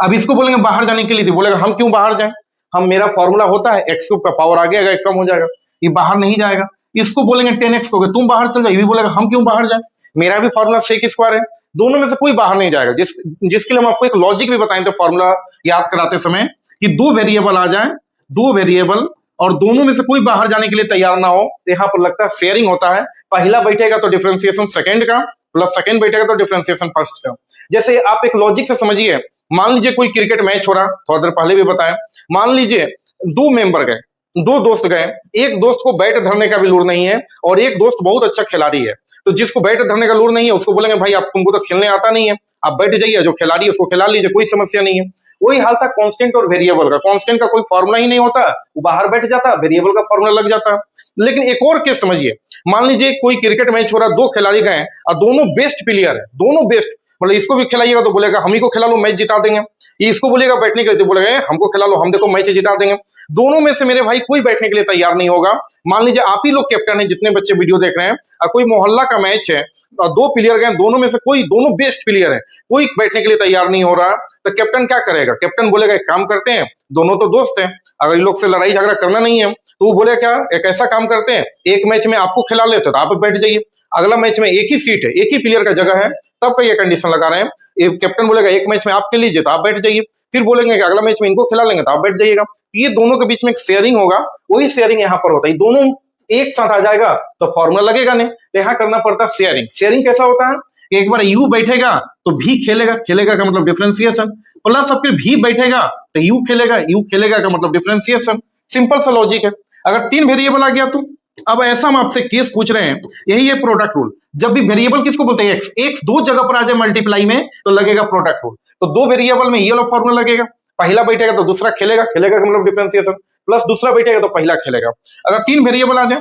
अब इसको बोलेंगे बाहर जाने के लिए, तो बोलेगा हम क्यों बाहर जाएं, हम मेरा फॉर्मूला होता है x³ का पावर आगे आएगा, कम हो जाएगा, ये बाहर नहीं जाएगा। इसको बोलेंगे 10x को, तुम बाहर चल जाओ, ये भी बोलेगा हम क्यों बाहर जाए, मेरा भी फॉर्मूला sec² है, दोनों में से कोई बाहर नहीं जाएगा। जिसके लिए हम आपको एक लॉजिक भी बताएं थे फॉर्मूला याद कराते समय, कि 2 वेरिएबल आ जाए, 2 वेरिएबल, और दोनों में से कोई बाहर जाने के लिए तैयार ना हो, तो यहाँ पर लगता है शेयरिंग होता है, पहला बैठेगा तो डिफरेंशिएशन सेकंड का, प्लस सेकंड बैठेगा तो डिफरेंशिएशन फर्स्ट का। जैसे आप एक लॉजिक से समझिए, मान लीजिए कोई क्रिकेट मैच हो रहा, थोड़ा देर पहले भी बताया, मान लीजिए 2 मेंबर गए, 2 दोस्त गए, एक दोस्त को बैट धरने का भी लूर नहीं है और एक दोस्त बहुत अच्छा खिलाड़ी है, तो जिसको बैट धरने का लूर नहीं है उसको बोलेंगे भाई आप तुमको तो खेलने आता नहीं है, आप बैठ जाइए, जो खिलाड़ी है उसको खिला लीजिए, कोई समस्या नहीं है। वही हाल था कांस्टेंट और वेरिएबल का, कांस्टेंट का कोई फॉर्मूला ही नहीं होता, वो बाहर बैठ जाता, वेरिएबल का फॉर्मूला लग जाता। लेकिन एक और केस समझिए, मान लीजिए कोई क्रिकेट मैच हो रहा, 2 खिलाड़ी गए और दोनों बेस्ट प्लेयर है, दोनों बेस्ट, मतलब इसको भी खिलाइएगा तो बोलेगा हम ही को खिला लो, मैच जिता देंगे, ये इसको बोलेगा बैठने के लिए तो बोलेगा हमको खिला लो, हम देखो मैच जिता देंगे। दोनों में से मेरे भाई कोई बैठने के लिए तैयार नहीं होगा। मान लीजिए आप ही लोग कैप्टन है, जितने बच्चे वीडियो देख रहे हैं, और कोई मोहल्ला का मैच है और 2 प्लेयर गए, दोनों में से कोई, दोनों बेस्ट प्लेयर है, कोई बैठने के लिए तैयार नहीं हो रहा, तो कैप्टन क्या करेगा, कैप्टन बोलेगा एक काम करते हैं, दोनों तो दोस्त हैं, अगर इन लोग से लड़ाई झगड़ा करना नहीं है तो वो बोले क्या, एक ऐसा काम करते हैं, एक मैच में आपको खिला लेते तो आप बैठ जाइए, अगला मैच में एक ही सीट है, एक ही प्लेयर का जगह है, तब का ये कंडीशन लगा रहे हैं। कैप्टन बोलेगा एक मैच में आप खेल लीजिए तो आप बैठ जाइए, फिर बोलेंगे कि अगला मैच में इनको खिला लेंगे तो आप बैठ जाइएगा। ये दोनों के बीच में एक शेयरिंग होगा, वही शेयरिंग यहाँ पर होता है, दोनों एक साथ आ जाएगा तो फॉर्मूला लगेगा नहीं, तो यहाँ करना पड़ता है शेयरिंग। शेयरिंग कैसा होता है, एक बार यू बैठेगा तो भी खेलेगा, खेलेगा का मतलब डिफरेंशिएशन, प्लस अब फिर भी बैठेगा तो यू खेलेगा, यू खेलेगा का मतलब डिफरेंशिएशन, सिंपल सा लॉजिक है। अगर 3 वेरिएबल आ गया तो अब ऐसा हम आपसे केस पूछ रहे हैं, यही है प्रोडक्ट रूल। जब भी वेरिएबल किसको बोलते हैं, एक्स, एक्स दो जगह पर आ जाए मल्टीप्लाई में तो लगेगा प्रोडक्ट रूल। तो दो वेरिएबल में ये वाला फॉर्मूला लगेगा, पहला बैठेगा तो दूसरा खेलेगा, खेलेगा का मतलब डिफरेंशिएशन, प्लस दूसरा बैठेगा तो पहला खेलेगा। अगर 3 वेरिएबल आ जाए,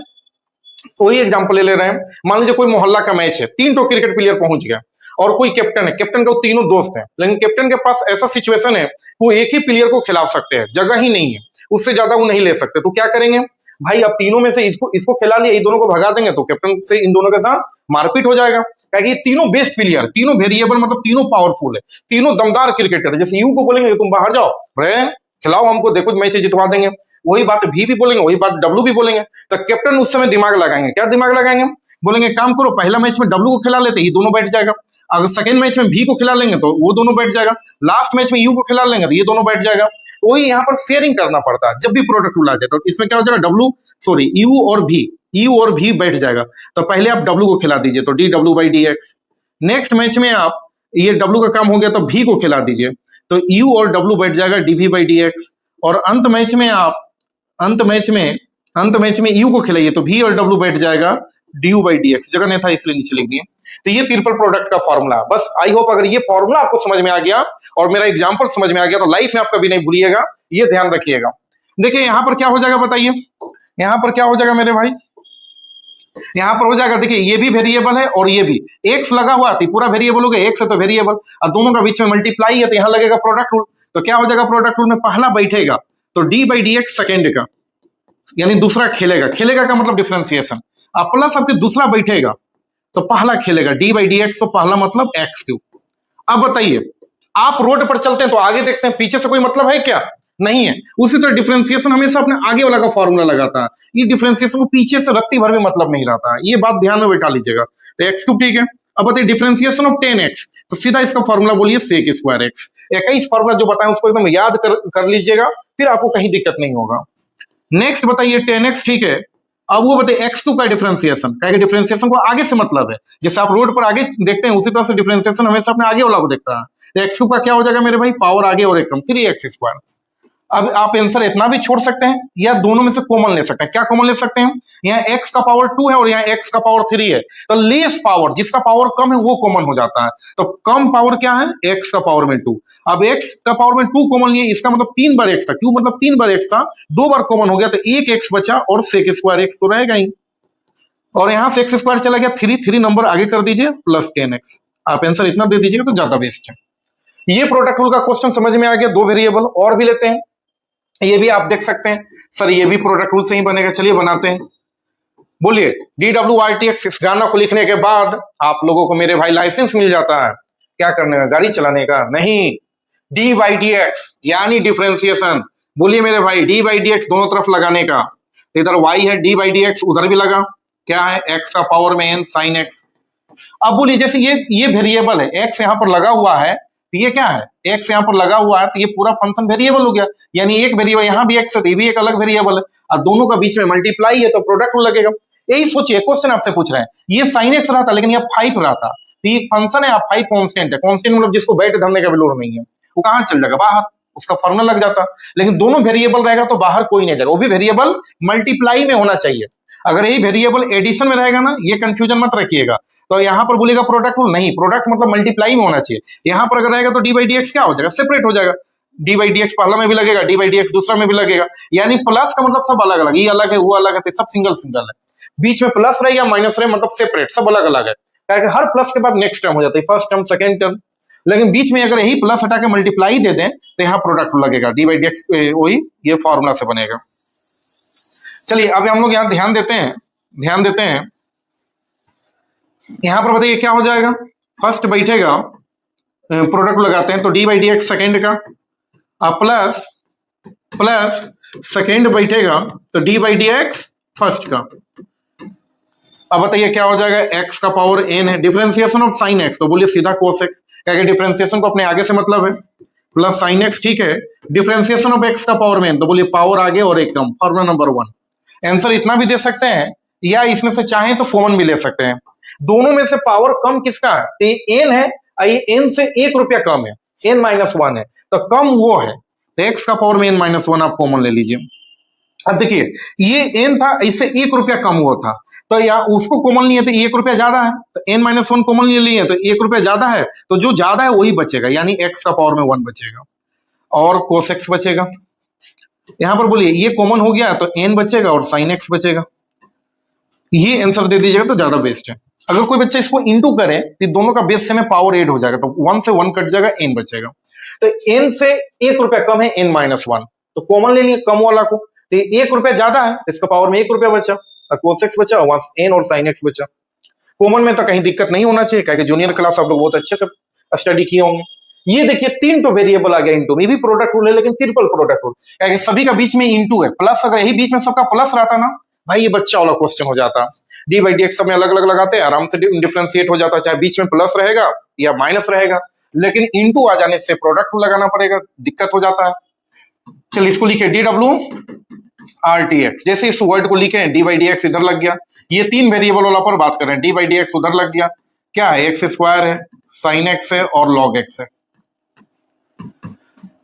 वही एग्जांपल ले रहे हैं, मान लीजिए कोई मोहल्ला का मैच है, 3 तो क्रिकेट प्लेयर पहुंच गया और कोई कैप्टन है, कैप्टन का तीनों दोस्त हैं, लेकिन कैप्टन के पास ऐसा सिचुएशन है वो एक ही प्लेयर को खिला सकते हैं, जगह ही नहीं है, उससे ज्यादा वो नहीं ले सकते। तो क्या करेंगे भाई, अब तीनों में से इसको खिला लिया, ये दोनों को भगा देंगे तो कैप्टन से इन दोनों के साथ मारपीट हो जाएगा, क्योंकि ये तीनों बेस्ट प्लेयर, तीनों वेरिएबल मतलब तीनों पावरफुल है, तीनों दमदार क्रिकेटर है। जैसे यू को बोलेंगे तुम बाहर जाओ, खिलाओ हमको, देखो मैच जितवा देंगे, वही बात भी बोलेंगे, वही बात डब्लू भी बोलेंगे। तो कैप्टन उस समय दिमाग लगाएंगे, क्या दिमाग लगाएंगे, बोलेंगे काम करो, पहला मैच में डब्लू को खिला लेते, ये दोनों बैठ जाएगा। अगर सेकंड मैच में भी को खिला लेंगे तो वो दोनों बैठ जाएगा, लास्ट मैच में यू को खिला लेंगे तो ये दोनों बैठ जाएगा। वही यहाँ पर शेयरिंग करना पड़ता है जब भी प्रोडक्ट रूल आ जाए। तो इसमें क्या हो जाएगा, यू और भी बैठ जाएगा। तो पहले आप डब्लू को खिला दीजिए तो D W by D x, next match में आप ये डब्लू का काम हो गया तो भी को खिला दीजिए तो यू और डब्लू बैठ जाएगा d v by D x. और अंत मैच में यू को खिलाइए तो भी और डब्लू बैठ जाएगा D you by D x, जगह नहीं था इसलिए नीचे लिख दिए। तो ये ट्रिपल प्रोडक्ट का फॉर्मूला। बस आई होप अगर ये फॉर्मूला आपको समझ में आ गया और मेरा एग्जांपल समझ में आ गया तो लाइफ में आप कभी नहीं भूलिएगा, ये ध्यान रखिएगा। देखिए यहां पर क्या हो जाएगा, बताइए यहां पर क्या हो जाएगा मेरे भाई, यहां पर हो जाएगा, देखिए ये भी वेरिएबल है और ये भी एक्स लगा हुआ थी, पूरा वेरिएबल हो गया, एक्स है तो वेरिएबल, और दोनों का बीच में मल्टीप्लाई है तो यहां लगेगा प्रोडक्ट रूल। तो क्या हो जाएगा, प्रोडक्ट रूल में पहला बैठेगा तो D by D x second का, यानी दूसरा खेलेगा, खेलेगा का मतलब डिफरेंशिएशन, अब प्लस आपके दूसरा बैठेगा तो पहला खेलेगा डी बाई डी एक्स, तो पहला मतलब एक्स क्यूब। अब बताइए आप रोड पर चलते हैं तो आगे देखते हैं, पीछे से कोई मतलब है क्या, नहीं है। उसी तरह डिफरेंशिएशन हमेशा अपने आगे वाला का फॉर्मूला लगाता है, ये डिफरेंशिएशन को पीछे से रत्ती भर में मतलब नहीं रहता है, ये बात ध्यान में बैठा लीजिएगा। तो एक्स क्यूब ठीक है। अब बताइए डिफरेंशिएशन ऑफ 10x, तो सीधा इसका फॉर्मूला बोलिए सेक स्क्वायर एक्स। 21 फॉर्मूला जो बताएं उसको एकदम याद कर लीजिएगा, फिर आपको कहीं दिक्कत नहीं होगा। नेक्स्ट बताइए 10x ठीक है। अब वो बताइए x2 का डिफरेंशिएशन, कहेंगे डिफरेंशिएशन को आगे से मतलब है, जैसे आप रोड पर आगे देखते हैं उसी तरह से डिफरेंशिएशन हमेशा अपने आगे वाला को देखता है। तो x2 का क्या हो जाएगा मेरे भाई, पावर आगे और एक कम 3x स्क्वायर। अब आप आंसर इतना भी छोड़ सकते हैं या दोनों में से कॉमन ले सकते हैं। क्या कॉमन ले सकते हैं, यहाँ x का पावर 2 है और यहाँ x का पावर 3 है, तो लेस पावर, जिसका पावर कम है वो कॉमन हो जाता है। तो कम पावर क्या है, x का पावर में 2। अब x का पावर में 2 कॉमन लिए, इसका मतलब 3 बार x था, क्यों मतलब 3 बार x था, 2 बार कॉमन हो गया तो एक x बचा और सेक स्क्वायर x तो रहेगा ही, और यहां से x स्क्वायर चला गया, 3 नंबर आगे कर दीजिए प्लस 10x। आप आंसर इतना दे दीजिएगा तो ज्यादा बेस्ट है। ये प्रोडक्ट रूल का क्वेश्चन समझ में आ गया। 2 वेरिएबल और भी लेते हैं, ये भी आप देख सकते हैं सर, ये भी प्रोडक्ट रूल से ही बनेगा, चलिए बनाते हैं। बोलिए DWRTX। इस गाना को लिखने के बाद आप लोगों को मेरे भाई लाइसेंस मिल जाता है, क्या करने का, गाड़ी चलाने का नहीं। डी बाई डी एक्स यानी डिफरेंशिएशन, बोलिए मेरे भाई डी बाई डी एक्स दोनों तरफ लगाने का। तो इधर y है, डी बाई डी एक्स उधर भी लगा, क्या है x का पावर में n साइन x। अब बोलिए जैसे ये वेरिएबल है, x यहां पर लगा हुआ है, तो ये क्या है, x यहां पर लगा हुआ है, तो ये पूरा फंक्शन वेरिएबल हो गया, यानी एक वेरिएबल यहां भी x है तो ये भी एक अलग वेरिएबल है, और दोनों का बीच में मल्टीप्लाई है तो प्रोडक्ट रूल लगेगा। यही सोचिए, क्वेश्चन आपसे पूछ रहे हैं, ये साइन x रहता लेकिन ये 5 रहता, तो ये फंक्शन है, 5 कांस्टेंट है, कांस्टेंट मतलब जिसको बैठ धरने का भी लोड नहीं है, वो कहां चल जाएगा, बाहर, उसका फॉर्मूला लग जाता। लेकिन दोनों वेरिएबल रहेगा तो बाहर कोई नहीं जाएगा, वो भी वेरिएबल मल्टीप्लाई में होना चाहिए। अगर यही वेरिएबल एडिशन में रहेगा ना, ये कंफ्यूजन मत रखिएगा। तो यहां पर बोलेगा प्रोडक्ट रूल, नहीं, प्रोडक्ट मतलब मल्टीप्लाई में होना चाहिए। यहां पर अगर रहेगा तो डी बाई डी एक्स क्या हो जाएगा, सेपरेट हो जाएगा, डी बाई डी एक्स पहला में भी लगेगा, डी बाई डी एक्स दूसरा में भी लगेगा, यानी प्लस का मतलब सब अलग अलग, ये अलग है वो अलग है, तो सब सिंगल सिंगल है। बीच में प्लस रहे या माइनस रहे मतलब सेपरेट, सब अलग अलग है, क्योंकि हर प्लस के बाद नेक्स्ट टर्म हो जाता है, फर्स्ट टर्म सेकंड टर्म। लेकिन बीच में अगर यही प्लस हटा के मल्टीप्लाई दे दें तो यहाँ प्रोडक्ट लगेगा, डी बाई डी एक्स वही ये फॉर्मूला से बनेगा। चलिए अब हम लोग यहाँ ध्यान देते हैं, यहां पर बताइए क्या हो जाएगा, फर्स्ट बैठेगा, प्रोडक्ट लगाते हैं तो D by D x second का, प्लस सेकेंड बैठेगा तो D by D x first का। अब बताइए क्या हो जाएगा, x का पावर n है, डिफरेंशिएशन ऑफ साइन x, तो बोलिए सीधा cos x, क्या डिफरेंशिएशन को अपने आगे से मतलब है, प्लस साइन x ठीक है, डिफरेंशिएशन ऑफ x का पावर में n, तो बोलिए पावर आगे और एक कम, फॉर्मूला नंबर 1। आंसर इतना भी दे सकते हैं या इसमें से चाहें तो कॉमन भी ले सकते हैं। दोनों में से पावर कम किसका है, तो ये n है, ये n से 1 रुपया कम है, n-1 है, तो कम वो है, तो x का पावर में n-1 आप कॉमन ले लीजिए। अब देखिए ये n था, इससे 1 रुपया कम हुआ था, तो या उसको कॉमन लिए तो 1 रुपया ज्यादा है, तो n-1 कॉमन ले लिए तो 1 रुपया ज्यादा है, तो जो ज्यादा है वही बचेगा, यानी x का पावर में 1 बचेगा और cos x बचेगा। यहां पर बोलिए ये कॉमन हो गया तो n बचेगा और sin x बचेगा। ये आंसर दे दीजिएगा तो ज्यादा बेस्ट है। अगर कोई बच्चा इसको इंटू करे तो दोनों का बेस सेम है, पावर 8 हो जाएगा, तो 1 से 1 कट जाएगा, n बचेगा। तो n से 1 रुपया कम है, n-1, तो कॉमन ले लिए कम वाला को, तो ये 1 रुपया ज्यादा है, इसका पावर में 1 रुपया बचा, cos x बचा, वहां n और sin x बचा। कॉमन में तो कहीं दिक्कत नहीं होना चाहिए, क्योंकि जूनियर क्लास आप लोग बहुत अच्छे से स्टडी किए होंगे। ये देखिए 3 तो वेरिएबल आ गया इंटू में, भी प्रोडक्ट रूल है लेकिन ट्रिपल प्रोडक्ट रूल, क्योंकि सभी का बीच में इंटू है, प्लस अगर यही बीच में सबका प्लस रहता ना भाई, ये बच्चा वाला क्वेश्चन हो जाता। डी बाई डी एक्स सब में अलग अलग लगाते हैं, आराम से डिफरेंशिएट हो जाता, चाहे बीच में प्लस रहेगा या माइनस रहेगा, लेकिन इंटू आ जाने से प्रोडक्ट रूल लगाना पड़ेगा, दिक्कत हो जाता है। चलिए इसको लिखे D W R T x, जैसे इस वर्ड को लिखे डी बाई डी एक्स इधर लग गया, ये 3 वेरिएबल वाला पर बात कर रहे हैं, डी बाई डी एक्स उधर लग गया, क्या है एक्स स्क्वायर है, साइन एक्स है और लॉग एक्स है।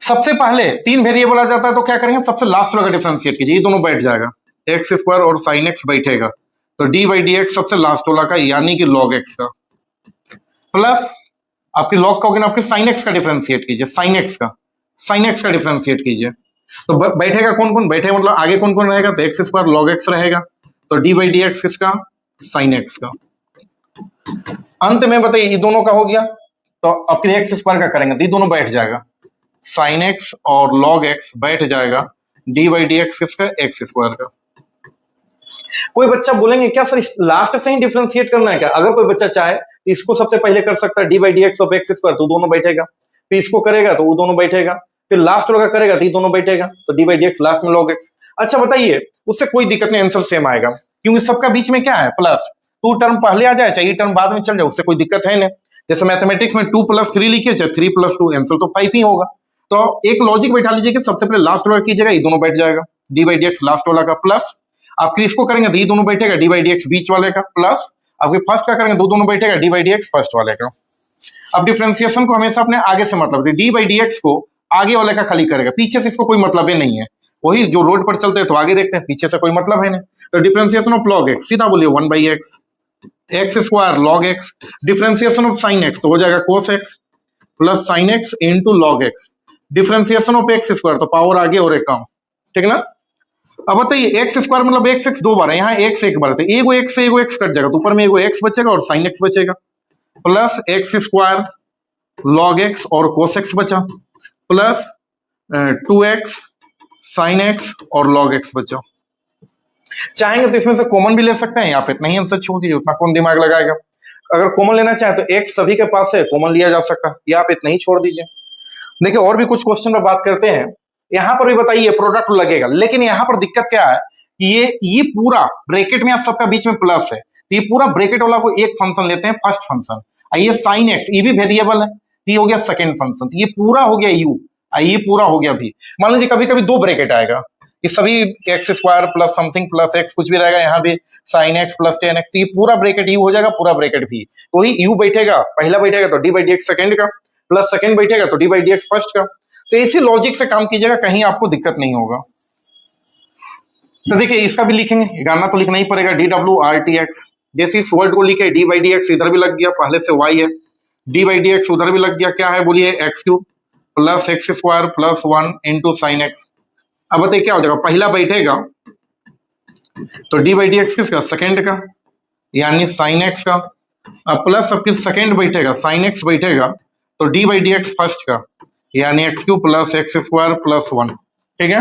सबसे पहले 3 वेरिएबल आ जाता है तो क्या करेंगे, सबसे लास्ट वाला डिफरेंशिएट कीजिए, ये दोनों बैठ जाएगा, एक्स स्क्वायर और साइन एक्स बैठेगा, तो डी बाई डी एक्स सबसे लास्ट वाला का यानी कि लॉग एक्स का, प्लस आपकी लॉग का होगा आपके साइन एक्स का डिफरेंशिएट कीजिए, साइन एक्स का डिफरेंशिएट कीजिए, तो बैठेगा कौन कौन बैठेगा, मतलब आगे कौन कौन रहेगा, तो एक्स स्क्वायर लॉग एक्स रहेगा, तो डी बाई डी एक्स किसका, साइन एक्स का। अंत में बताइए ये दोनों का हो गया, तो अपने एक्स स्क्वायर का करेंगे तो ये दोनों बैठ जाएगा, साइन एक्स और लॉग एक्स बैठ जाएगा, डी बाई डी एक्स किसका, एक्स स्क्वायर का। कोई बच्चा बोलेंगे क्या सर लास्ट से ही डिफरेंशिएट करना है क्या, अगर कोई बच्चा चाहे तो इसको सबसे पहले कर सकता है, d by D x of x square, तो दोनों बैठेगा, फिर इसको करेगा तो वो दोनों बैठेगा, फिर लास्ट वाला करेगा तो ये दोनों बैठेगा, तो D by D x last में लॉग एक्स। अच्छा बताइए उससे कोई दिक्कत नहीं, आंसर सेम आएगा, क्योंकि सबका बीच में क्या है प्लस, 2 टर्म पहले आ जाए चाहे ये टर्म बाद में चल जाए, उससे कोई दिक्कत है नहीं। जैसे मैथमेटिक्स में 2 + 3 लिखिए चाहे 3 + 2, आंसर तो 5 ही होगा। तो एक लॉजिक बैठा लीजिए कि सबसे पहले लास्ट वाला कीजिएगा, ये दोनों बैठ जाएगा, d by D x last वाला का, प्लस आपके इसको करेंगे तो ये दोनों बैठेगा, डी बाई डी एक्स बीच वाले का, प्लस आपके फर्स्ट का करेंगे तो दोनों बैठेगा, D by D x first वाले का। अब डिफरेंशिएशन को हमेशा अपने आगे से मतलब, डी बाई डी एक्स को आगे वाले का खाली करेगा, पीछे से इसको कोई मतलब ही नहीं है, वही जो रोड पर चलते हैं तो आगे देखते हैं, पीछे से कोई मतलब है नहीं। तो डिफरेंशिएशन ऑफ लॉग एक्स सीधा बोलिए 1 by x, x square log x, differentiation of sine x तो हो जाएगा cos x plus sine x into log x, differentiation of x square तो पावर आगे और एक कम, ठीक ना। अब बताइए एक्स स्क्वायर मतलब एक्स एक्स 2 बार है, यहाँ एक्स 1 बार है, तो एगो एक्स से एगो एक्स कट जाएगा, तो ऊपर में एगो एक्स बचेगा और साइन एक्स बचेगा, plus x square log x और कोस एक्स बचा, प्लस 2x साइन एक्स और लॉग एक्स बचा। चाहेंगे तो इसमें से कॉमन भी ले सकते हैं, यहाँ पे इतना ही आंसर छोड़ दीजिए, उतना कौन दिमाग लगाएगा। अगर कॉमन लेना चाहे तो x सभी के पास है, कॉमन लिया जा सकता है, यहाँ पे इतना ही छोड़ दीजिए। देखिए और भी कुछ क्वेश्चन पर बात करते हैं, यहाँ पर भी बताइए प्रोडक्ट लगेगा, लेकिन यहाँ पर दिक्कत क्या है कि ये पूरा ब्रैकेट में सबका बीच में प्लस है, तो ये पूरा ब्रैकेट वाला को एक फंक्शन लेते हैं फर्स्ट फंक्शन, ये साइन एक्स ये भी वेरिएबल है, ये हो गया सेकेंड फंक्शन, ये पूरा हो गया यू, ये पूरा हो गया भी। मान लीजिए कभी कभी 2 ब्रैकेट आएगा, ये सभी x square plus something plus x कुछ भी रहेगा, यहाँ भी sine x plus ten x, ये पूरा ब्रैकेट यू हो जाएगा, पूरा ब्रैकेट भी, तो ही यू बैठेगा, पहला बैठेगा तो D by D x second का, प्लस सेकेंड बैठेगा तो D by D x first का। तो इसी लॉजिक से काम कीजिएगा, कहीं आपको दिक्कत नहीं होगा। तो देखिए इसका भी लिखेंगे, गाना तो लिखना ही पड़ेगा, D W R T x, जैसे इस वर्ड को लिखे डी बाई डी एक्स इधर भी लग गया, पहले से वाई है, डी बाई डी एक्स उधर भी लग गया, क्या है बोलिए x cube plus x square plus 1 into sine x. अब बताइए क्या हो जाएगा, पहला बैठेगा तो डी बाई डी एक्स किसका, सेकेंड का यानी साइन एक्स का, अब प्लस आपके सेकेंड बैठेगा साइन एक्स बैठेगा तो D by D x first का यानी x cube plus x square plus 1, ठीक है।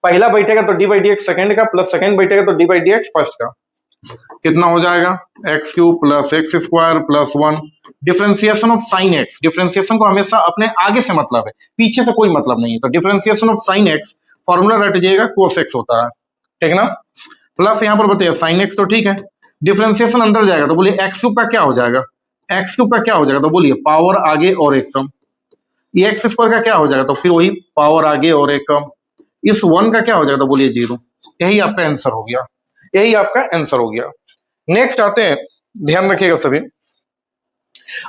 पहला बैठेगा तो D by D x second का, प्लस सेकेंड बैठेगा तो D by D x first का, कितना हो जाएगा x cube plus x square plus 1। Differentiation of sine x, differentiation को हमेशा अपने आगे से मतलब है, पीछे से कोई मतलब नहीं है, तो differentiation of sine x formula रट जाएगा कोस एक्स होता है, ठीक ना। प्लस यहाँ पर बताइए साइन एक्स तो ठीक है, डिफरेंशिएशन अंदर जाएगा तो बोलिए एक्स क्यूब का क्या हो जाएगा, एक्स क्यूब का क्या हो जाएगा तो बोलिए पावर आगे और एक कम, ये एक्स स्क्वायर का क्या हो जाएगा तो फिर वही पावर आगे और एक कम, इस 1 का क्या हो जाएगा तो बोलिए 0। यही आपका आंसर हो गया, यही आपका आंसर हो गया। नेक्स्ट आते हैं, ध्यान रखिएगा सभी।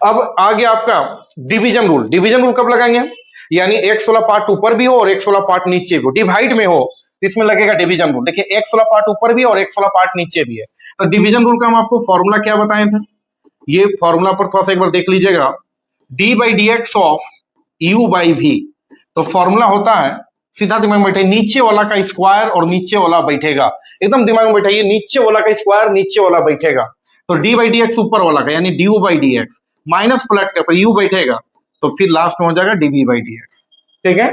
अब आगे आपका डिवीजन रूल, डिवीजन रूल कब लगाएंगे, यानी एक्स वाला पार्ट ऊपर भी हो और एक्स वाला पार्ट नीचे भी हो, डिवाइड में हो तो इसमें लगेगा डिवीजन रूल। देखिए एक्स वाला पार्ट ऊपर भी है और एक्स वाला पार्ट नीचे भी है, तो डिवीजन रूल का हम आपको फॉर्मूला क्या बताए थे, ये फॉर्मूला पर थोड़ा सा एक बार देख लीजिएगा, d by D x of u by v. तो फॉर्मूला होता है, सीधा दिमाग में बैठे, नीचे वाला का स्क्वायर और नीचे वाला बैठेगा, एकदम दिमाग में बैठाइए, नीचे वाला का स्क्वायर नीचे वाला बैठेगा, तो डी बाई डी एक्स ऊपर वाला का यानी D you by D x, minus पलट के पर यू बैठेगा, तो फिर लास्ट में हो जाएगा डीवी बाई डी एक्स। ठीक है,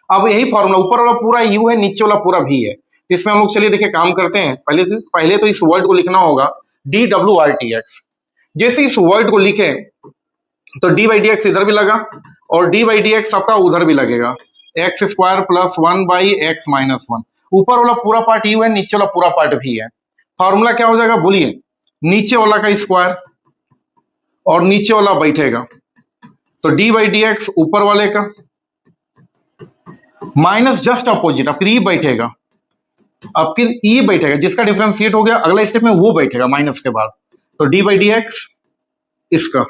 अब यही फॉर्मूला, ऊपर वाला पूरा यू है, नीचे वाला पूरा भी है, तो इसमें हम लोग चलिए देखिए काम करते हैं। पहले तो इस वर्ड को लिखना होगा D W R T x. जैसे इस वर्ड को लिखे तो डी बाई डी एक्स इधर भी लगा और डी बाई डी एक्स आपका उधर भी लगेगा, x square plus 1 by x minus 1। ऊपर वाला पूरा पार्ट यू है, नीचे वाला पूरा पार्ट भी है। फॉर्मूला क्या हो जाएगा बोलिए, नीचे वाला का स्क्वायर और नीचे वाला बैठेगा, तो डी बाई डी एक्स ऊपर वाले का माइनस जस्ट अपोजिट आपके ई बैठेगा, आपके ई बैठेगा, जिसका डिफरेंशिएट हो गया अगला स्टेप में वो बैठेगा माइनस के बाद, तो डी बाई डी एक्स इसका।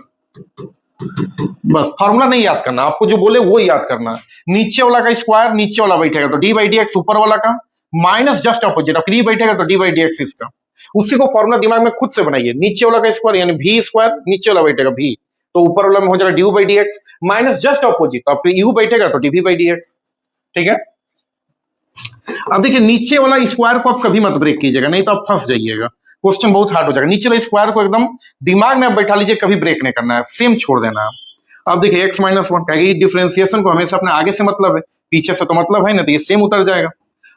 बस फॉर्मूला नहीं याद करना, आपको जो बोले वो याद करना है। नीचे वाला का स्क्वायर नीचे वाला बैठेगा, तो डी बाई डी एक्स ऊपर वाला का माइनस जस्ट अपोजिट आपके ई बैठेगा, तो डी बाई डी एक्स इसका। उसी को फॉर्मूला दिमाग में खुद से बनाइए, नीचे वाला का स्क्वायर यानी भी स्क्वायर, नीचे वाला बैठेगा भी, तो ऊपर वाला में हो जाएगा d by D x minus just opposite, तो आपके यू बैठेगा तो डी बाई डी एक्स। ठीक है, अब देखिए नीचे वाला स्क्वायर को आप कभी मत ब्रेक कीजिएगा, नहीं तो आप फंस जाइएगा, क्वेश्चन बहुत हार्ड हो जाएगा। नीचे वाला स्क्वायर को एकदम दिमाग में आप बैठा लीजिए, कभी ब्रेक नहीं करना है, सेम छोड़ देना है। अब देखिए एक्स माइनस 1 कहेगी, डिफरेंशिएशन को हमेशा अपने आगे से मतलब है, पीछे से तो मतलब है ना, तो ये सेम उतर जाएगा।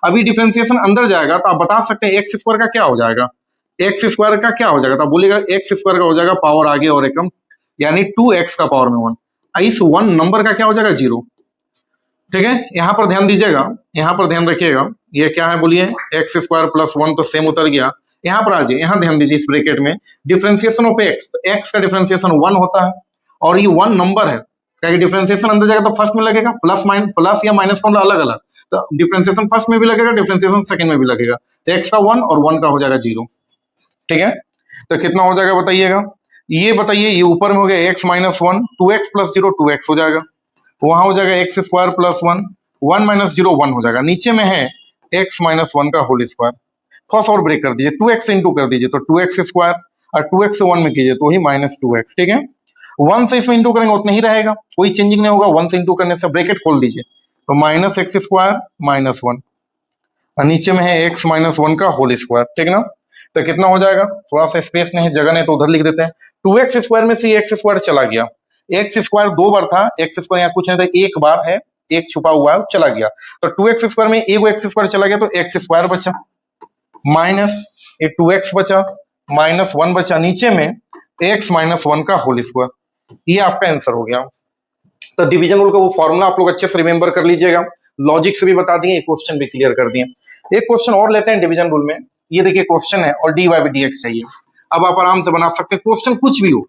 अभी डिफरेंशिएशन अंदर जाएगा तो आप बता सकते हैं एक्स स्क्वायर का क्या हो जाएगा, एक्स स्क्वायर का क्या हो जाएगा, तो आप बोलिएगा एक्स स्क्वायर का हो जाएगा पावर आगे और एकम यानी 2x का पावर में 1, इस 1 नंबर का क्या हो जाएगा 0। ठीक है, यहां पर ध्यान दीजिएगा, यहां पर ध्यान रखिएगा, ये क्या है बोलिए, एक्स स्क्वायर प्लस 1 तो सेम उतर गया। यहां पर आ जाइए, यहां ध्यान दीजिए इस ब्रैकेट में डिफरेंशिएशन ऑफ एक्स, तो एक्स का डिफरेंशिएशन 1 होता है और ये 1 नंबर है, क्या डिफरेंशिएशन अंदर जाएगा तो फर्स्ट में लगेगा, प्लस या माइनस का अलग अलग, तो डिफरेंशिएशन फर्स्ट में भी लगेगा, डिफरेंशिएशन सेकंड में भी लगेगा, तो एक्स का 1 और 1 का हो जाएगा 0। ठीक है, तो कितना हो जाएगा बताइएगा, ये बताइए, ये ऊपर में हो गया x minus 1, 2x plus 0 2x हो जाएगा, वहां हो जाएगा एक्स स्क्वायर प्लस 1, 1 माइनस 0 1 हो जाएगा, नीचे में है एक्स माइनस 1 का होल स्क्वायर, थोड़ा सा और ब्रेक कर दीजिए, 2x इंटू कर दीजिए, तो 2x स्क्वायर और 2x से 1 में कीजिए तो वही माइनस 2x। ठीक है, 1 से इसमें इंटू करेंगे उतना ही रहेगा, कोई चेंजिंग नहीं होगा, 1 से इंटू करने से ब्रैकेट खोल दीजिए, तो माइनस एक्स स्क्वायर माइनस 1 और नीचे में है एक्स माइनस 1 का होल स्क्वायर। ठीक ना, तो कितना हो जाएगा, थोड़ा सा स्पेस नहीं, जगह नहीं, तो उधर लिख देते हैं, 2x स्क्वायर में से एक्स स्क्वायर चला गया, एक्स स्क्वायर 2 बार था, एक्स स्क्वायर यहाँ कुछ नहीं था, एक बार है, एक छुपा हुआ है चला गया, तो 2x स्क्वायर में एक एक्स स्क्वायर चला गया, तो एक्स स्क्वायर बचा माइनस ये 2x बचा माइनस 1 बचा, नीचे में x माइनस 1 का होल स्क्वायर, ये आपका आंसर हो गया। तो डिवीजन रूल का वो फॉर्मूला आप लोग अच्छे से रिमेंबर कर लीजिएगा, लॉजिक से भी बता दिए, क्वेश्चन भी क्लियर कर दिए। एक क्वेश्चन और लेते हैं डिवीजन रूल में, ये देखिए क्वेश्चन है और d Y by D x चाहिए, अब आप आराम से बना सकते हैं, क्वेश्चन कुछ भी हो,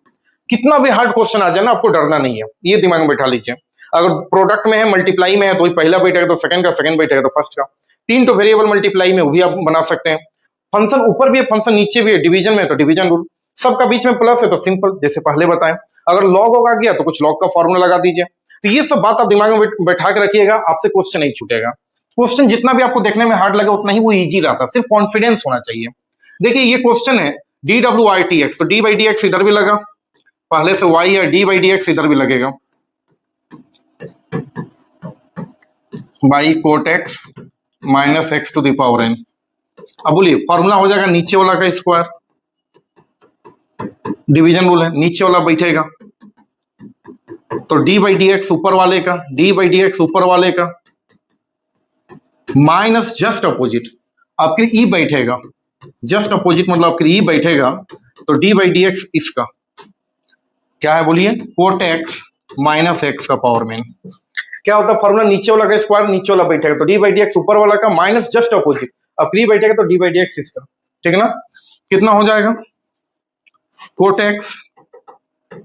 कितना भी हार्ड क्वेश्चन आ जाए ना, आपको डरना नहीं है, ये दिमाग में बैठा लीजिए। अगर प्रोडक्ट में है, मल्टीप्लाई में है, तो पहला बैठेगा तो सेकंड का, सेकंड बैठेगा तो फर्स्ट का, 3 तो वेरिएबल मल्टीप्लाई में वो भी आप बना सकते हैं, फंक्शन ऊपर भी है फंक्शन नीचे भी है, डिवीजन में तो डिवीजन रूल, सबका बीच में प्लस है तो सिंपल जैसे पहले बताएं, अगर लॉग होगा गया तो कुछ लॉग का फॉर्मूला लगा दीजिए। तो ये सब बात आप दिमाग में बैठा के रखिएगा, आपसे क्वेश्चन नहीं छूटेगा। क्वेश्चन जितना भी आपको देखने में हार्ड लगे उतना ही वो इजी रहता है, सिर्फ कॉन्फिडेंस होना चाहिए। देखिए ये क्वेश्चन है D W I T x, तो डी बाई डी एक्स इधर भी लगा, पहले से y है, डी बाई डी एक्स इधर भी लगेगा, by cot x minus x to the power n। अब बोलिए फॉर्मूला हो जाएगा नीचे वाला का स्क्वायर, डिवीजन रूल है, नीचे वाला बैठेगा तो डी बाई डी एक्स ऊपर वाले का, डी बाई डी एक्स ऊपर वाले का माइनस जस्ट अपोजिट आपके ई बैठेगा, जस्ट अपोजिट मतलब आपके ई बैठेगा, तो डी बाई डी एक्स इसका क्या है बोलिए, कोट एक्स माइनस एक्स का पावर में। क्या होता है फॉर्मूला, नीचे वाला का स्क्वायर नीचे वाला बैठेगा, तो डी बाई डी एक्स ऊपर वाला का माइनस जस्ट अपोजिट, अब ई बैठेगा तो डी बाई डी एक्स इसका। ठीक है ना, कितना हो जाएगा, कोट एक्स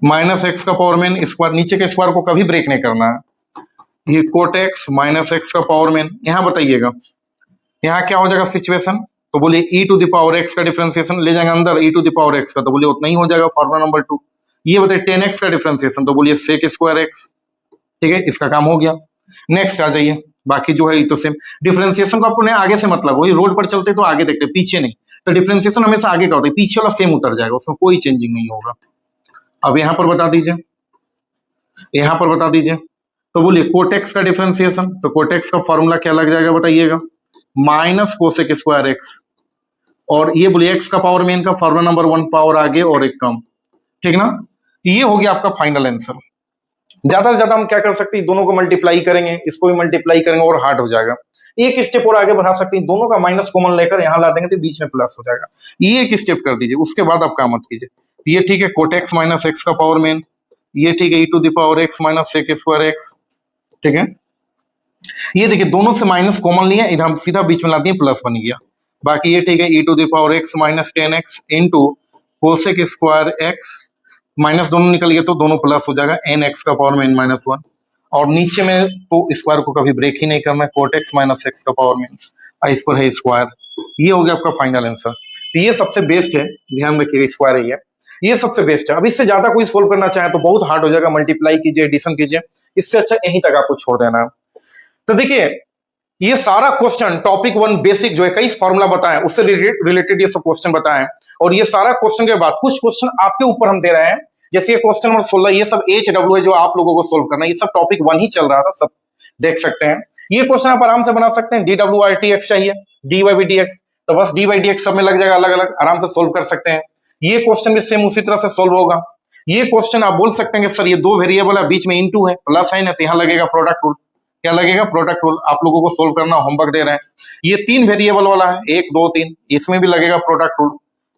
माइनस एक्स का पावर में स्क्वायर, नीचे के स्क्वायर को कभी ब्रेक नहीं करना है, ये कोट एक्स माइनस एक्स का पावर में। यहां बताइएगा यहाँ क्या हो जाएगा सिचुएशन, तो बोलिए ई टू द पावर एक्स का डिफरेंशिएशन ले जाएंगे अंदर, ई टू द पावर एक्स का, तो बोलिए उतना ही हो जाएगा फॉर्मूला नंबर 2। ये बताइए 10x का डिफरेंशिएशन, तो बोलिए सेक स्क्वायर एक्स। ठीक है, इसका काम हो गया। नेक्स्ट आ जाइए, बाकी जो है ये तो सेम। डिफरेंशिएशन को आपको आगे से मतलब, वही रोड पर चलते तो आगे देखते, पीछे नहीं। तो डिफरेंशिएशन हमेशा आगे का होता है, पीछे वाला सेम उतर जाएगा, उसमें कोई चेंजिंग नहीं होगा। अब यहां पर बता दीजिए, यहां पर बता दीजिए। तो बोलिए कोटेक्स का डिफरेंशिएशन, तो कोटेक्स का फॉर्मूला क्या लग जाएगा बताइएगा, माइनस कोसेक स्क्वायर एक्स। और ये बोलिए एक्स का पावर मेन का फॉर्मूला नंबर 1 पावर आगे और एक कम, ठीक ना। ये हो गया आपका फाइनल आंसर। ज्यादा से ज्यादा हम क्या कर सकते हैं, दोनों को मल्टीप्लाई करेंगे, इसको भी मल्टीप्लाई करेंगे और हार्ड हो जाएगा। एक स्टेप और आगे बढ़ा सकते हैं, दोनों का माइनस कॉमन लेकर यहां ला देंगे तो बीच में प्लस हो जाएगा। ये एक स्टेप कर दीजिए, उसके बाद आप काम मत कीजिए। ये ठीक है, कोटेक्स माइनस एक्स का पावर मेन, ये ठीक है, E to the power X minus sec square X, ठीक है। ये देखिए दोनों से माइनस कॉमन लिया, इधर हम सीधा बीच में ला दिए, प्लस बन गया। बाकी ये ठीक है, E to the power X minus 10x into cosec square X, minus दोनों निकल गए तो दोनों प्लस हो जाएगा, एन एक्स का पावर में -1। और नीचे में तो स्क्वायर को कभी ब्रेक ही नहीं करना है, कोट एक्स माइनस एक्स का पावर में, इस पर है स्क्वायर। ये हो गया आपका फाइनल आंसर। तो ये सबसे बेस्ट है, ध्यान रखिएगा, स्क्वायर है ये सबसे बेस्ट है। अब इससे ज्यादा कोई सोल्व करना चाहे तो बहुत हार्ड हो जाएगा, मल्टीप्लाई कीजिए, एडिशन कीजिए, इससे अच्छा यहीं तक आपको छोड़ देना है। तो देखिए ये सारा क्वेश्चन टॉपिक 1 बेसिक जो है, कई फॉर्मूला बताएं, उससे रिलेटेड ये सब क्वेश्चन बताएं। और ये सारा क्वेश्चन के बाद कुछ क्वेश्चन आपके ऊपर हम दे रहे हैं, जैसे ये क्वेश्चन नंबर 16, ये सब HW है जो आप लोगों को सोल्व करना है, ये सब टॉपिक 1 ही चल रहा था, सब देख सकते हैं। ये क्वेश्चन आप आराम से बना सकते हैं, DWRTX चाहिए, DY/DX, तो बस DY/DX सब में लग जाएगा, अलग अलग आराम से सोल्व कर सकते हैं। ये क्वेश्चन भी सेम उसी तरह से सोल्व होगा। ये क्वेश्चन आप बोल सकते हैं कि सर ये 2 वेरिएबल है, बीच में इनटू है, प्लस साइन है, तो यहाँ लगेगा प्रोडक्ट रूल। क्या लगेगा? Product rule. आप लोगों को सोल्व करना, होमवर्क दे रहे हैं। ये 3 वेरिएबल वाला है, 1 2 3, इसमें भी लगेगा प्रोडक्ट रूल।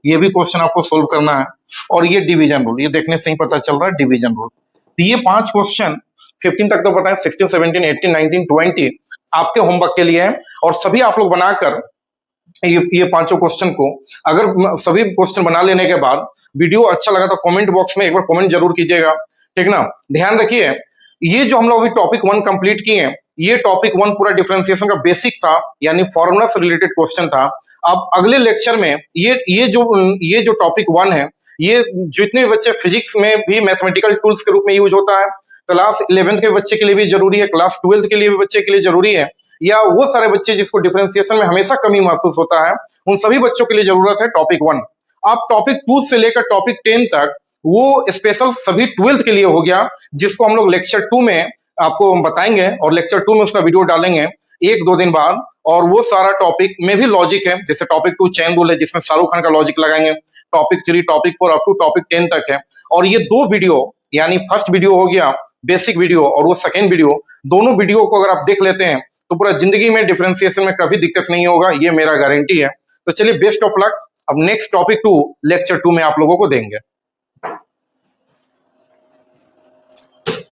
ये भी क्वेश्चन आपको सोल्व करना है। और ये डिवीजन रूल, ये देखने से ही पता चल रहा है डिवीजन रूल। तो ये 5 क्वेश्चन 15 तक तो पता है, 16 17 18 19 20 आपके होमवर्क के लिए है। और सभी आप लोग बनाकर ये 5 क्वेश्चन को, अगर सभी क्वेश्चन बना लेने के बाद वीडियो अच्छा लगा तो कमेंट बॉक्स में एक बार कमेंट जरूर कीजिएगा, ठीक ना। ध्यान रखिए, ये जो हम लोग अभी टॉपिक 1 कंप्लीट किए हैं, ये टॉपिक 1 पूरा डिफरेंशिएशन का बेसिक था, यानी फॉर्मूला से रिलेटेड क्वेश्चन था। अब अगले लेक्चर में ये जो टॉपिक 1 है, ये जितने भी बच्चे फिजिक्स में भी मैथमेटिकल टूल्स के रूप में यूज होता है, क्लास 11th के बच्चे के लिए भी जरूरी है, क्लास 12th के लिए भी बच्चे के लिए जरूरी है, या वो सारे बच्चे जिसको डिफरेंशिएशन में हमेशा कमी महसूस होता है, उन सभी बच्चों के लिए जरूरत है टॉपिक 1। अब टॉपिक 2 से लेकर टॉपिक 10 तक वो स्पेशल सभी 12th के लिए हो गया, जिसको हम लोग लेक्चर 2 में आपको हम बताएंगे, और लेक्चर 2 में उसका वीडियो डालेंगे 1-2 दिन बाद। और वो सारा टॉपिक में भी लॉजिक है, जैसे टॉपिक 2 चैन रूल है, जिसमें शाहरुख खान का लॉजिक लगाएंगे, topic 3 topic 4 up to topic 10 तक है। और ये 2 वीडियो, यानी फर्स्ट वीडियो हो गया बेसिक वीडियो, और वो सेकेंड वीडियो, दोनों वीडियो को अगर आप देख लेते हैं तो पूरा जिंदगी में डिफरेंशिएशन में कभी दिक्कत नहीं होगा, ये मेरा गारंटी है। तो चलिए, बेस्ट ऑफ लक। अब नेक्स्ट टॉपिक 2 लेक्चर 2 में आप लोगों को देंगे।